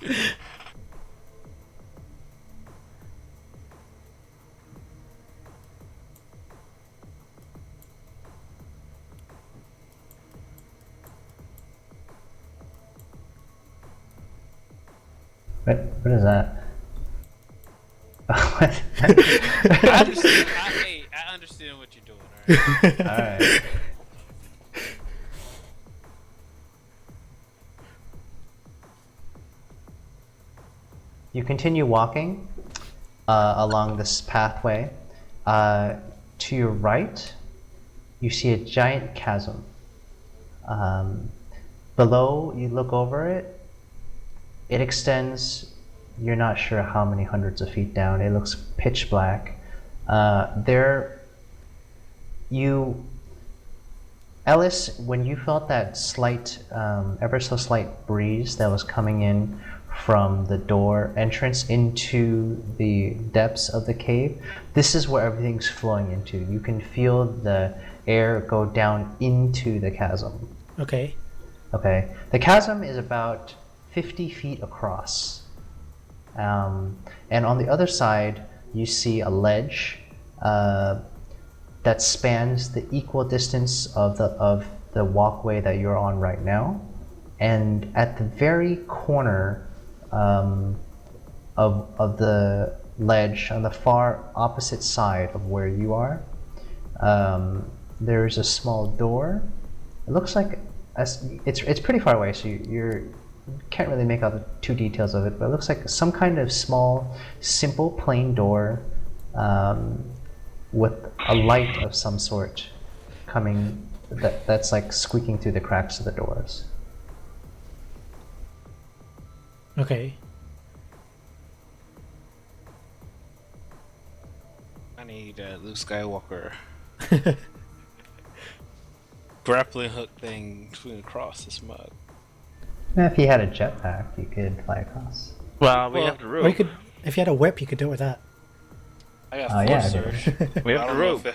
What is that? What? I understand. I understand what you're doing. All right. Alright. You continue walking along this pathway. To your right, you see a giant chasm. Below, you look over it. It extends, you're not sure how many hundreds of feet down. It looks pitch black. Ellis, when you felt that slight, ever so slight breeze that was coming in from the door entrance into the depths of the cave, this is where everything's flowing into. You can feel the air go down into the chasm. Okay. Okay, the chasm is about 50 feet across. And on the other side, you see a ledge that spans the equal distance of the walkway that you're on right now. And at the very corner of the ledge, on the far opposite side of where you are, there's a small door. It looks like it's pretty far away, so you can't really make out the two details of it, but it looks like some kind of small, simple, plain door with a light of some sort coming that's like squeaking through the cracks of the doors. Okay. I need Luke Skywalker grappling hook thing swing across this mug. If you had a jetpack, you could fly across. Well, we Well, have the Or you rope. could, if you had a whip, you could do it with that. I got Oh, force yeah, surge. We I have the don't know rope.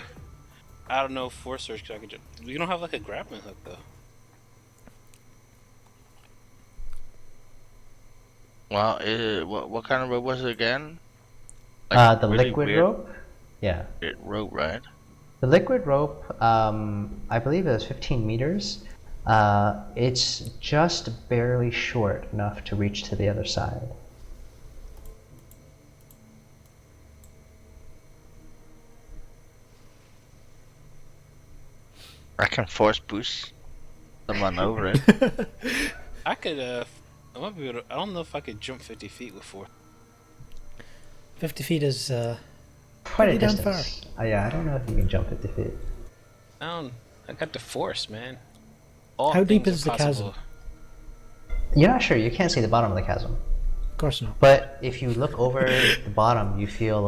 I don't know if force surge. I could. You don't have like a grappling hook though. Well, what kind of rope was it again? The really liquid weird rope? Yeah. rope, right? The liquid rope, I believe it was 15 meters. It's just barely short enough to reach to the other side. I can force boost someone over it. I could. I might be able to. I don't know if I could jump 50 feet with force. 50 feet is Quite a pretty damn distance. Yeah, I don't know if you can jump 50 feet. I got the force, man. All How deep things is are the possible. chasm? You're not sure, you can't see the bottom of the chasm. Of course not. But if you look over the bottom, you feel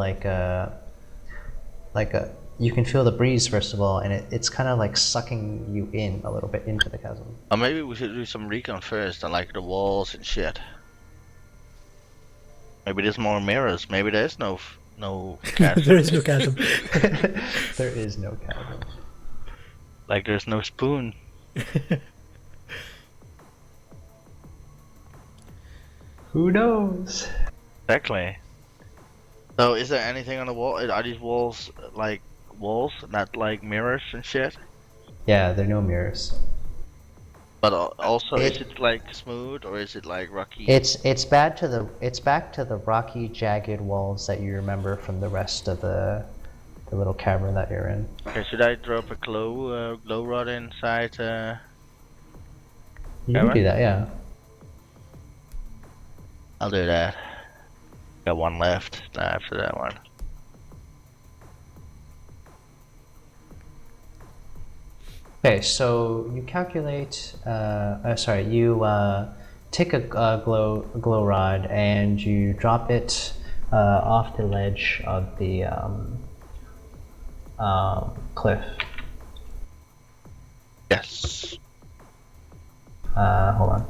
you can feel the breeze first of all, and it's kind of like sucking you in a little bit into the chasm. Or maybe we should do some recon first, and like the walls and shit. Maybe there's more mirrors. Maybe there's no chasm. There is no chasm. There is no chasm. Like there's no spoon. Who knows? Exactly. So is there anything on the wall? Are these walls like walls, not like mirrors and shit? Yeah, there are no mirrors. But also, is it like smooth or is it like rocky? It's back to the rocky, jagged walls that you remember from the rest of the little cavern that you're in. Okay, should I drop a glow rod inside? You can Cavern? do that, yeah. I'll do that. Got one left after that one. Okay, so you calculate. You take a glow rod and you drop it off the ledge of the cliff. Yes. Hold on.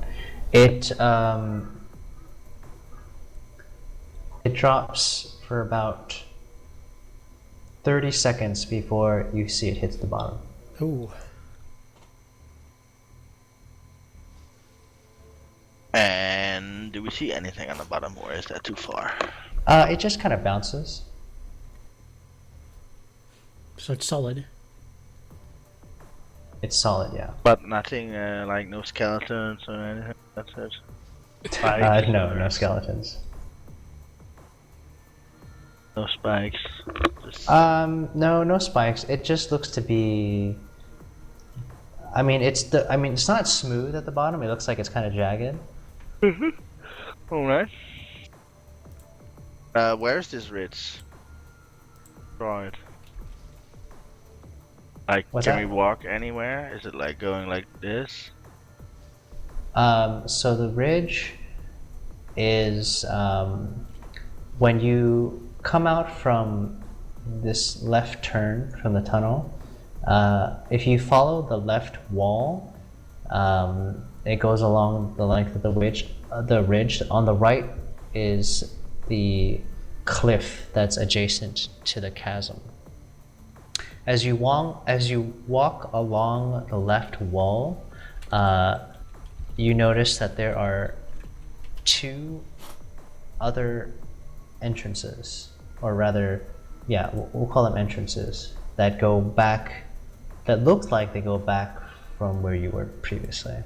It drops for about 30 seconds before you see it hits the bottom. Ooh. And do we see anything on the bottom, or is that too far? It just kind of bounces. So it's solid. It's solid, yeah. But nothing like no skeletons or anything. That's it. No skeletons. No spikes. Just... No spikes. It just looks to be. It's not smooth at the bottom. It looks like it's kind of jagged. Alright. Where's this ridge? Right. Like, What's can that? we walk anywhere? Is it like going like this? So the ridge is when you come out from this left turn from the tunnel. If you follow the left wall, it goes along the length of the ridge. The ridge on the right is the cliff that's adjacent to the chasm. As you walk along the left wall, you notice that there are two other entrances, or rather, yeah, we'll call them entrances that go back. That look like they go back from where you were previously.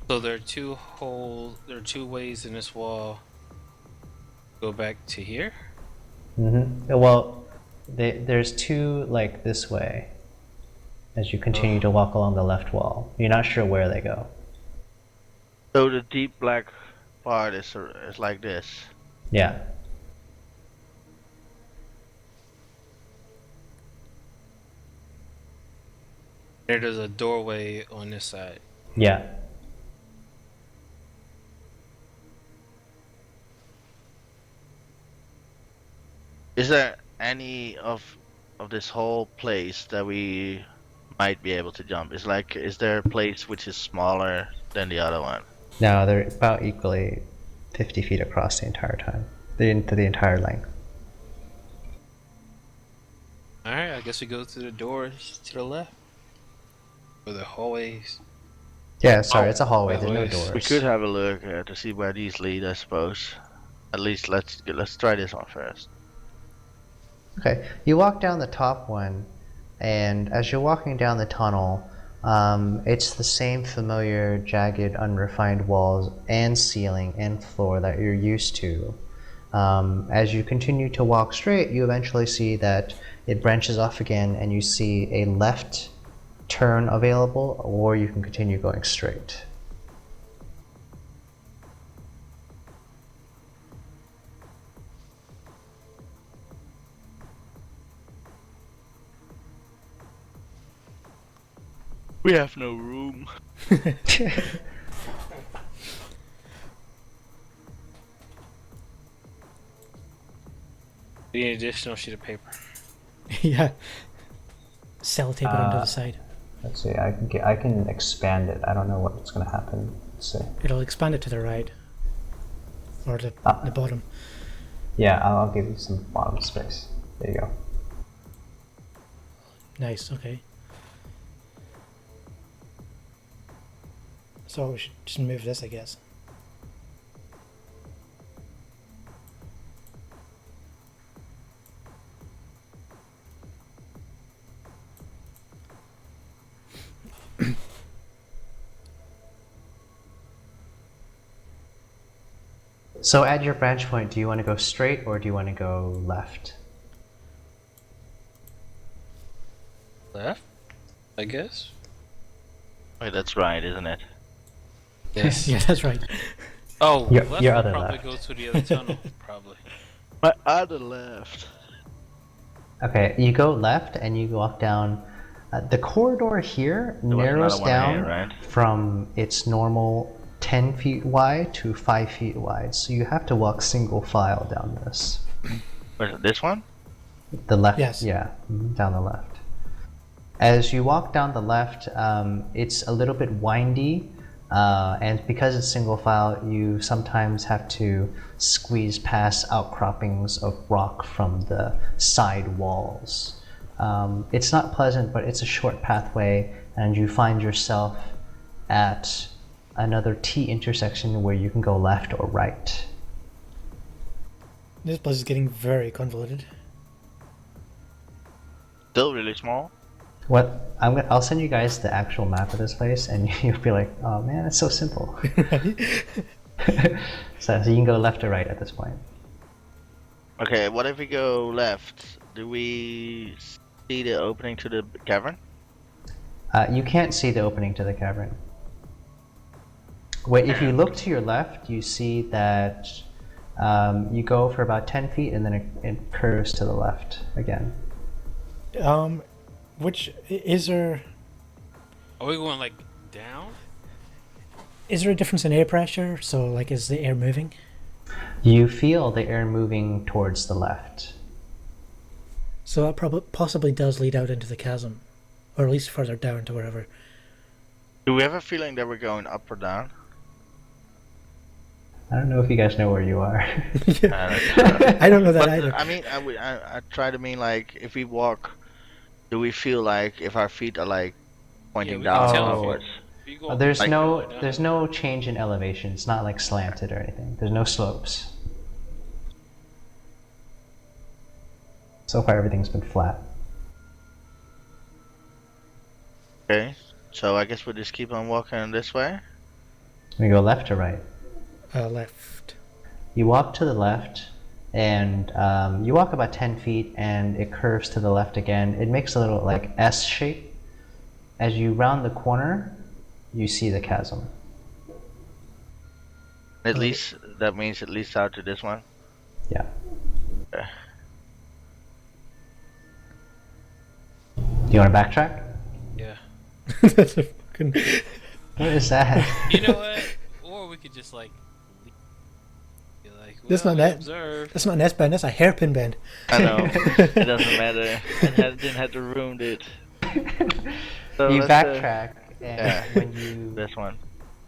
So there are two ways in this wall. Go back to here. Mm-hmm. Well, there's two like this way. as you continue to walk along the left wall. You're not sure where they go. So the deep black part is like this. Yeah. There's a doorway on this side. Yeah. Is there any of this whole place that we might be able to jump? Is there a place which is smaller than the other one? No, they're about equally 50 feet across the entire time. The entire length. Alright, I guess we go through the doors to the left. Or the hallways. Yeah, sorry, it's a hallway. There's no hallways. doors. We could have a look to see where these lead, I suppose. At least let's try this one first. Okay, you walk down the top one, and as you're walking down the tunnel, it's the same familiar jagged, unrefined walls and ceiling and floor that you're used to. As you continue to walk straight, you eventually see that it branches off again, and you see a left turn available, or you can continue going straight. We have no room. We need an additional sheet of paper. Yeah. Sellotape it onto the side. Let's see. I can expand it. I don't know what's gonna happen. Let's see. It'll expand it to the right. Or the bottom. Yeah, I'll give you some bottom space. There you go. Nice, okay. So we should just move this, I guess. So at your branch point, do you want to go straight or do you want to go left? Left? I guess? Wait, that's right, isn't it? Yes. Yeah, that's right. Oh, Your left would other probably left. go to the other tunnel, probably. My other left. Okay, you go left and you walk down. The corridor here There was narrows another one down here, right? from its normal 10 feet wide to 5 feet wide. So you have to walk single file down this. Where's it, this one? The left, Yes. yeah, down the left. As you walk down the left, it's a little bit windy, and because it's single file, you sometimes have to squeeze past outcroppings of rock from the side walls. It's not pleasant, but it's a short pathway, and you find yourself at another T intersection where you can go left or right. This place is getting very convoluted. Still really small. What I'll send you guys the actual map of this place, and you'll be like, "Oh man, it's so simple." So you can go left or right at this point. Okay, what if we go left? Do we see the opening to the cavern? You can't see the opening to the cavern. Wait, if you look to your left, you see that you go for about 10 feet, and then it curves to the left again. Which is there? Are we going like down? Is there a difference in air pressure? So, like, is the air moving? You feel the air moving towards the left. So that probably possibly does lead out into the chasm, or at least further down to wherever. Do we have a feeling that we're going up or down? I don't know if you guys know where you are. I don't know that But either. I mean, I try to mean like if we walk, do we feel like if our feet are like pointing we down can tell upwards? if you go There's Like- there's no change in elevation. It's not like slanted or anything. There's no slopes. So far, everything's been flat. Okay, so I guess we'll just keep on walking this way. We go left or right. Left. You walk to the left, and you walk about 10 feet, and it curves to the left again. It makes a little like S shape, As you round the corner, you see the chasm. At least that means it leads out to this one. Yeah. Okay. Do you want to backtrack? Yeah. That's a fucking. What is that? You know what? Or we could just like. Be like, That's well, not we that. observed. That's not an S-bend, that's a hairpin bend. I know. It doesn't matter. Didn't have to ruin it. So You let's, backtrack, and yeah. when you This one.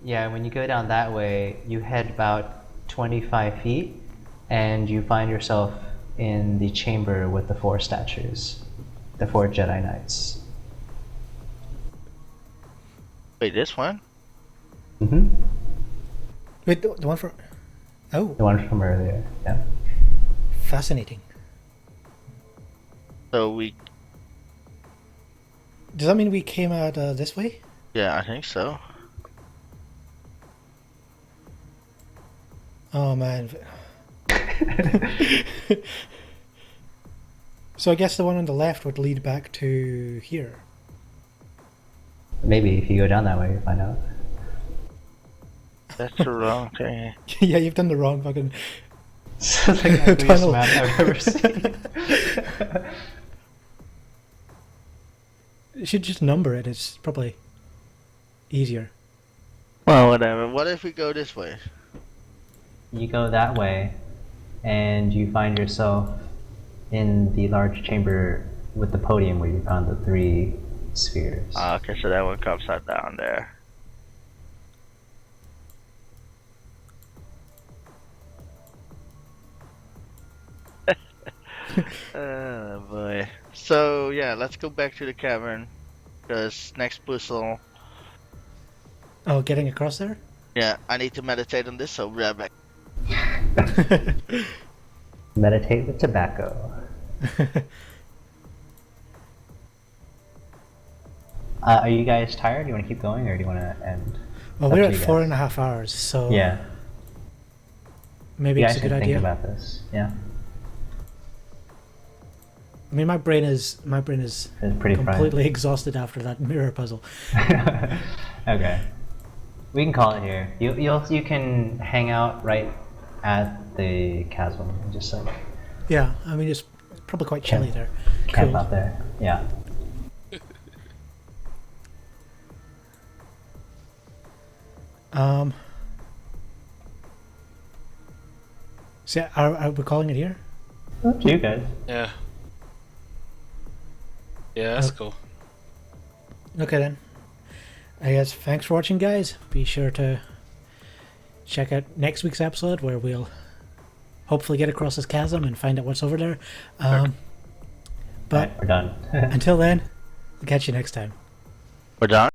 when you go down that way, you head about 25 feet, and you find yourself in the chamber with the 4 statues, the 4 Jedi Knights. Wait, this one? Mm-hmm. Wait, the one for. Oh, The one from earlier. Yeah. fascinating. So we. Does that mean we came out this way? Yeah, I think so. Oh man. So I guess the one on the left would lead back to here. Maybe if you go down that way, you'll find out. That's the wrong thing. Yeah, you've done the wrong fucking. It's like the ugliest Tunnel. map I've ever seen. You should just number it. It's probably easier. Well, whatever. What if we go this way? You go that way, and you find yourself in the large chamber with the podium where you found the 3 spheres. Okay, so that one comes out down there. Oh boy. So yeah, let's go back to the cavern. Because next puzzle. Oh, getting across there? Yeah, I need to meditate on this, so we'll be right back. Meditate with tobacco. Are you guys tired? Do you want to keep going, or do you want to end? Well, Up we're to at you guys. 4.5 hours, so Yeah. maybe You it's guys a good can think idea. about this. Yeah. I mean, my brain is It's pretty completely exhausted after that mirror puzzle. Okay. We can call it here. You can hang out right at the chasm and just like Yeah, I mean, it's probably quite chilly there. camp Cool. out there. Yeah. So are we calling it here? Up to you guys. Yeah. Yeah, that's cool. Okay then. I guess thanks for watching, guys. Be sure to check out next week's episode where we'll hopefully get across this chasm and find out what's over there. But Right, we're done. until then, we'll catch you next time. We're done?